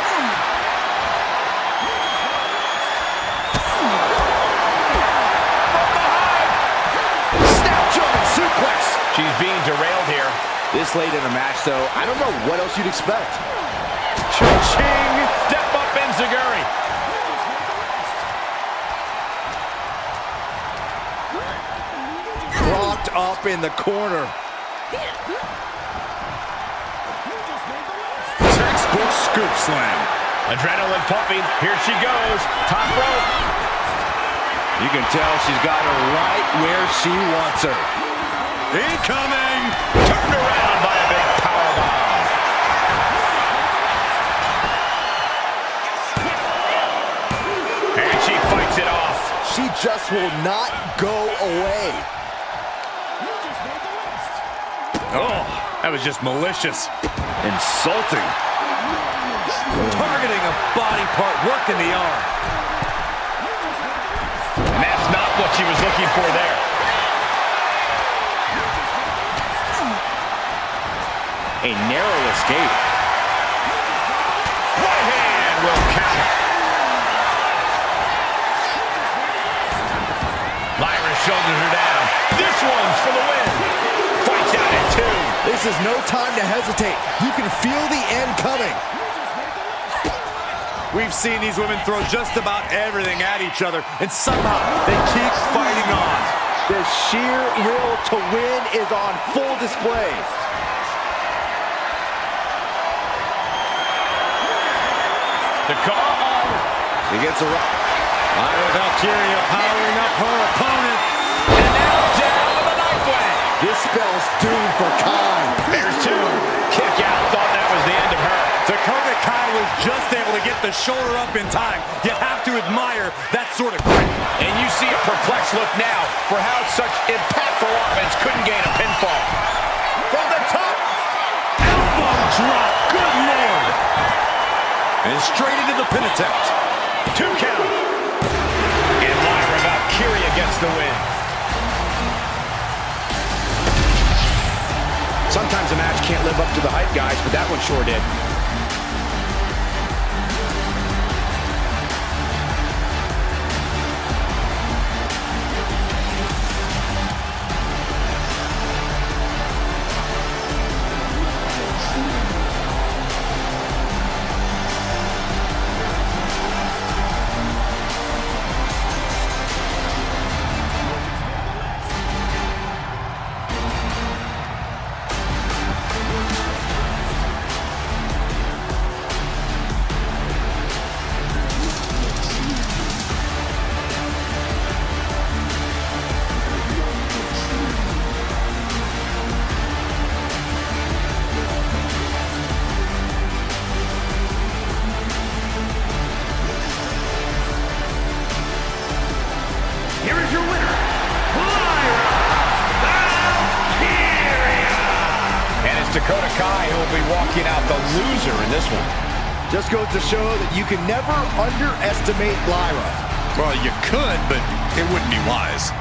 Snap German suplex. She's being derailed here. This late in the match, though, I don't know what else you'd expect. Cha-ching! Step up Enziguri. Propped up in the corner. Textbook scoop slam. Adrenaline pumping. Here she goes. Top rope. you can tell she's got her right where she wants her. Incoming. Turned around by a big powerbomb. She just will not go away. Oh, that was just malicious. Insulting. Targeting a body part, working the arm. And that's not what she was looking for there. A narrow escape. Right hand will count. Lyra shoulders her down. This one's for the win. Fights out at 2. This is no time to hesitate. You can feel the end coming. We've seen these women throw just about everything at each other, and somehow they keep fighting on. The sheer will to win is on full display. The call. She gets a rock. Lyra Valkyria powering up her opponent. And now down with a knife wedge. This spells doom for Kai. There's 2. Kick out. Thought that was the end of her. Dakota Kai was just able to get the shoulder up in time. You have to admire that sort of grit. And you see a perplexed look now for how such impactful offense couldn't gain a pinfall. From the top. Elbow drop. Good Lord. And straight into the pin attempt. 2 count. And Lyra Valkyria gets the win. Sometimes a match can't live up to the hype, guys, but that one sure did. Here is your winner, Lyra Valkyria! And it's Dakota Kai who will be walking out the loser in this one. Just goes to show that you can never underestimate Lyra. Well, you could, but it wouldn't be wise.